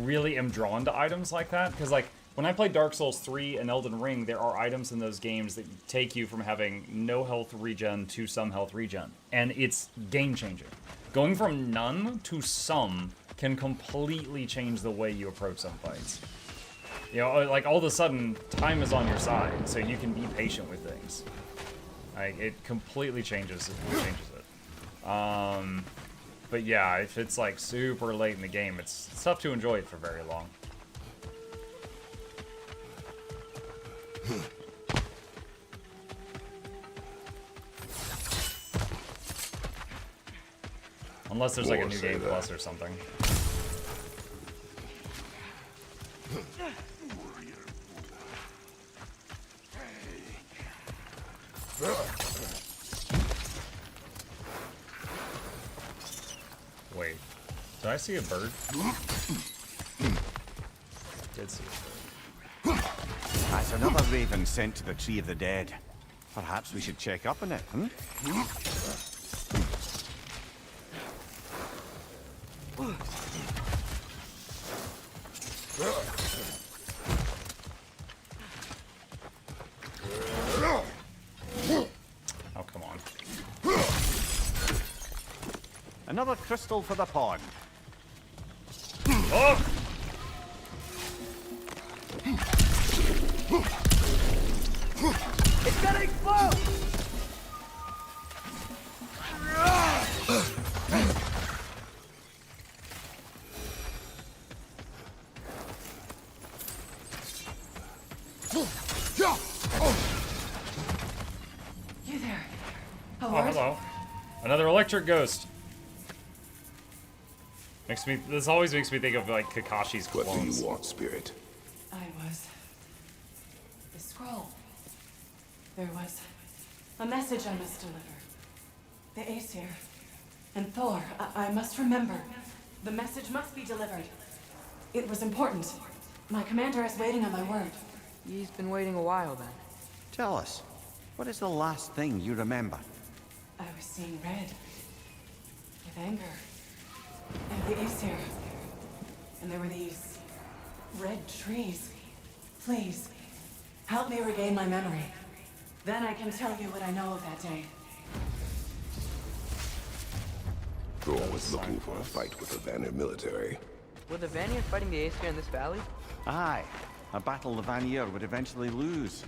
really am drawn to items like that because, like, when I play Dark Souls 3 and Elden Ring, there are items in those games that take you from having no health regen to some health regen, and it's game changing. Going from none to some can completely change the way you approach some fights. You know, like, all of a sudden, time is on your side, so you can be patient with things. Like, it completely changes it. But yeah, if it's, like, super late in the game, it's tough to enjoy it for very long. Unless there's, like, a new game plus or something. Wait, did I see a bird? Did see a bird. That's another raven sent to the Tree of the Dead. Perhaps we should check up on it, hmm? Oh, come on. Another crystal for the pond. Oh! It's gonna explode! You there? Oh, hello. Another electric ghost. This always makes me think of, like, Kakashi's clones. What do you want, Spirit? I was... the scroll. There was a message I must deliver. The Aesir and Thor, I must remember. The message must be delivered. It was important. My commander is waiting on my word. He's been waiting a while then. Tell us, what is the last thing you remember? I was seeing red. With anger. And the Aesir. And there were these red trees. Please, help me regain my memory. Then I can tell you what I know of that day. Thor was looking for a fight with the Vanir military. Were the Vanir fighting the Aesir in this valley? Aye. A battle the Vanir would eventually lose.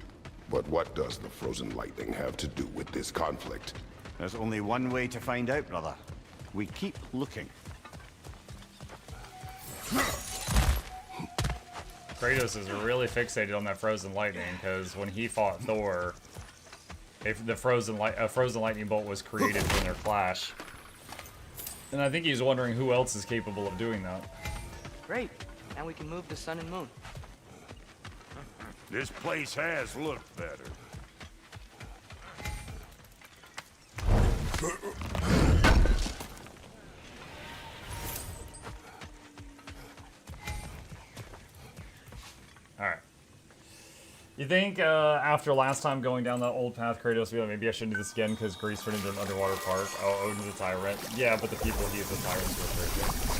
But what does the frozen lightning have to do with this conflict? There's only one way to find out, brother. We keep looking. Kratos is really fixated on that frozen lightning because when he fought Thor, a frozen lightning bolt was created from their clash. And I think he's wondering who else is capable of doing that. Great. Now we can move the sun and moon. This place has looked better. Alright. You think after last time going down that old path, Kratos will be like, maybe I shouldn't do this again because Greece turned into an underwater park. Oh, Odin's a tyrant. Yeah, but the people he is the tyrants were crazy.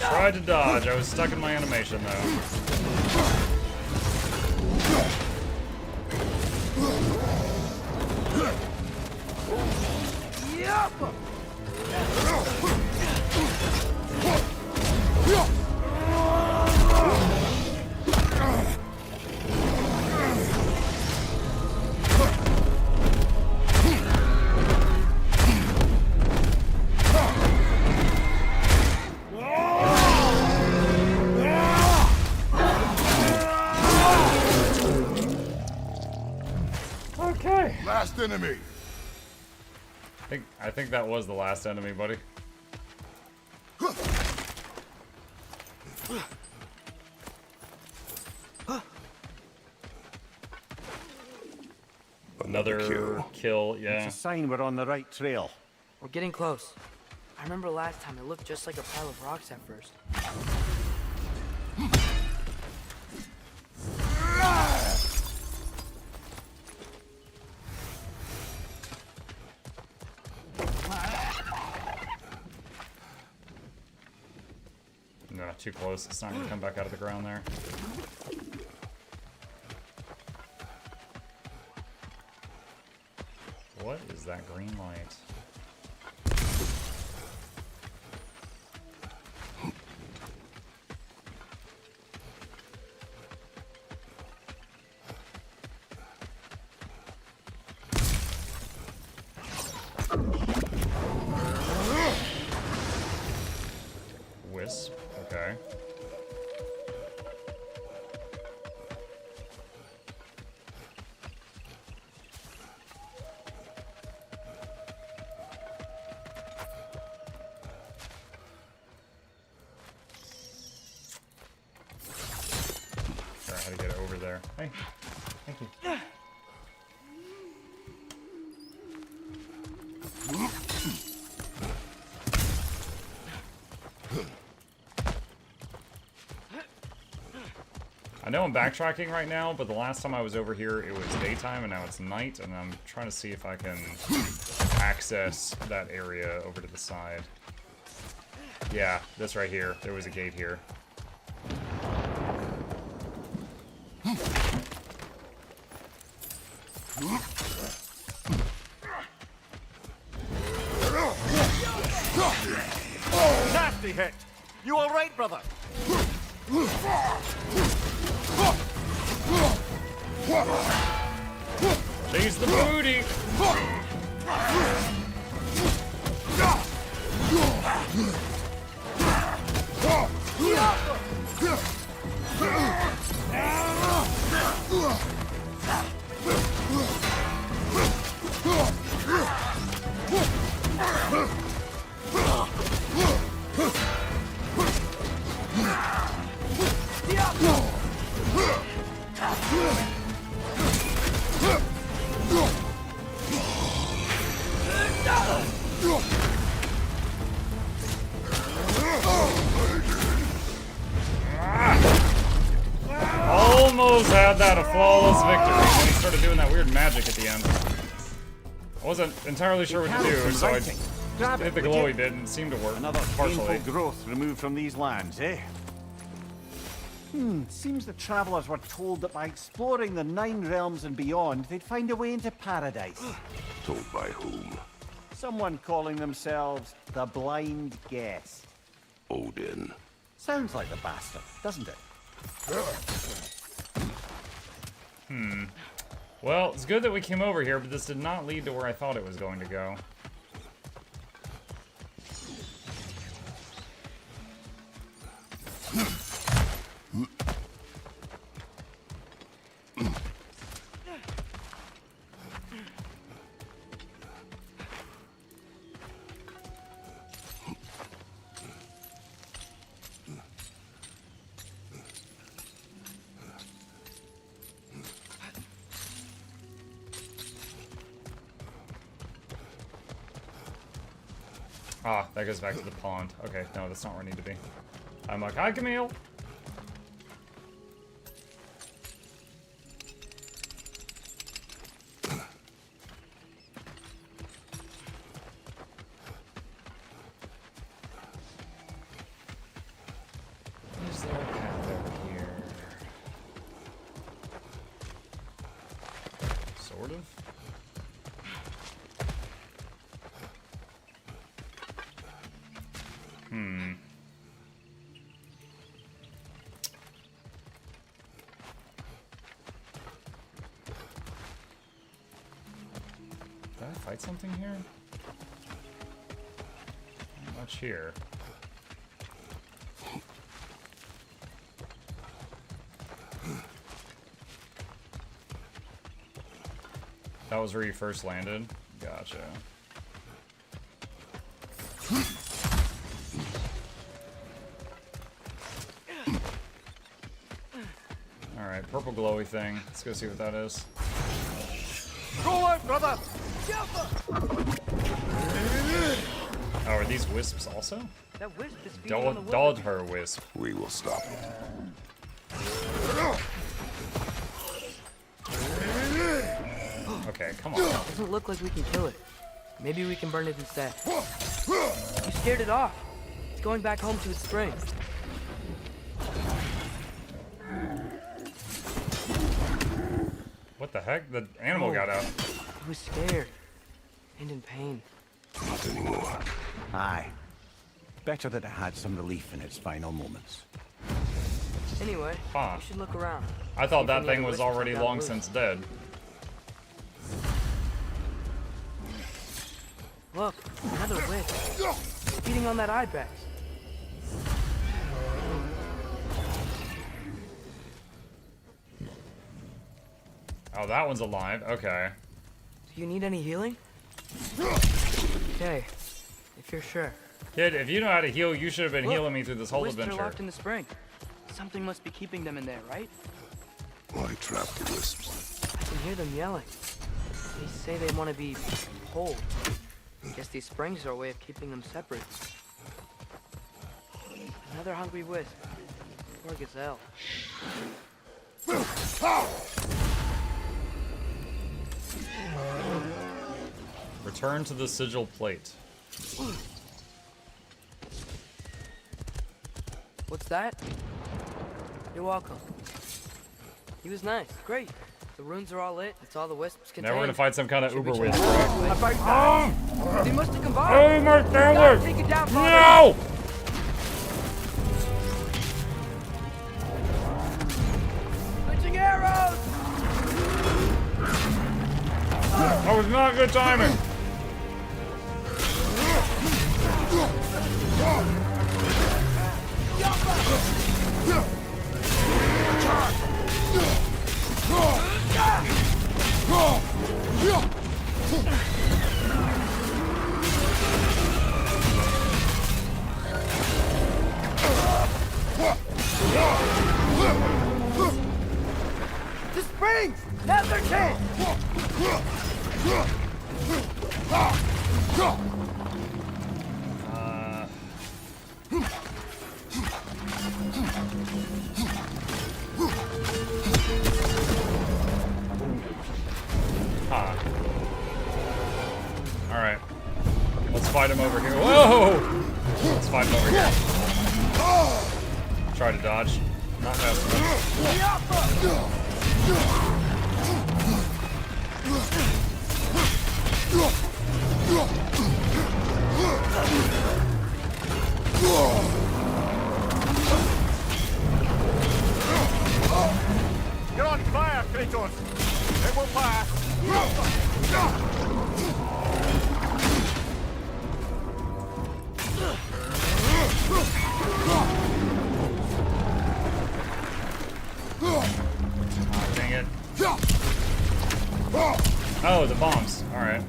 Tried to dodge. I was stuck in my animation though. Okay. Last enemy. I think that was the last enemy, buddy. Another kill, yeah. It's a sign we're on the right trail. We're getting close. I remember last time it looked just like a pile of rocks at first. No, too close. It's not going to come back out of the ground there. What is that green light? Wisp, okay. How to get over there. Hey, thank you. I know I'm backtracking right now, but the last time I was over here, it was daytime, and now it's night, and I'm trying to see if I can access that area over to the side. Yeah, this right here. There was a gate here. Nasty hit! You alright, brother? Chase the booty! Almost had that a flawless victory when he started doing that weird magic at the end. I wasn't entirely sure what to do, so I just hit the glowy bit and it seemed to work. Another partially. painful growth removed from these lands, eh? Seems the travelers were told that by exploring the 9 realms and beyond, they'd find a way into paradise. Told by whom? Someone calling themselves the Blind Guest. Odin. Sounds like the bastard, doesn't it? Well, it's good that we came over here, but this did not lead to where I thought it was going to go. Ah, that goes back to the pond. Okay, no, that's not where I need to be. I'm like, hi, Camille. Is there a path over here? Sort of. Did I fight something here? Not much here. That was where you first landed? Gotcha. Alright, purple glowy thing. Let's go see what that is. Roll out, brother! Oh, are these wisps also? That wisp is feeding on the Dodge her, wisp. We will stop it. Okay, come on. Doesn't look like we can kill it. Maybe we can burn it instead. You scared it off. It's going back home to its spring. What the heck? The animal got out. It was scared. And in pain. Not anymore. Aye. Better that it had some relief in its final moments. Anyway, Huh. we should look around. I thought See that if any thing other was wisps already have got long loose. since dead. Look, another wisp. Feeding on that ibex. Oh, that one's alive. Okay. Do you need any healing? Okay, if you're sure. Kid, if you know how to heal, you should have been Look, healing me through this whole wisps are adventure. locked in the spring. Something must be keeping them in there, right? Why trap the wisps? I can hear them yelling. They say they want to be whole. Guess these springs are a way of keeping them separate. Another hungry wisp. Poor gazelle. Return to the sigil plate. What's that? You're welcome. He was nice. Great. The runes are all lit. That's all the wisps contain. Now we're gonna fight some kind of Should uber be wisp, checked. right? They must have combined. Oh my We gotta God! take it down, Father. No! Switching arrows. That was not good timing. The springs! Now's their chance! Alright. Let's fight him over here. Whoa! Let's fight him over here. Try to dodge. Not fast enough. You're on fire, Kratos! It will pass! Oh, dang it. Oh, the bombs. Alright.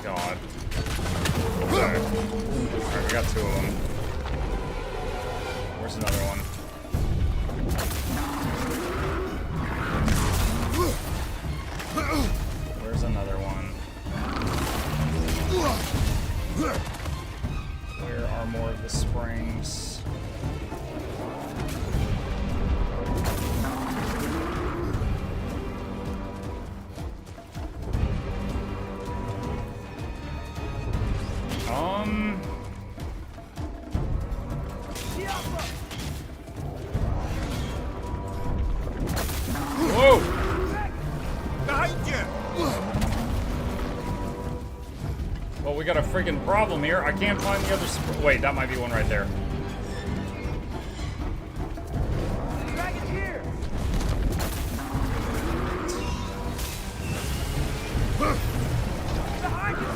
God. Okay. Alright, we got two of them. Where's another one? Where's another one? Where are more of the springs? Whoa! Behind you! Well, we got a freaking problem here. I can't find the other wait, that might be one right there. Dragon's here! Behind you,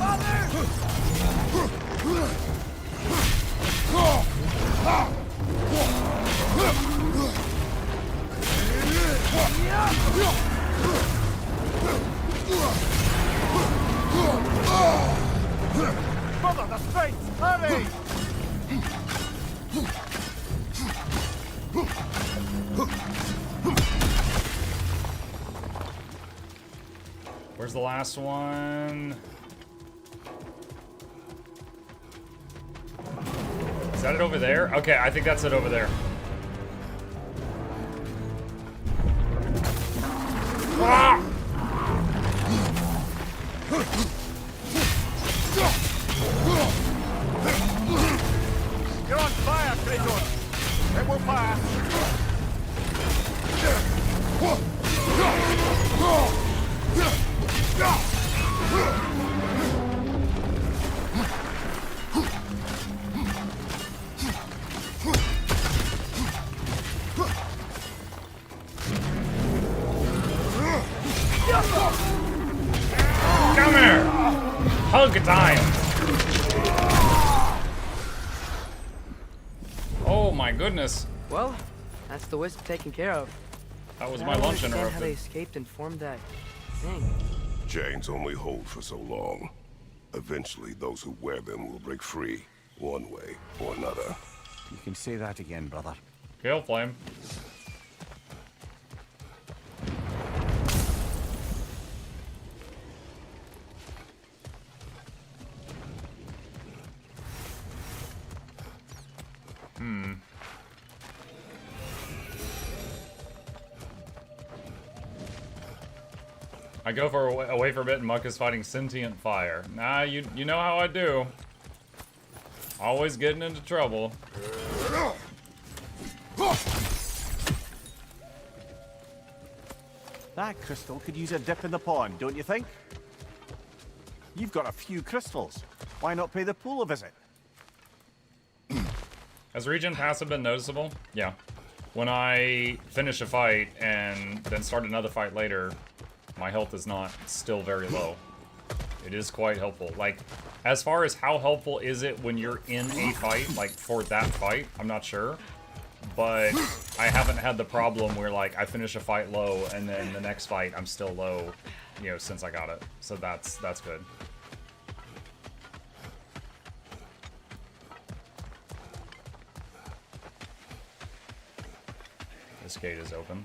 Mother, the sphinx! Hurry! Where's the last one? Is that it over there? Okay, I think that's it over there. Ah! You're on fire, Kratos! It will pass! Come here! Hug time! Oh my goodness. Well, that's the wisp taken care of. That was I my don't lunch understand how they interrupted. escaped and formed that thing. Chains only hold for so long. Eventually, those who wear them will break free, one way or another. You can say that again, brother. Gale flame. I go for away for a bit and Muck is fighting sentient fire. Nah, you know how I do. Always getting into trouble. That crystal could use a dip in the pond, don't you think? You've got a few crystals. Why not pay the pool a visit? Has regen passive been noticeable? Yeah. When I finish a fight and then start another fight later, my health is not still very low. It is quite helpful. Like, as far as how helpful is it when you're in a fight, like for that fight, I'm not sure. But I haven't had the problem where like I finish a fight low and then the next fight I'm still low, you know, since I got it. So that's good. This gate is open.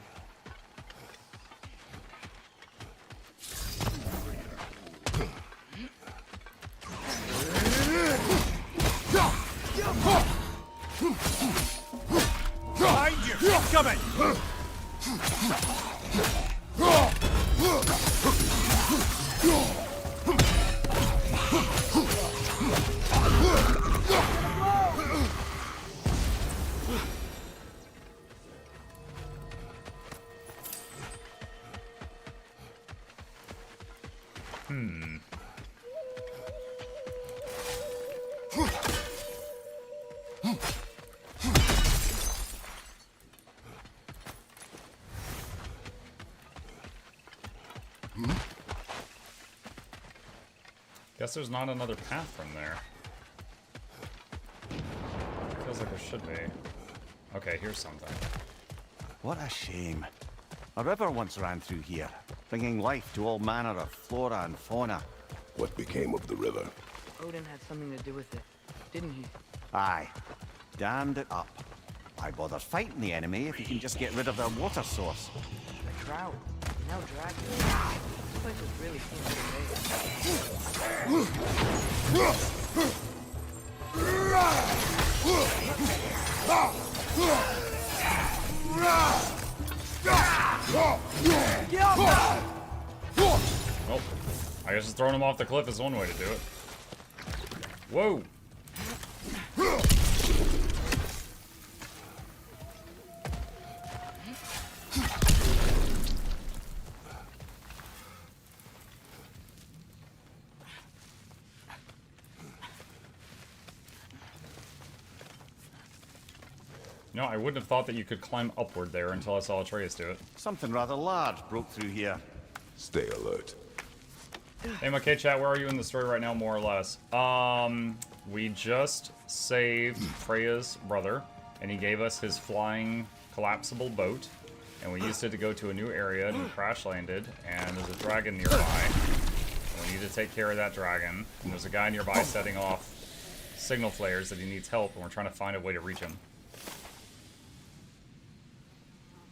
Behind you! Coming! Guess there's not another path from there. Feels like there should be. Okay, here's something. What a shame. A river once ran through here, bringing life to all manner of flora and fauna. What became of the river? Odin had something to do with it, didn't he? Aye. Dammed it up. Why bother fighting the enemy if you can just get rid of their water source? The drought. Now dragons. This place was really Oh, I guess just throwing him off the cliff is one way to do it. Whoa! No, I wouldn't have thought that you could climb upward there until I saw Atreus do it. Something rather large broke through here. Stay alert. Hey, my K-Chat, where are you in the story right now, more or less? We just saved Freya's brother, and he gave us his flying collapsible boat, and we used it to go to a new area, and we crash landed, and there's a dragon nearby. And we need to take care of that dragon, and there's a guy nearby setting off signal flares that he needs help, and we're trying to find a way to reach him.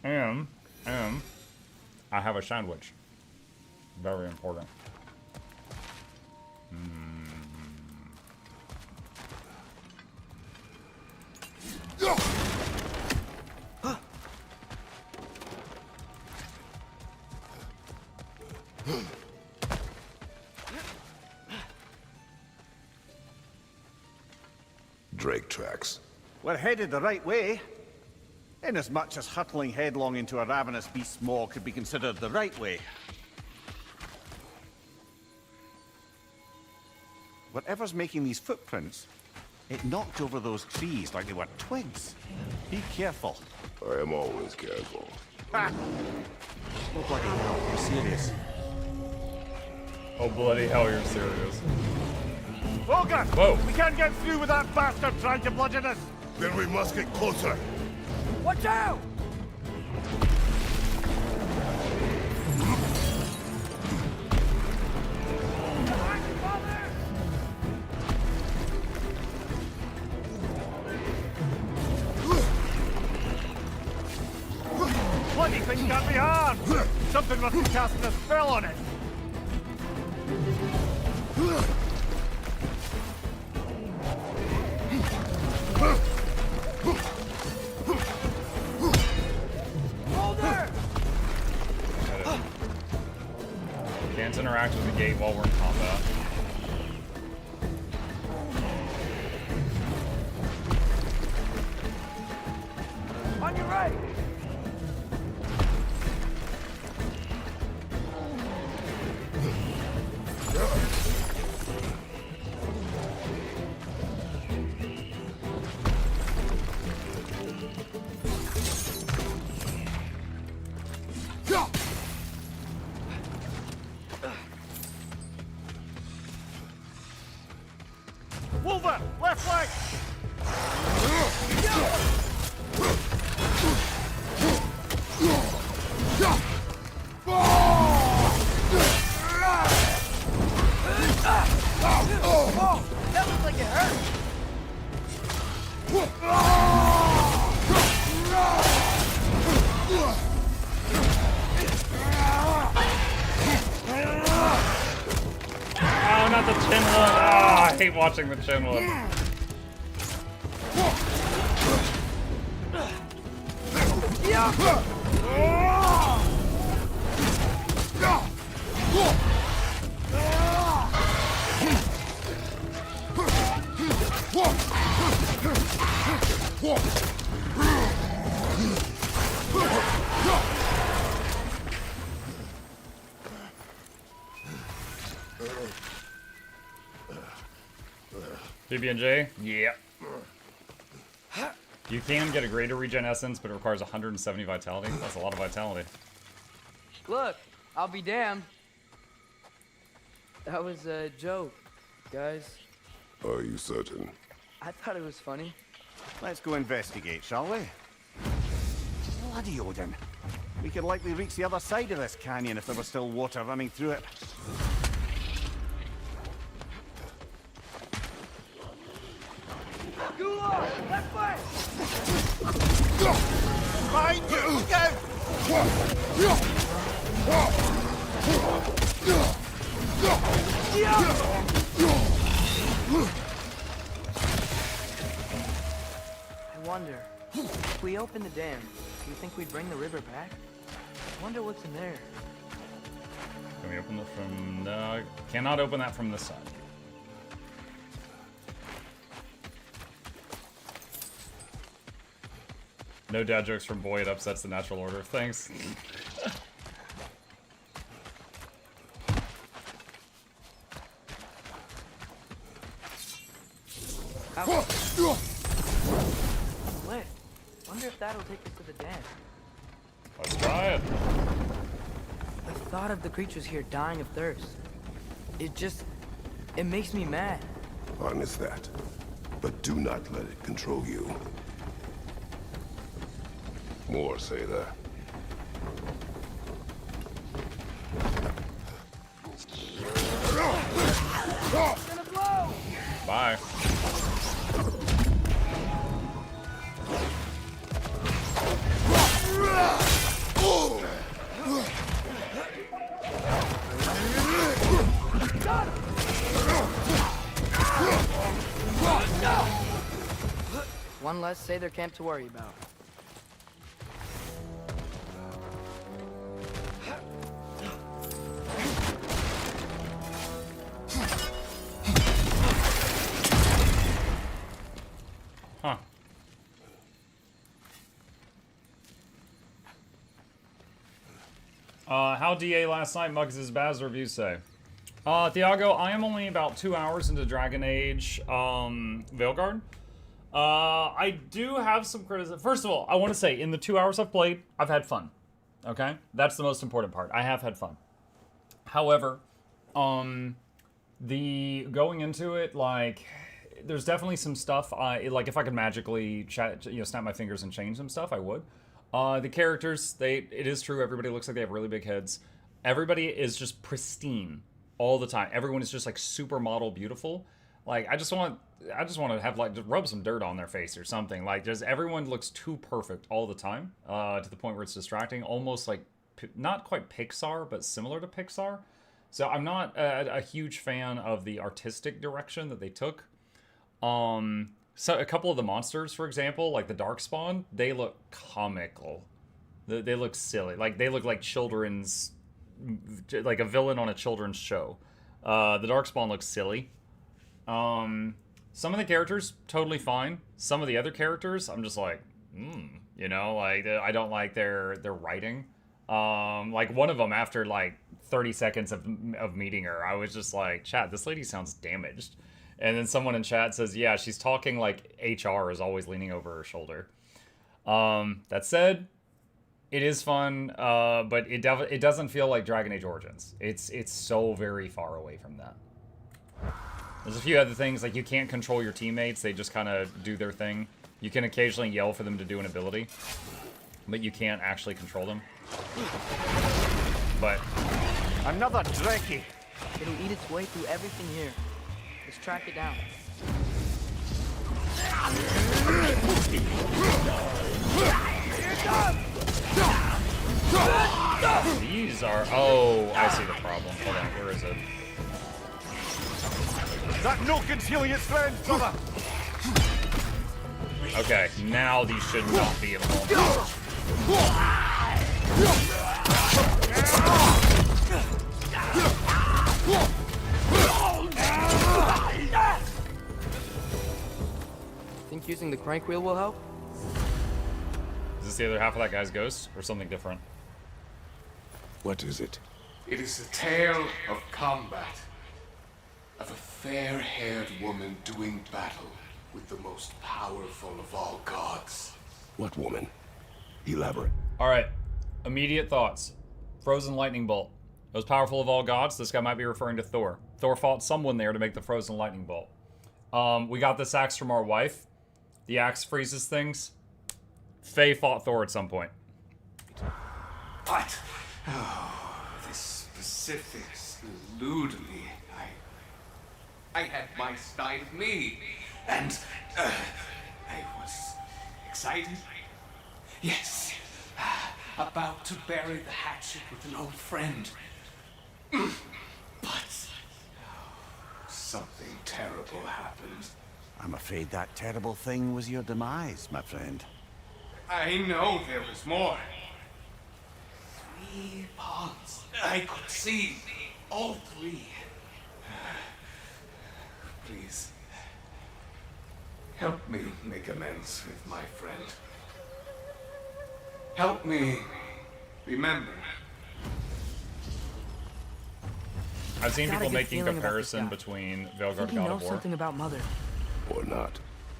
And I have a sandwich. Very important. Drake tracks. We're headed the right way. Inasmuch as hurtling headlong into a ravenous beast's maw could be considered the right way. Whatever's making these footprints, it knocked over those trees like they were twigs. Be careful. I am always careful. Ah! Oh bloody hell, you're serious. Oh bloody hell, you're serious. Olga! Whoa! We can't get through with that bastard trying to bludgeon us! Then we must get closer. Watch out! Bloody thing can't be harmed! Something must be casting a spell on it! Can't interact with the gate while we're in combat. right! Wolver! Left flank! Whoa! That looks like it hurt! Oh, not the chin one. Oh, I hate watching the chin one. PB&J? Yeah. You can get a greater regen essence, but it requires 170 vitality. That's a lot of vitality. Look, I'll be damned. That was a joke, guys. Are you certain? I thought it was funny. Let's go investigate, shall we? Bloody Odin. We could likely reach the other side of this canyon if there was still water running through it. Left flank! Behind you! Look out! I wonder, if we open the dam, do you think we'd bring the river back? I wonder what's in there. Can we open it from... No, cannot open that from this side. No dad jokes from Boy, it upsets the natural order of things. Lit. Wonder if that'll take us to the dam. Let's try it. The thought of the creatures here dying of thirst. It makes me mad. Harness that. But do not let it control you. More say that. Bye. One less Sather camp to worry about. Huh. How DA last night, Muggs' Baz reviews say. Thiago, I am only about 2 hours into Dragon Age, Veilguard. I do have some criticism. First of all, I want to say, in the 2 hours I've played, I've had fun. Okay? That's the most important part. I have had fun. However, the going into it, like, there's definitely some stuff, like, if I could magically, snap my fingers and change some stuff, I would. The characters, it is true, everybody looks like they have really big heads. Everybody is just pristine all the time. Everyone is just, like, super model beautiful. Like, I just want to have, like, just rub some dirt on their face or something. Like, just everyone looks too perfect all the time, to the point where it's distracting. Almost like, not quite Pixar, but similar to Pixar. So I'm not a huge fan of the artistic direction that they took. So a couple of the monsters, for example, like the Darkspawn, they look comical. They look silly. Like, they look like children's, like a villain on a children's show. The Darkspawn looks silly. Some of the characters, totally fine. Some of the other characters, I'm just like, You know, like I don't like their writing. Like one of them, after like 30 seconds of meeting her, I was just like, chat, this lady sounds damaged. And then someone in chat says, yeah, she's talking like HR is always leaning over her shoulder. That said, it is fun, but it doesn't feel like Dragon Age Origins. It's so very far away from that. There's a few other things, like you can't control your teammates. They just kind of do their thing. You can occasionally yell for them to do an ability, but you can't actually control them. But another Drekkie. It'll eat its way through everything here. Let's track it down. These are... Oh, I see the problem. Hold on, where is it? That Noxxi's healing its friends, brother. Okay, now these should not be involved. Think using the crank wheel will help? Is this the other half of that guy's ghost, or something different? What is it? It is the tale of combat. Of a fair-haired woman doing battle with the most powerful of all gods. What woman? Elaborate. Alright, immediate thoughts. Frozen lightning bolt. Most powerful of all gods, this guy might be referring to Thor. Thor fought someone there to make the frozen lightning bolt. We got this axe from our wife. The axe freezes things. Faye fought Thor at some point. But, this specifics elude me. I had my side of me, and I was excited. Yes, about to bury the hatchet with an old friend. But something terrible happened. I'm afraid that terrible thing was your demise, my friend. I know there was more. 3 ponds. I could see all 3. Please, help me make amends with my friend. Help me remember. I've seen Got a people good making feeling about comparison this guy. between I Veilguard think and he God knows of War. something about Mother. Or not.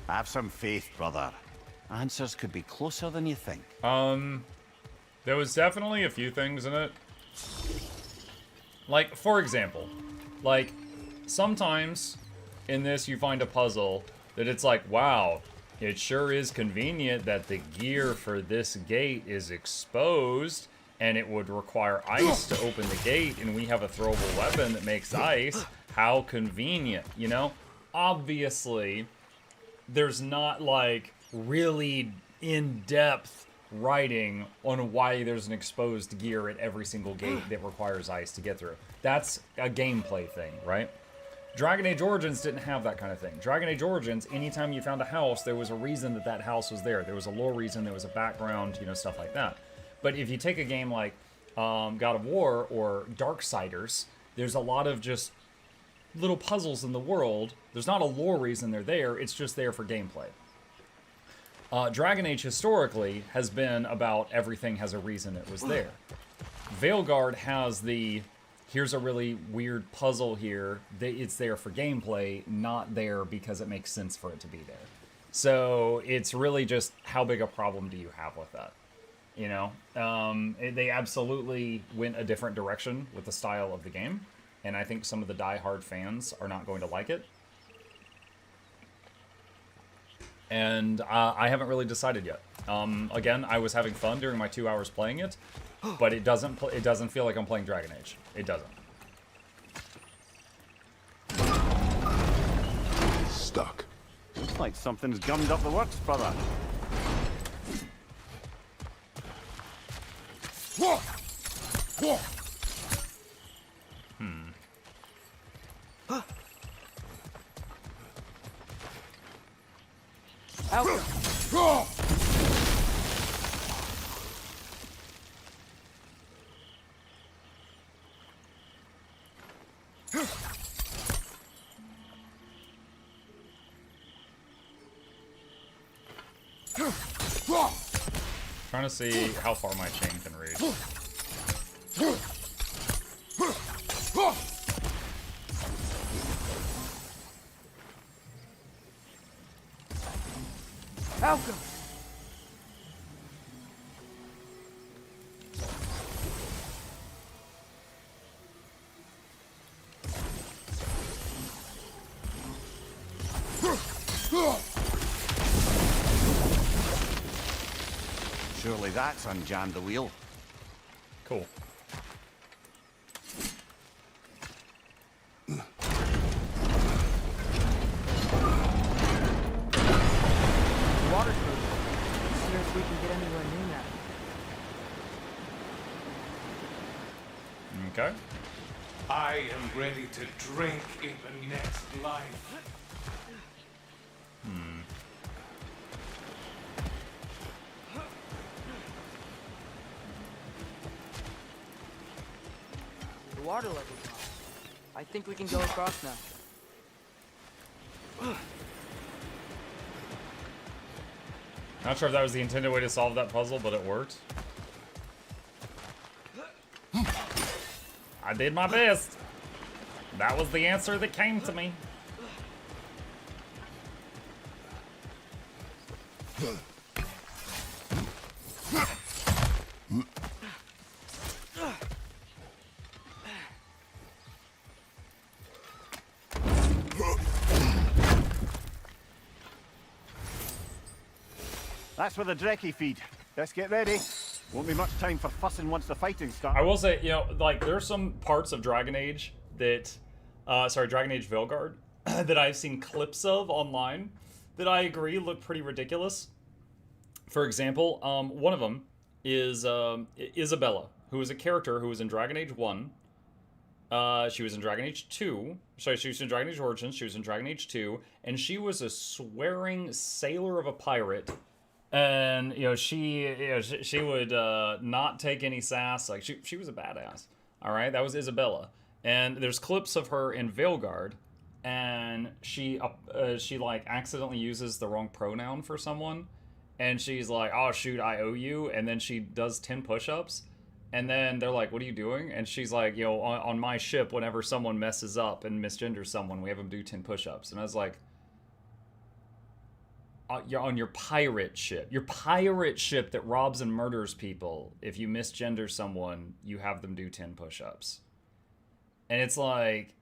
Have some faith, brother. Answers could be closer than you think. There was definitely a few things in it. Like, for example, like, sometimes in this you find a puzzle that it's like, wow, it sure is convenient that the gear for this gate is exposed and it would require ice to open the gate, and we have a throwable weapon that makes ice. How convenient, you know? Obviously, there's not, like, really in-depth writing on why there's an exposed gear at every single gate that requires ice to get through. That's a gameplay thing, right? Dragon Age Origins didn't have that kind of thing. Dragon Age Origins, anytime you found a house, there was a reason that that house was there. There was a lore reason, there was a background, you know, stuff like that. But if you take a game like God of War or Darksiders, there's a lot of just little puzzles in the world. There's not a lore reason they're there, it's just there for gameplay. Dragon Age historically has been about everything has a reason it was there. Veilguard has the, here's a really weird puzzle here, it's there for gameplay, not there because it makes sense for it to be there. So it's really just how big a problem do you have with that? You know, they absolutely went a different direction with the style of the game, and I think some of the die-hard fans are not going to like it. And I haven't really decided yet. Again, I was having fun during my 2 hours playing it, but it doesn't feel like I'm playing Dragon Age. It doesn't. Stuck. Looks like something's gummed up the works, brother. Trying to see how far my chain can reach. Malcolm! Surely that's unjammed the wheel. Cool. Water's moving. Let's see if we can get anywhere near that. Okay. I am ready to drink in the next life. The water level's high. I think we can go across now. Not sure if that was the intended way to solve that puzzle, but it worked. I did my best. That was the answer that came to me. That's where the Drekkie feed. Let's get ready. Won't be much time for fussing once the fighting starts. I will say, you know, like, there's some parts of Dragon Age that, Dragon Age Veilguard, that I've seen clips of online that I agree look pretty ridiculous. For example, one of them is Isabella, who is a character who was in Dragon Age 1. She was in Dragon Age 2. Sorry, she was in Dragon Age Origins. She was in Dragon Age 2. And she was a swearing sailor of a pirate. And, you know, she would not take any sass. Like, she was a badass. All right? That was Isabella. And there's clips of her in Veilguard. And she like, accidentally uses the wrong pronoun for someone. And she's like, oh, shoot, I owe you. And then she does 10 push-ups. And then they're like, what are you doing? And she's like, you know, on my ship, whenever someone messes up and misgenders someone, we have them do 10 push-ups. And I was like, you're on your pirate ship that robs and murders people. If you misgender someone, you have them do 10 push-ups. And it's like,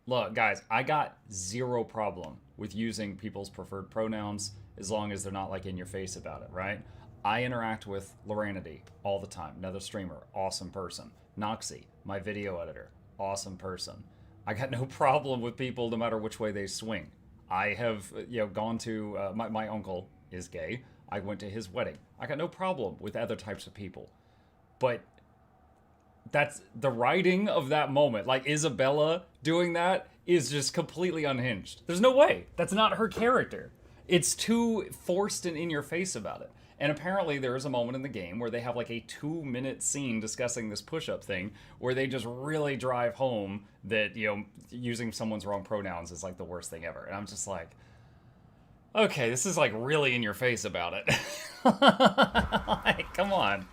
look, guys, I got zero problem with using people's preferred pronouns as long as they're not like in your face about it, right? I interact with Loranity all the time. Another streamer, awesome person. Noxxi, my video editor, awesome person. I got no problem with people no matter which way they swing. I have, you know, gone to, my uncle is gay. I went to his wedding. I got no problem with other types of people. But that's the writing of that moment. Like, Isabella doing that is just completely unhinged. There's no way. That's not her character. It's too forced and in your face about it. And apparently there is a moment in the game where they have like a 2-minute scene discussing this push-up thing where they just really drive home that, you know, using someone's wrong pronouns is like the worst thing ever. And I'm just like, okay, this is like really in your face about it. Like, come on.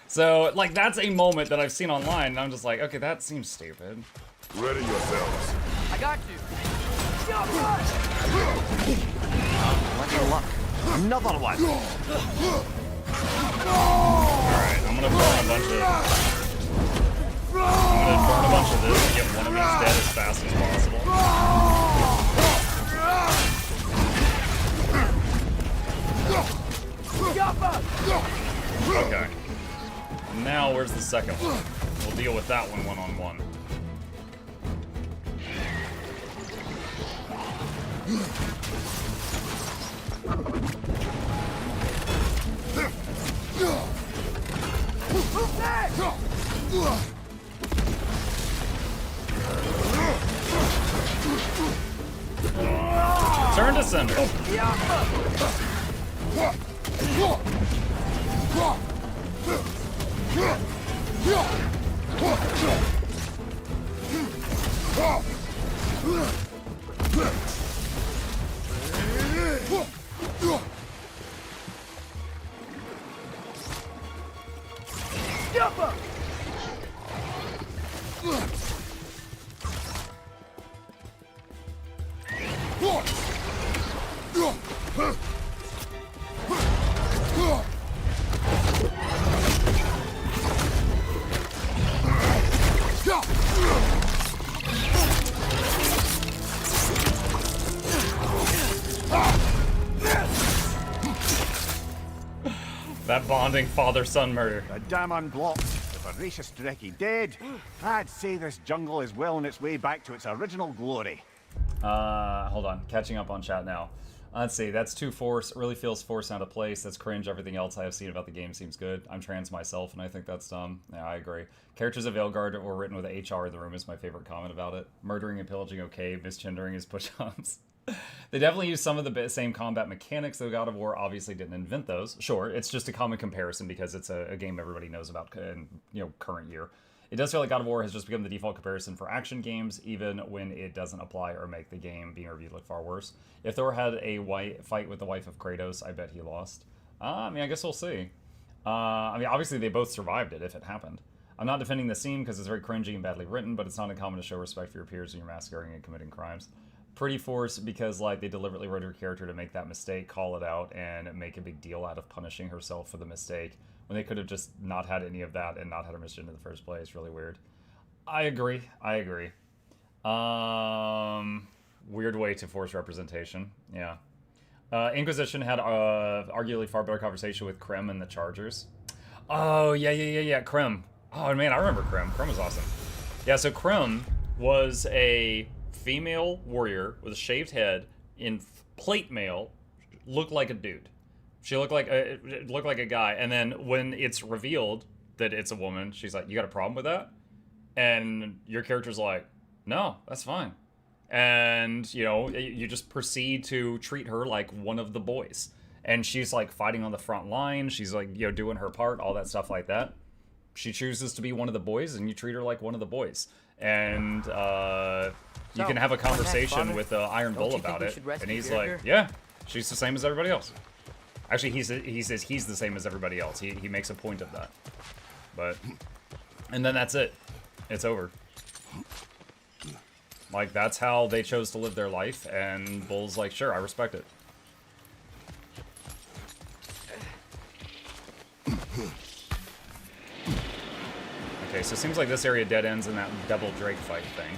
So, like, that's a moment that I've seen online and I'm just like, okay, that seems stupid. Ready yourselves. I got you. Lucky luck. Another one. Alright, I'm gonna burn a bunch of this to get one of these dead as fast as possible. Okay. Now where's the second one? We'll deal with that one one-on-one. Turn to sender. That bonding father-son murder. The dam unblocked, the voracious Drekkie dead. I'd say this jungle is well on its way back to its original glory. Hold on. Catching up on chat now. Let's see. That's too forced. It really feels forced out of place. That's cringe. Everything else I have seen about the game seems good. I'm trans myself, and I think that's dumb. Yeah, I agree. Characters of Veilguard were written with HR in the room is my favorite comment about it. Murdering and pillaging okay. Misgendering is push-ups. They definitely use some of the same combat mechanics, though God of War obviously didn't invent those. Sure, it's just a common comparison because it's a game everybody knows about in current year. It does feel like God of War has just become the default comparison for action games, even when it doesn't apply or make the game being reviewed look far worse. If Thor had a fight with the wife of Kratos, I bet he lost. I mean, I guess we'll see. I mean, obviously they both survived it if it happened. I'm not defending the scene because it's very cringy and badly written, but it's not uncommon to show respect for your peers when you're massacring and committing crimes. Pretty forced because like they deliberately wrote her character to make that mistake, call it out, and make a big deal out of punishing herself for the mistake when they could have just not had any of that and not had her misgendered in the first place. Really weird. I agree. Weird way to force representation. Yeah. Inquisition had arguably far better conversation with Krem and the Chargers. Oh yeah. Krem. Oh man, I remember Krem. Krem was awesome. Yeah, so Krem was a female warrior with a shaved head in plate mail, looked like a dude. She looked like a guy, and then when it's revealed that it's a woman, she's like, "You got a problem with that?" And your character's like, "No, that's fine." And you just proceed to treat her like one of the boys, and she's like fighting on the front line. She's like doing her part, all that stuff like that. She chooses to be one of the boys, and you treat her like one of the boys, and you can have a conversation with Iron Bull about it, and he's like, "Yeah, she's the same as everybody else." Actually, he says he's the same as everybody else. He makes a point of that. And then that's it. It's over. Like, that's how they chose to live their life, and Bull's like, sure, I respect it. Okay, so it seems like this area dead ends in that double Drake fight thing.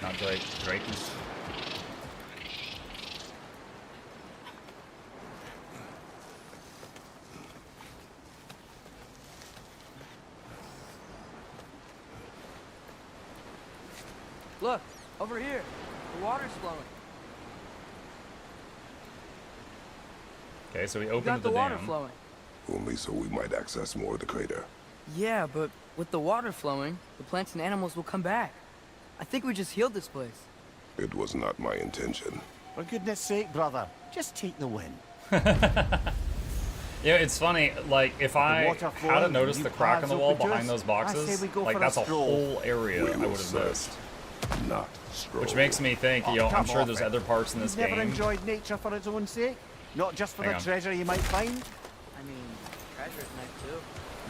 Not Drake, Drake is... Look, over here. The water's flowing. Okay, so we opened the water dam. Flowing. Only so we might access more of the crater. Yeah, but with the water flowing, the plants and animals will come back. I think we just healed this place. It was not my intention. For goodness sake, brother, just take the win. Yeah, it's funny, like, if I hadn't noticed the crack in the wall behind those boxes, like, that's a whole area I would have missed. Not stroll. Which makes me think, I'm sure there's other parts in this game. Never enjoyed nature for its own sake? Not just for the treasure you might find? I mean, treasure's nice too.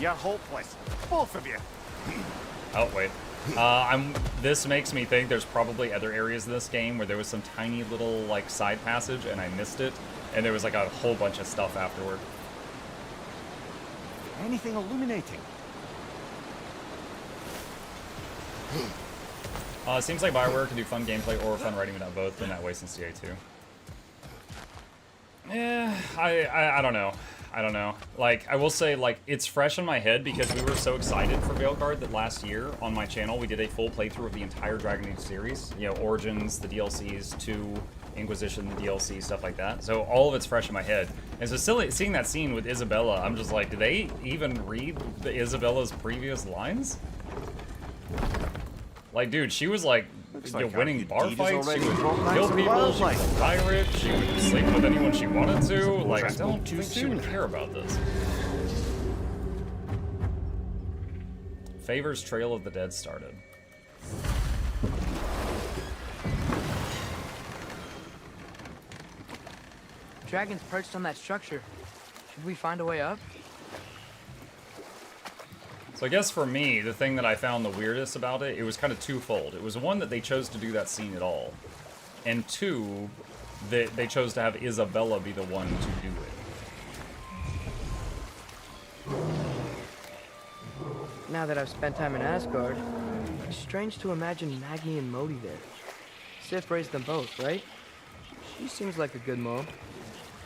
You're hopeless. Both of you. Oh, wait. This makes me think there's probably other areas in this game where there was some tiny little, like, side passage and I missed it. And there was, like, a whole bunch of stuff afterward. Anything illuminating? It seems like Bioware can do fun gameplay or fun writing without both, been that way since CA2. Yeah, I don't know. I don't know. Like, I will say, like, it's fresh in my head because we were so excited for Veilguard that last year on my channel we did a full playthrough of the entire Dragon Age series. Origins, the DLCs, 2, Inquisition, the DLC, stuff like that. So all of it's fresh in my head. And so seeing that scene with Isabella, I'm just like, did they even read Isabella's previous lines? Like, dude, she was like, winning bar fights, she would kill people, she was a pirate, she would sleep with anyone she wanted to. Like, I don't think she would care about this. Favor's Trail of the Dead started. Dragon's perched on that structure. Should we find a way up? So I guess for me, the thing that I found the weirdest about it, it was kind of twofold. It was one, that they chose to do that scene at all. And two, that they chose to have Isabella be the one to do it. Now that I've spent time in Asgard, it's strange to imagine Magni and Modi there. Sif raised them both, right? She seems like a good mom.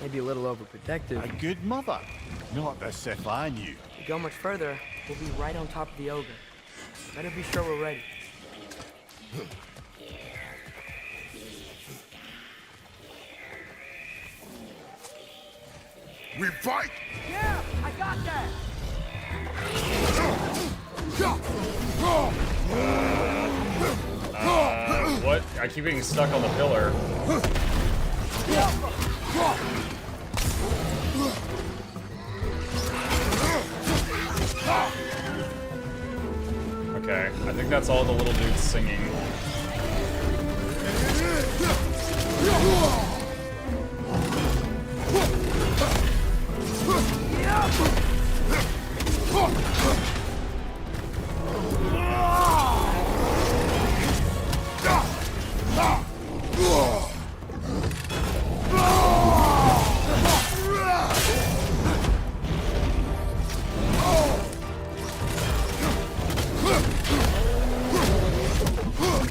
Maybe a little overprotective. A good mother. Not the Sith I knew. If we go much further, we'll be right on top of the ogre. Better be sure we're ready. We fight! Yeah, I got that! What? I keep getting stuck on the pillar. Okay, I think that's all the little dudes singing.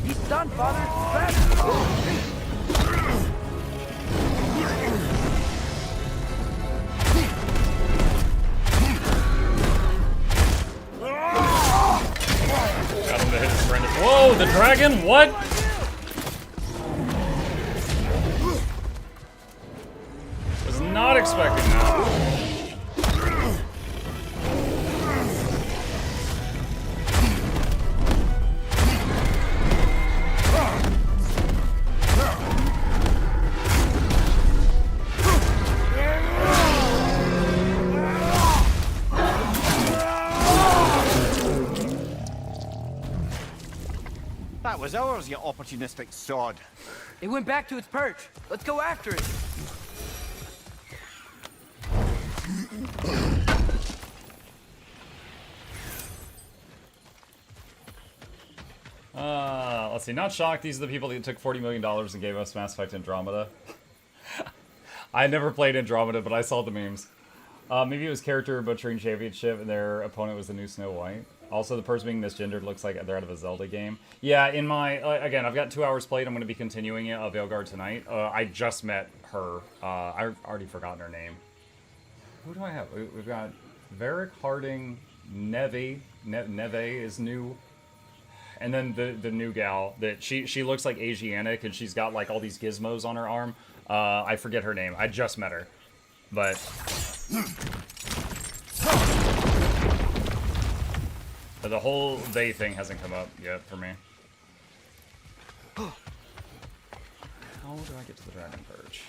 He's done, Father! Grab Got him to hit his friend. Whoa, the dragon? What? Was not expecting that. That was ours, you opportunistic sod. It went back to its perch. Let's go after it. Let's see. Not shocked. These are the people that took $40 million and gave us Mass Effect Andromeda. I never played Andromeda, but I saw the memes. Maybe it was Character Butchering Championship, and their opponent was the new Snow White. Also, the person being misgendered looks like they're out of a Zelda game. Yeah, in my... again, I've got 2 hours played. I'm going to be continuing it, Veilguard tonight. I just met her. I've already forgotten her name. Who do I have? We've got Varric, Harding, Neve. Neve is new. And then the new gal that she looks like Asiatic, and she's got like all these gizmos on her arm. I forget her name. I just met her, but the whole they thing hasn't come up yet for me. How do I get to the dragon perch?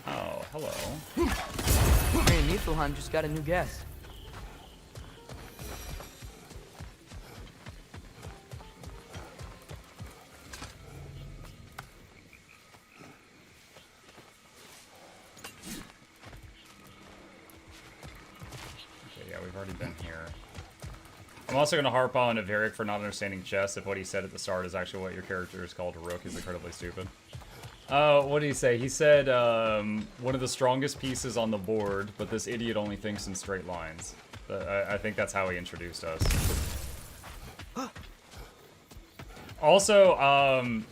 Oh, hello. Hey, Niflheim just got a new guest. We've already been here. I'm also going to harp on Varric for not understanding chess if what he said at the start is actually what your character is called. Rook is incredibly stupid. What did he say? He said, one of the strongest pieces on the board, but this idiot only thinks in straight lines. I think that's how he introduced us. Also,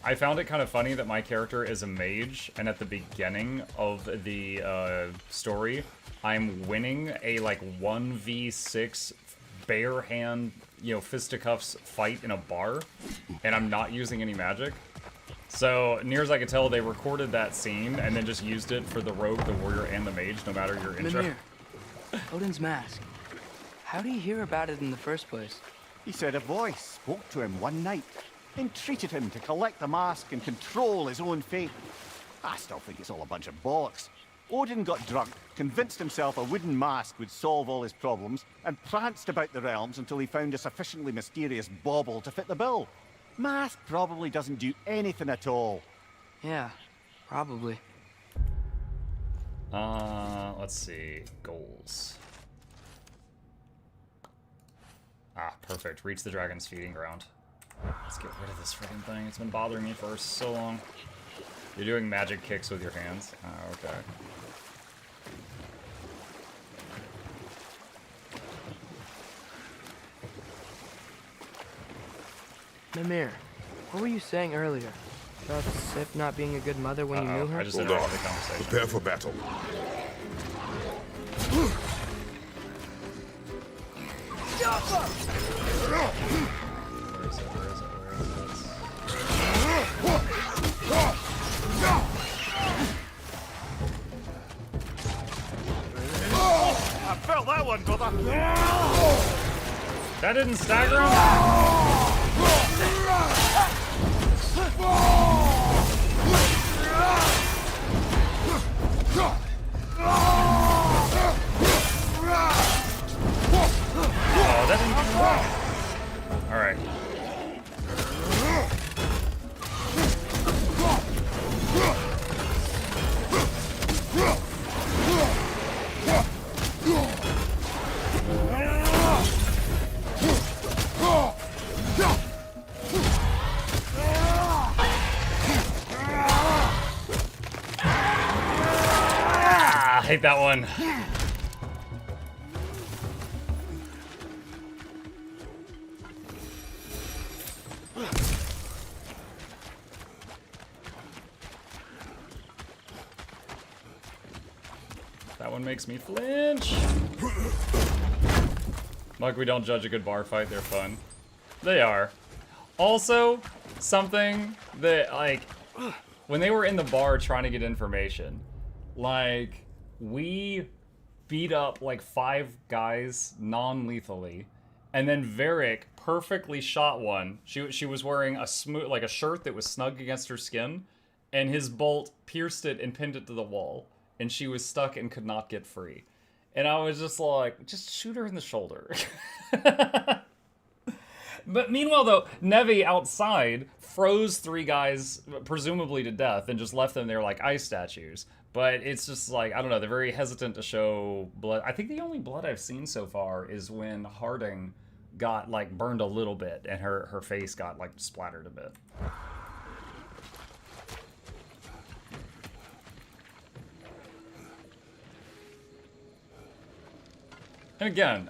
I found it kind of funny that my character is a mage, and at the beginning of the story, I'm winning a like 1v6 bare hand, fisticuffs fight in a bar, and I'm not using any magic. So, near as I could tell, they recorded that scene and then just used it for the rogue, the warrior, and the mage, no matter your intro. Mimir, Odin's mask. How do you hear about it in the first place? He said a voice spoke to him one night, entreated him to collect the mask and control his own fate. I still think it's all a bunch of bollocks. Odin got drunk, convinced himself a wooden mask would solve all his problems, and pranced about the realms until he found a sufficiently mysterious bauble to fit the bill. Mask probably doesn't do anything at all. Yeah, probably. Let's see. Goals. Ah, perfect. Reach the dragon's feeding ground. Let's get rid of this freaking thing. It's been bothering me for so long. You're doing magic kicks with your hands? Oh, okay. Mimir, what were you saying earlier? About Sif not being a good mother when you knew her? I just Hold interrupted on. the conversation. Prepare for battle. I felt that one, brother. That didn't stagger him? Oh, that didn't. All right. I hate that one. That one makes me flinch. Like, we don't judge a good bar fight, they're fun. They are. Also, something that, like, when they were in the bar trying to get information, like, we beat up like 5 guys non-lethally, and then Varric perfectly shot one. She was wearing a like a shirt that was snug against her skin, and his bolt pierced it and pinned it to the wall, and she was stuck and could not get free. And I was just like, just shoot her in the shoulder. But meanwhile, though, Nevi outside froze 3 guys, presumably to death, and just left them there like ice statues. But it's just like, I don't know, they're very hesitant to show blood. I think the only blood I've seen so far is when Harding got, like, burned a little bit, and her face got, like, splattered a bit. And again,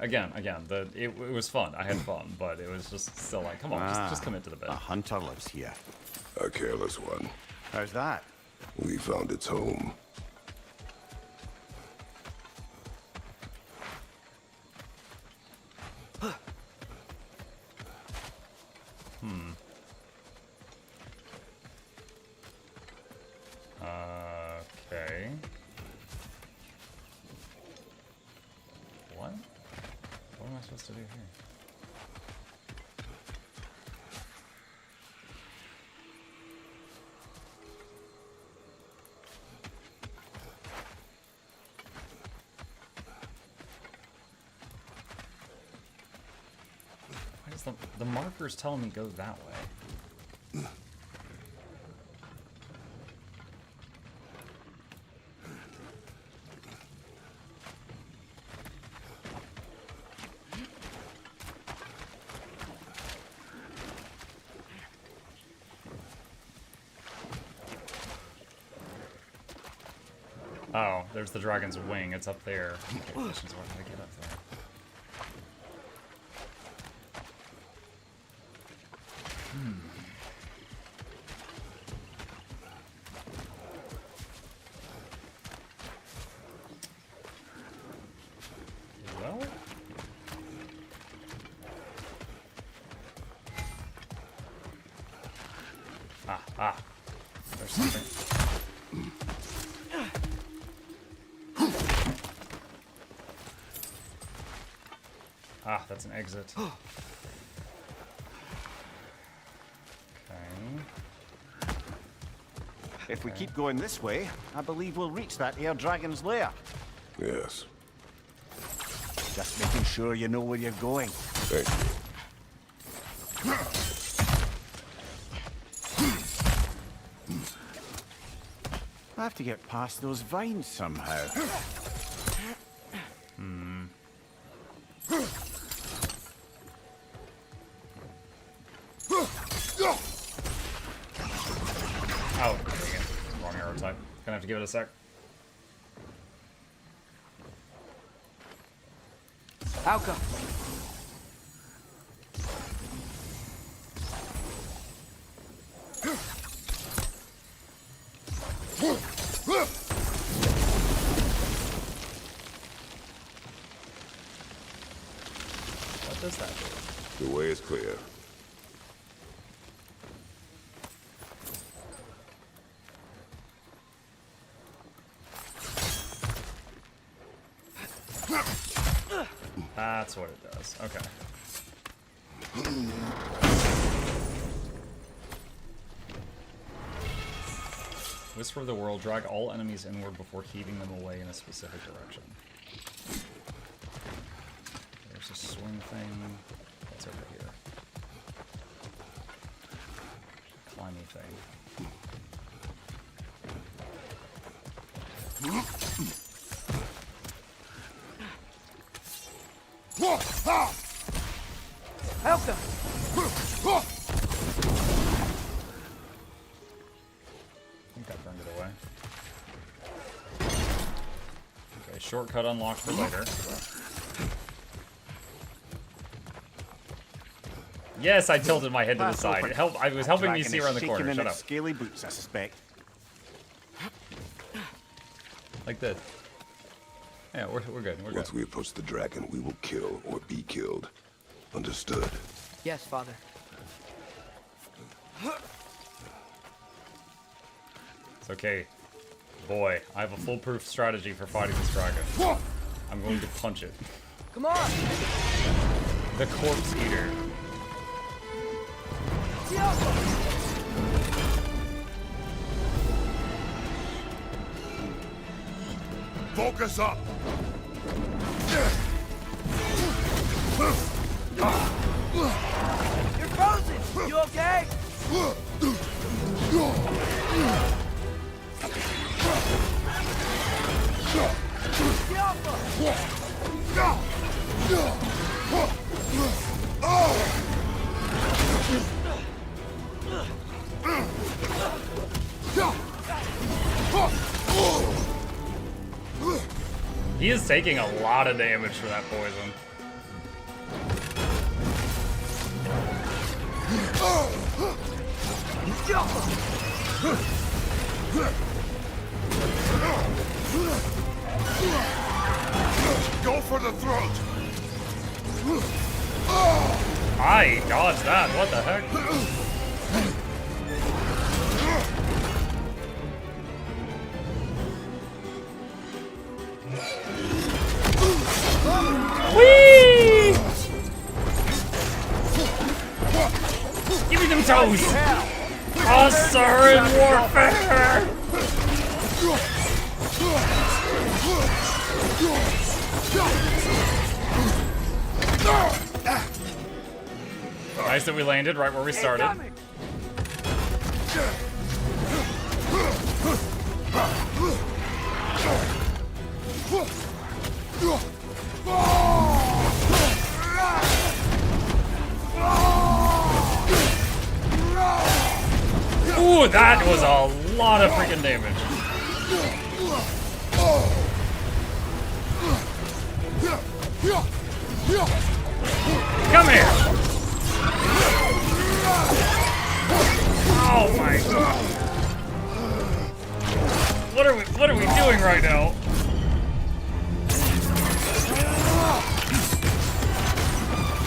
it was fun. I had fun, but it was just still like, come on, just commit to the bed. A hunter lives here. A careless one. How's that? We found its home. Okay. What? What am I supposed to do here? Why does the marker's telling me go that way? Oh, there's the dragon's wing. It's up there. Okay, questions, where did I get up there? Well... There's something. That's an exit. Okay. If we keep going this way, I believe we'll reach that air dragon's lair. Yes. Just making sure you know where you're going. Thank you. I have to get past those vines somehow. Oh, dang it. Wrong arrow type. Gonna have to give it a sec. Alka. is clear. That's what it does. Okay. Whisper of the world, drag all enemies inward before heaving them away in a specific direction. There's a swing thing. What's over here? Climby thing. Help them! I think that burned it away. Okay, shortcut unlocked for later. Yes, I tilted my head to the side. It helped. I was helping me see around the corner. Shut up. Scaly boots, I suspect. Like this. Yeah, we're good. We're good. Once we approach the dragon, we will kill or be killed. Understood? Yes, Father. It's okay. Boy, I have a foolproof strategy for fighting this dragon. I'm going to punch it. Come on! The corpse eater. Focus up! You're frozen! You okay? He is taking a lot of damage for that poison. Go for the throat! I dodged that. What the heck? Whee! Give me them toes! Assarin warfare! Nice that we landed right where we started. Ooh, that was a lot of freaking damage. Come here. Oh my god. What are we doing right now?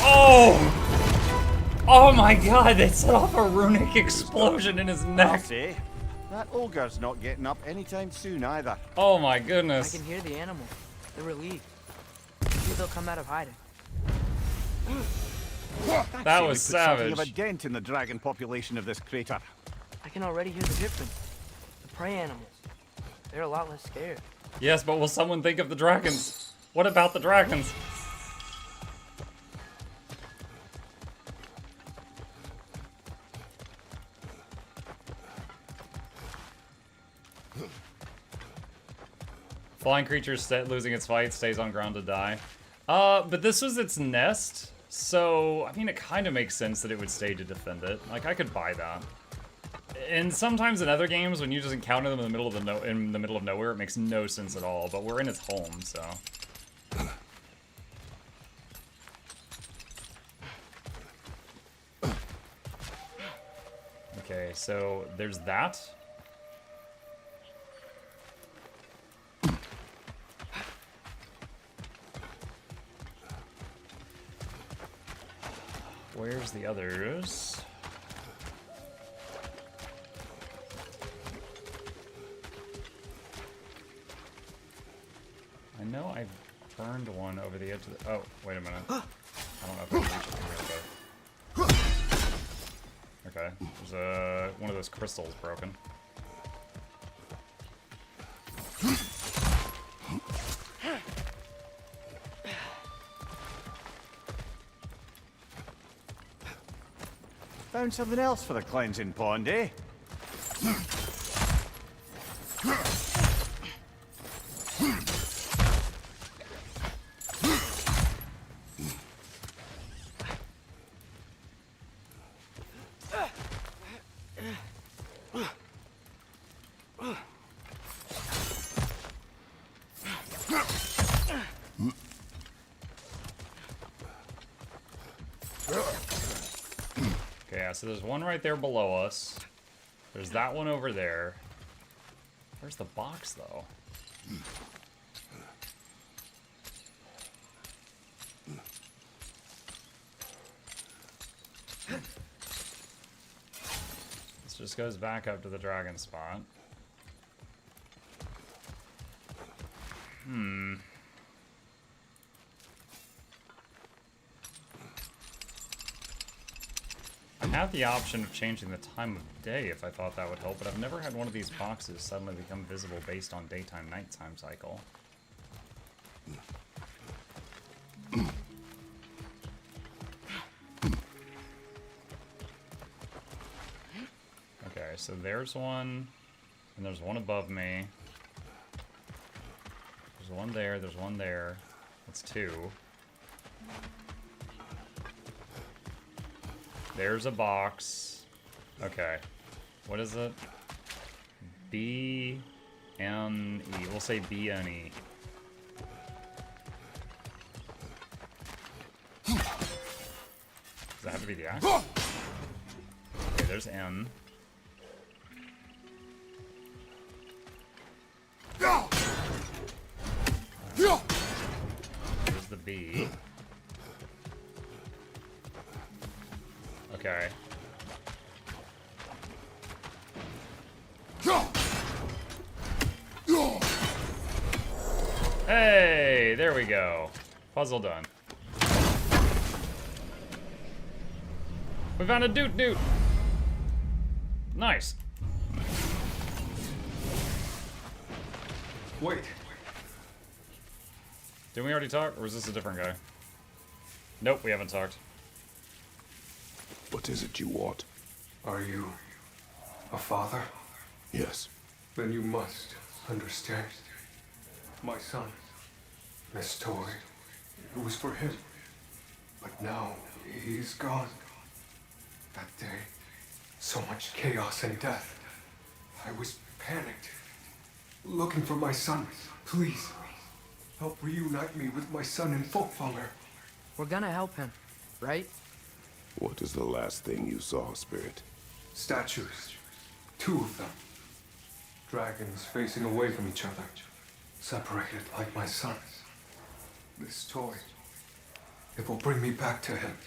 Oh! Oh my god, they set off a runic explosion in his neck. See, that ogre's not getting up anytime soon either. Oh my goodness. I can hear the animals. They're relieved. Maybe they'll come out of hiding. That was savage. Of a dent in the dragon population of this crater. I can already hear the difference. The prey animals. They're a lot less scared. Yes, but will someone think of the dragons? What about the dragons? Flying creatures losing its fight stays on ground to die. But this was its nest, so I mean it kind of makes sense that it would stay to defend it. Like I could buy that. And sometimes in other games, when you just encounter them in the middle of nowhere, it makes no sense at all. But we're in its home, so. Okay, so there's that. Where's Where's the others? I know I burned one over the edge of the... Oh, wait a minute. I don't know if I can reach it from here, but... Okay, there's one of those crystals broken. Found something else for the cleansing pond, eh? So there's one right there below us. There's that one over there. Where's the box, though? This just goes back up to the dragon spot. I have the option of changing the time of day if I thought that would help, but I've never had one of these boxes suddenly become visible based on daytime-nighttime cycle. Okay, so there's one, and there's one above me. There's one there, there's one there. That's two. There's a box. Okay. What is it? B-N-E. We'll say B-N-E. Does that have to be the axe? Okay, there's N. There's the B. Okay. Hey, there we go. Puzzle done. We found a doot. Nice. Wait. Didn't we already talk, or was this a different guy? Nope, we haven't talked. What is it you want? Are you a father? Yes. Then you must understand. My son, this toy, it was for him. But now he's gone. That day, so much chaos and death. I was panicked, looking for my son. Please, help reunite me with my son in Folkvanger. We're gonna help him, right? What is the last thing you saw, Spirit? Statues. 2 of them. Dragons facing away from each other. Separated like my son. This toy, it will bring me back to him.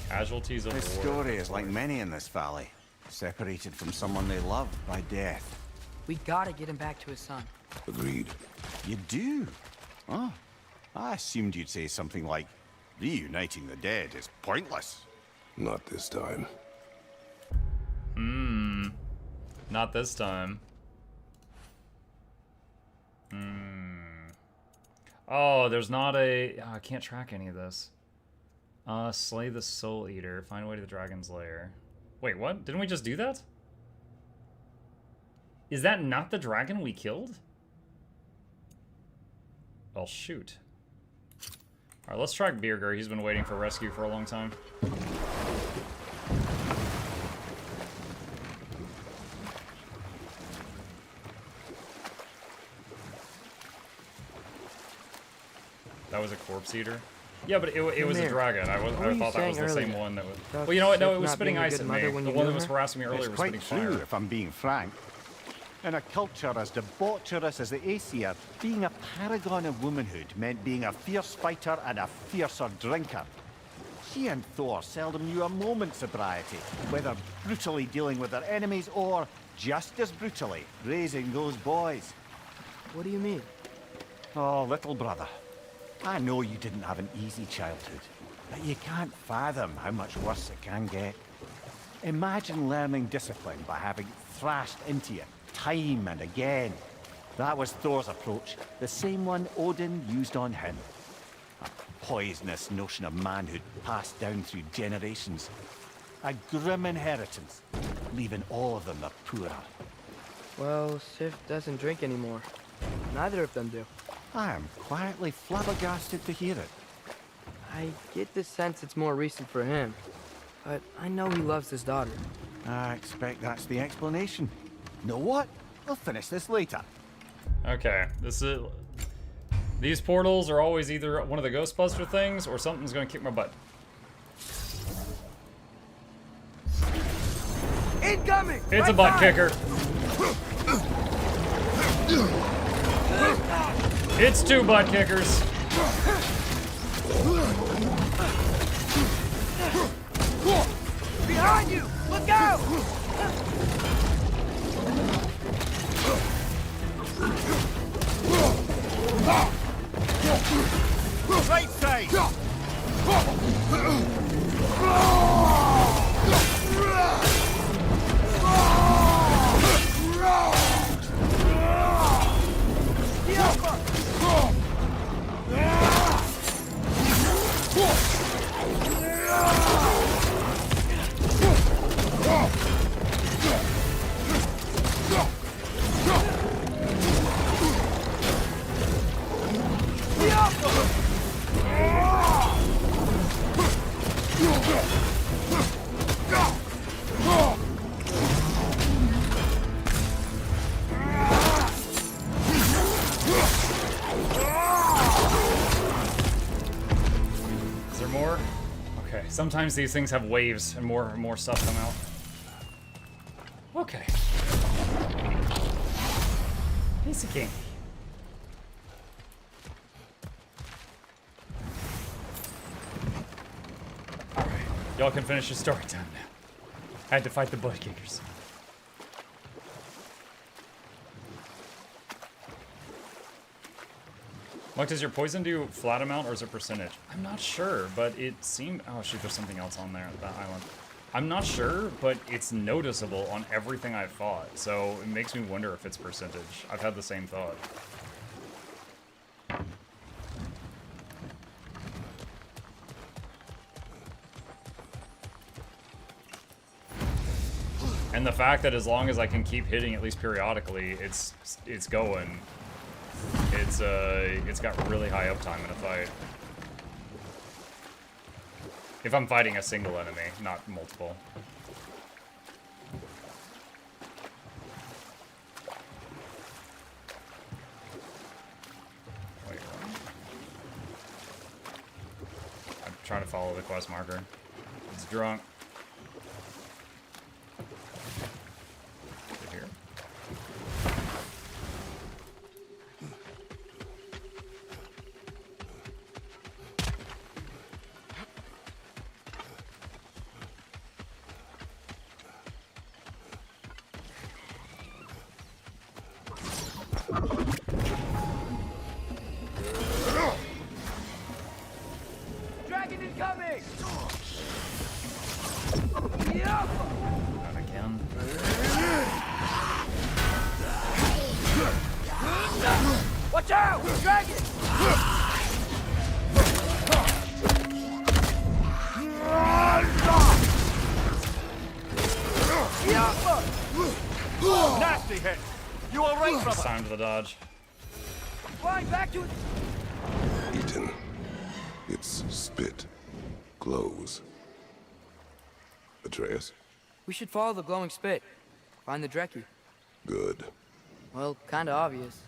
Casualties of This war. story is like many in this valley. Separated from someone they love by death. We gotta get him back to his son. Agreed. You do? Oh, I assumed you'd say something like, reuniting the dead is pointless. Not this time. Not this time. Oh, there's not a... Oh, I can't track any of this. Slay the Soul Eater. Find a way to the dragon's lair. Wait, what? Didn't we just do that? Is that not the dragon we killed? Well, shoot. Alright, let's track Birger. He's been waiting for rescue for a long time. That was a corpse eater? Yeah, but it was a dragon. I thought that was the same one that was... Well, you know what? No, it was spitting ice at me. The one that was harassing me earlier was spitting fire. It's quite true, if I'm being frank. In a culture as debaucherous as the Aesir, being a paragon of womanhood meant being a fierce fighter and a fiercer drinker. He and Thor seldom knew a moment's sobriety, whether brutally dealing with their enemies or, just as brutally, raising those boys. What do you mean? Oh, little brother. I know you didn't have an easy childhood, but you can't fathom how much worse it can get. Imagine learning discipline by having it thrashed into you time and again. That was Thor's approach, the same one Odin used on him. A poisonous notion of manhood passed down through generations. A grim inheritance, leaving all of them the poorer. Well, Sif doesn't drink anymore. Neither of them do. I am quietly flabbergasted to hear it. I get the sense it's more recent for him, but I know he loves his daughter. I expect that's the explanation. Know what? We'll finish this later. Okay, these portals are always either one of the Ghostbuster things or something's gonna kick my butt. Incoming! It's a butt kicker. It's 2 butt kickers. Behind you! Look out! Right side! Is there more? Okay, sometimes these things have waves and more stuff come out. Okay. Piece of candy. Alright, y'all can finish your story time now. I had to fight the butt kickers. What does your poison do? Flat amount or is it percentage? I'm not sure, but it seemed... Oh shoot, there's something else on there, that island. I'm not sure, but it's noticeable on everything I've fought, so it makes me wonder if it's percentage. I've had the same thought. And the fact that as long as I can keep hitting at least periodically, it's going. It's got really high uptime in a fight. If I'm fighting a single enemy, not multiple. Wait, what? I'm trying to follow the quest marker. It's drunk. Here. Dragon incoming! Not again. Watch out! Dragon! Nasty hit! You all right, brother? It's time to the dodge. Flying back to it! Eaten. Its spit glows. Atreus? We should follow the glowing spit. Find the Drekki. Good. Well, kinda obvious.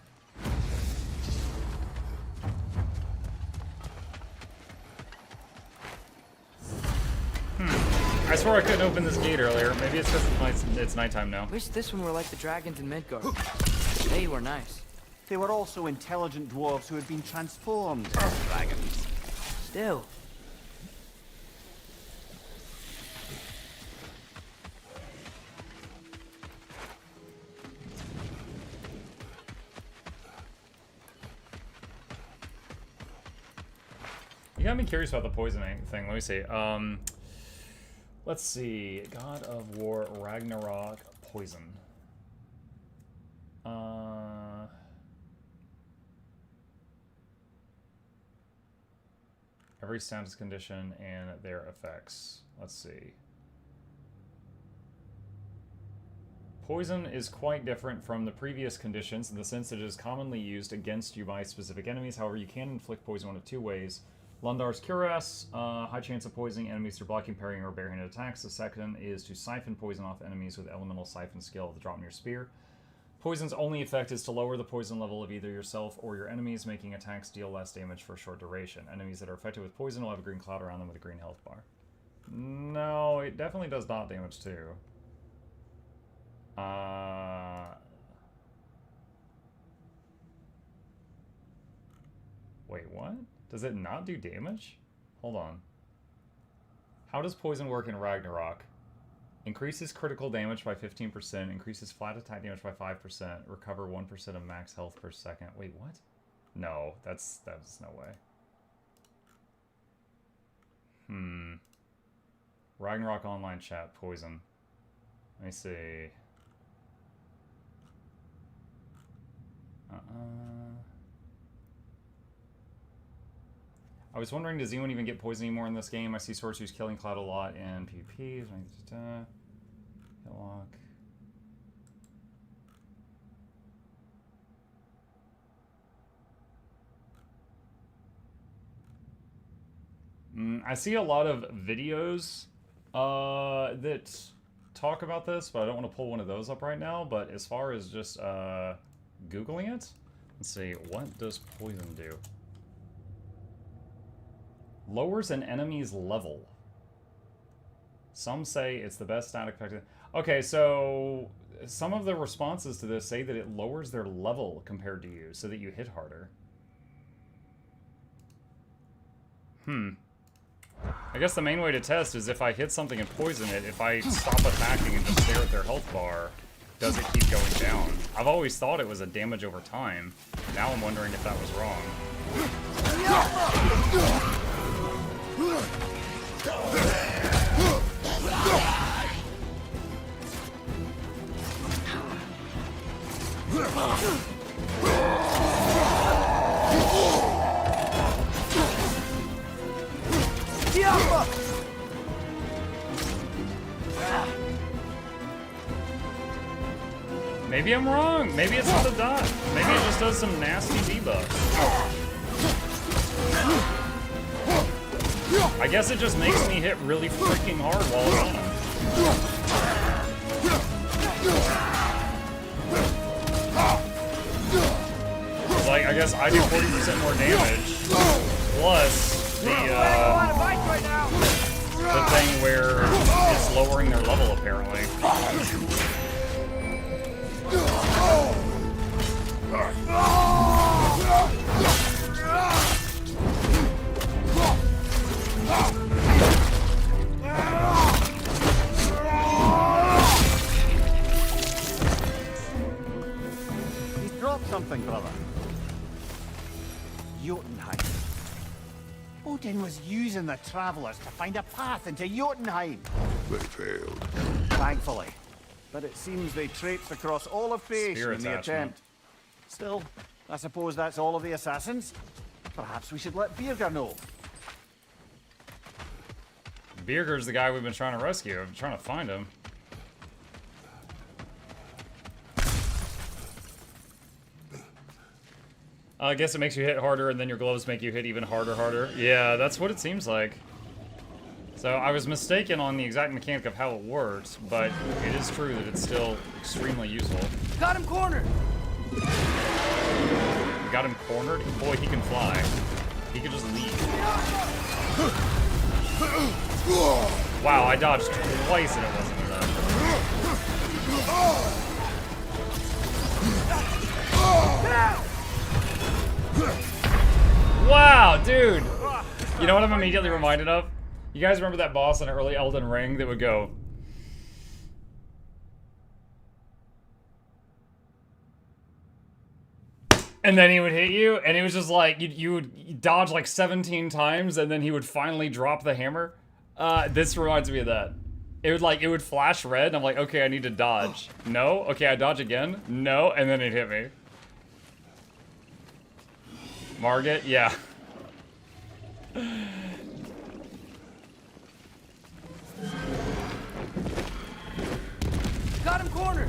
I swore I couldn't open this gate earlier. Maybe it's because it's nighttime now. Wish this one were like the dragons in Midgard. They were nice. They were also intelligent dwarves who had been transformed as dragons. Still. You got me curious about the poisoning thing. Let me see. Let's see. God of War, Ragnarok, poison. Every status condition and their effects. Let's see. Poison is quite different from the previous conditions in the sense that it is commonly used against you by specific enemies. However, you can inflict poison one of two ways. Lundar's Cuirass, high chance of poisoning enemies through blocking, parrying, or barehanded attacks. The second is to siphon poison off enemies with elemental siphon skill at the drop in your spear. Poison's only effect is to lower the poison level of either yourself or your enemies, making attacks deal less damage for a short duration. Enemies that are affected with poison will have a green cloud around them with a green health bar. No, it definitely does not damage too. Wait, what? Does it not do damage? Hold on. How does poison work in Ragnarok? Increases critical damage by 15%, increases flat attack damage by 5%, recover 1% of max health per second. Wait, what? No, that's no way. Ragnarok online chat, poison. Let me see. I was wondering, does anyone even get poison anymore in this game? I see swords use Killing Cloud a lot in PvP. Hillock. I see a lot of videos that talk about this, but I don't want to pull one of those up right now. But as far as just Googling it, let's see, what does poison do? Lowers an enemy's level. Some say it's the best static effect. Okay, so some of the responses to this say that it lowers their level compared to you, so that you hit harder. I guess the main way to test is if I hit something and poison it, if I stop attacking and just stare at their health bar, does it keep going down? I've always thought it was a damage over time. Now I'm wondering if that was wrong. Maybe I'm wrong. Maybe it's not a dot. Maybe it just does some nasty debuff. I guess it just makes me hit really freaking hard while it's on him. Like, I guess I do 40% more damage, plus the thing where it's lowering their level, apparently. He's dropped something, brother. Jotunheim. Odin was using the travelers to find a path into Jotunheim. They failed. Thankfully. But it seems they traipsed across all of creation in the attempt. Still, I suppose that's all of the assassins. Perhaps we should let Birgir know. Birgir's the guy we've been trying to rescue. I'm trying to find him. I guess it makes you hit harder, and then your gloves make you hit even harder. Yeah, that's what it seems like. So I was mistaken on the exact mechanic of how it works, but it is true that it's still extremely useful. Got him cornered! We got him cornered? Boy, he can fly. He can just leave. Wow, I dodged twice and it wasn't enough. Wow, dude! You know what I'm immediately reminded of? You guys remember that boss in early Elden Ring that would go... And then he would hit you, and it was just like, you would dodge like 17 times, and then he would finally drop the hammer. This reminds me of that. It would flash red, and I'm like, okay, I need to dodge. No? Okay, I dodge again. No, and then it hit me. Margit? Yeah. Got him cornered!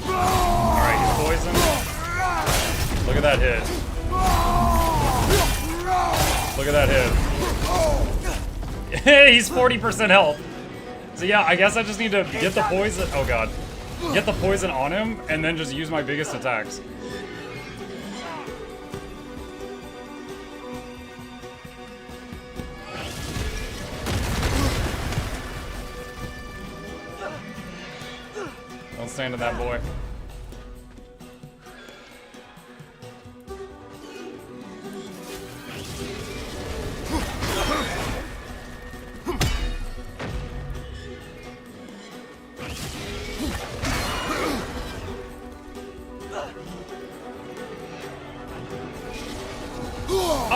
Alright, he's poisoned. Look at that hit. Look at that hit. He's 40% health. So yeah, I guess I just need to get the poison. Oh god. Get the poison on him and then just use my biggest attacks. Don't stand to that boy.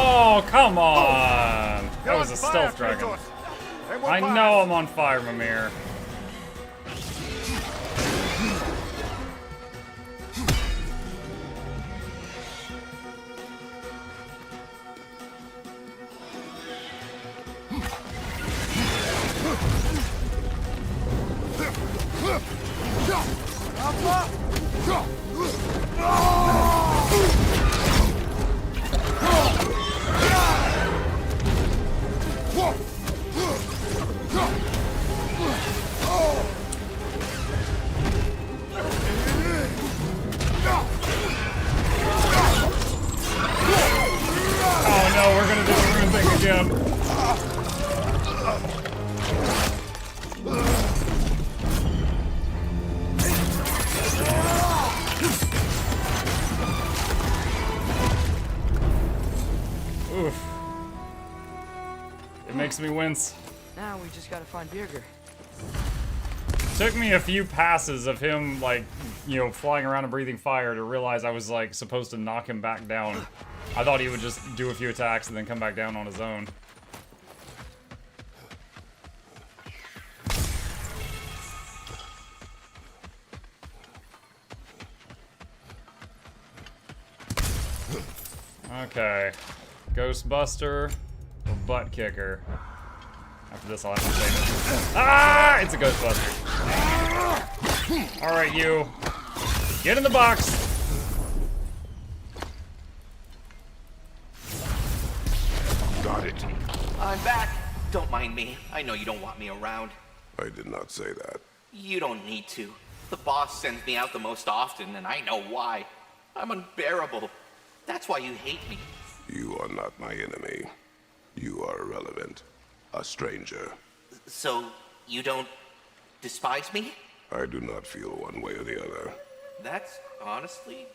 Oh, come on! That was a stealth dragon. I know I'm on fire, Mimir. Oh no, we're gonna do the rune thing again. Oof. It makes me wince. Now we just gotta find Birger. Took me a few passes of him, like, you know, flying around and breathing fire to realize I was, like, supposed to knock him back down. I thought he would just do a few attacks and then come back down on his own. Okay. Ghostbuster or butt kicker. After this, I'll have to save it. Ah! It's a Ghostbuster. Alright, you. Get in the box. Got it. I'm back. Don't mind me. I know you don't want me around. I did not say that. You don't need to. The boss sends me out the most often, and I know why. I'm unbearable. That's why you hate me. You are not my enemy. You are irrelevant. A stranger. So, you don't despise me? I do not feel one way or the other. That's honestly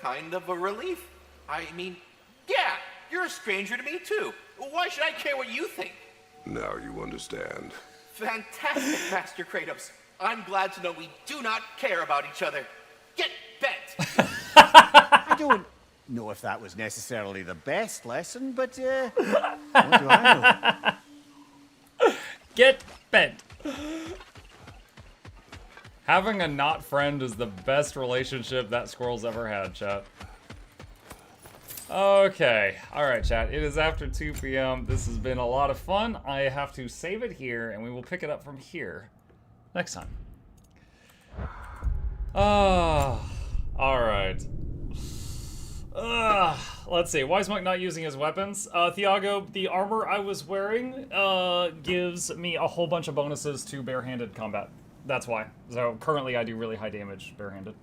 kind of a relief. I mean, yeah, you're a stranger to me too. Why should I care what you think? Now you understand. Fantastic, Master Kratos. I'm glad to know we do not care about each other. Get bent! I don't know if that was necessarily the best lesson, but, what do I know? Get bent. Having a not friend is the best relationship that squirrel's ever had, chat. Okay. Alright, chat. It is after 2 p.m. This has been a lot of fun. I have to save it here, and we will pick it up from here next time. Alright. Let's see. Why is Monk not using his weapons? Thiago, the armor I was wearing gives me a whole bunch of bonuses to barehanded combat. That's why. So currently I do really high damage barehanded.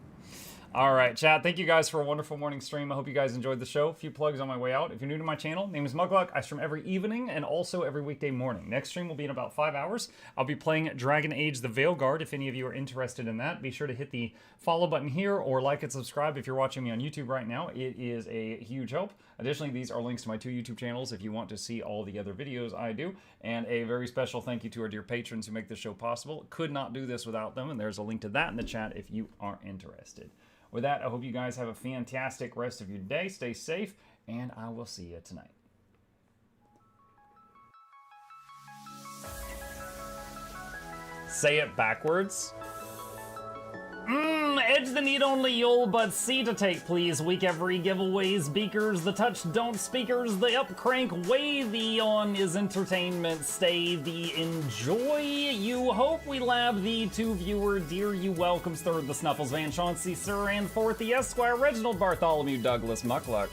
All right, chat. Thank you guys for a wonderful morning stream. I hope you guys enjoyed the show. A few plugs on my way out. If you're new to my channel, name is Mukluk. I stream every evening and also every weekday morning. Next stream will be in about 5 hours. I'll be playing Dragon Age: The Veilguard. If any of you are interested in that, be sure to hit the follow button here or like and subscribe if you're watching me on YouTube right now. It is a huge help. Additionally, these are links to my 2 YouTube channels if you want to see all the other videos I do. And a very special thank you to our dear patrons who make this show possible. Could not do this without them, and there's a link to that in the chat if you are interested. With that, I hope you guys have a fantastic rest of your day. Stay safe, and I will see you tonight. Say it backwards. Edge the need only you'll but see to take, please. Week every giveaways, beakers, the touch don't speakers, the up crank way the on is entertainment, stay the enjoy. You hope we lab the to viewer, dear you welcomes third the Snuffles, Van Chauncey, Sir, and fourth the Esquire, Reginald Bartholomew, Douglas, Mukluk.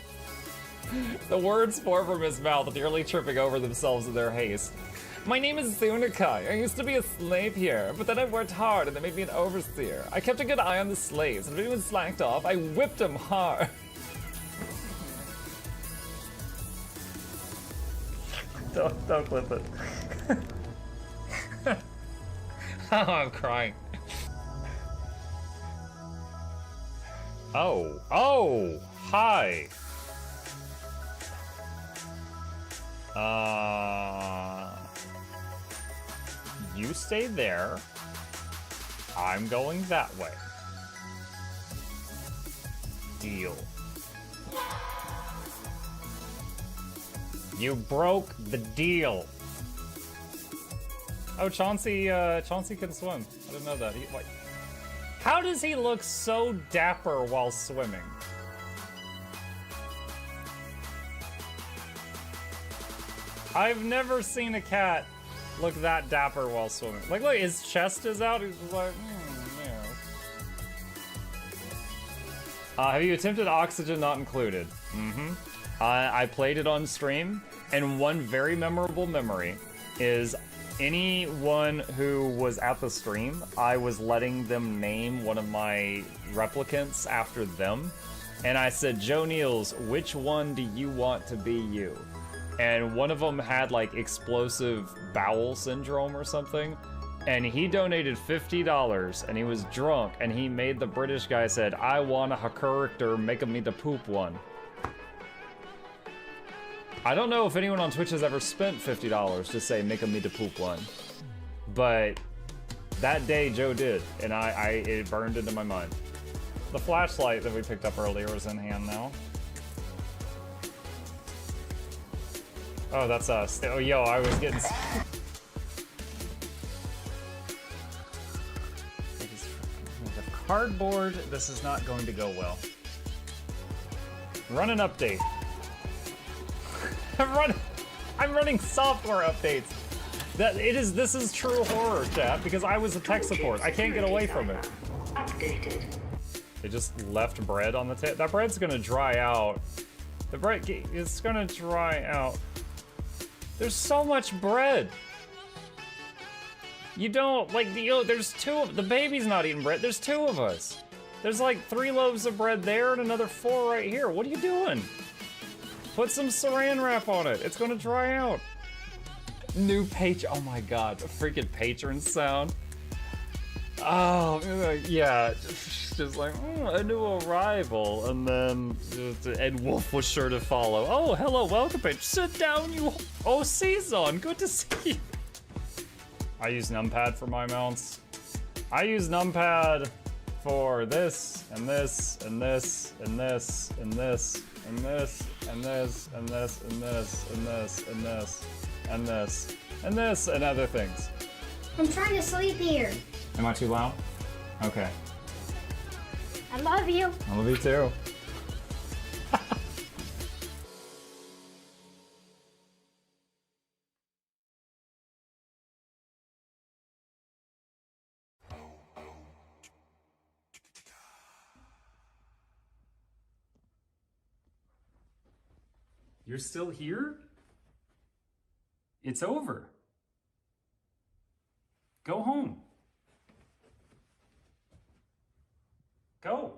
The words pour from his mouth, nearly tripping over themselves in their haste. My name is Zunikai. I used to be a slave here, but then I worked hard and they made me an overseer. I kept a good eye on the slaves, and if anyone slacked off, I whipped them hard. Don't clip it. Oh, I'm crying. Oh, hi. You stay there. I'm going that way. Deal. You broke the deal. Oh, Chauncey can swim. I didn't know that. How does he look so dapper while swimming? I've never seen a cat look that dapper while swimming. Like, look, his chest is out. He's just like, yeah. Have you attempted Oxygen Not Included? I played it on stream, and one very memorable memory is anyone who was at the stream, I was letting them name one of my replicants after them, and I said, Joe Niels, which one do you want to be you? And one of them had like explosive bowel syndrome or something, and he donated $50 and he was drunk and he made the British guy said, I want a character, make me the poop one. I don't know if anyone on Twitch has ever spent $50 to say make me the poop one, but that day Joe did, and it burned into my mind. The flashlight that we picked up earlier is in hand now. Oh, that's us. Oh, yo, I was getting... Cardboard, this is not going to go well. Run an update. I'm running software updates. This is true horror, chat, because I was a tech support. I can't get away from it. Updated. They just left bread on the table. That bread's gonna dry out. The bread is gonna dry out. There's so much bread. You don't, like, there's the baby's not eating bread. There's 2 of us. There's like 3 loaves of bread there and another 4 right here. What are you doing? Put some saran wrap on it. It's gonna dry out. New page, oh my God, a freaking patron sound. Oh, yeah, just like, a new arrival, and then Ed Wolf was sure to follow. Oh, hello, welcome, page. Sit down, you. Oh, Season, good to see you. I use numpad for my mounts. I use numpad for this, and this, and this, and this, and this, and this, and this, and this, and this, and this, and this, and this, and this, and other things. I'm trying to sleep here. Am I too loud? Okay. I love you. I love you too. You're still here? It's over. Go home. Go.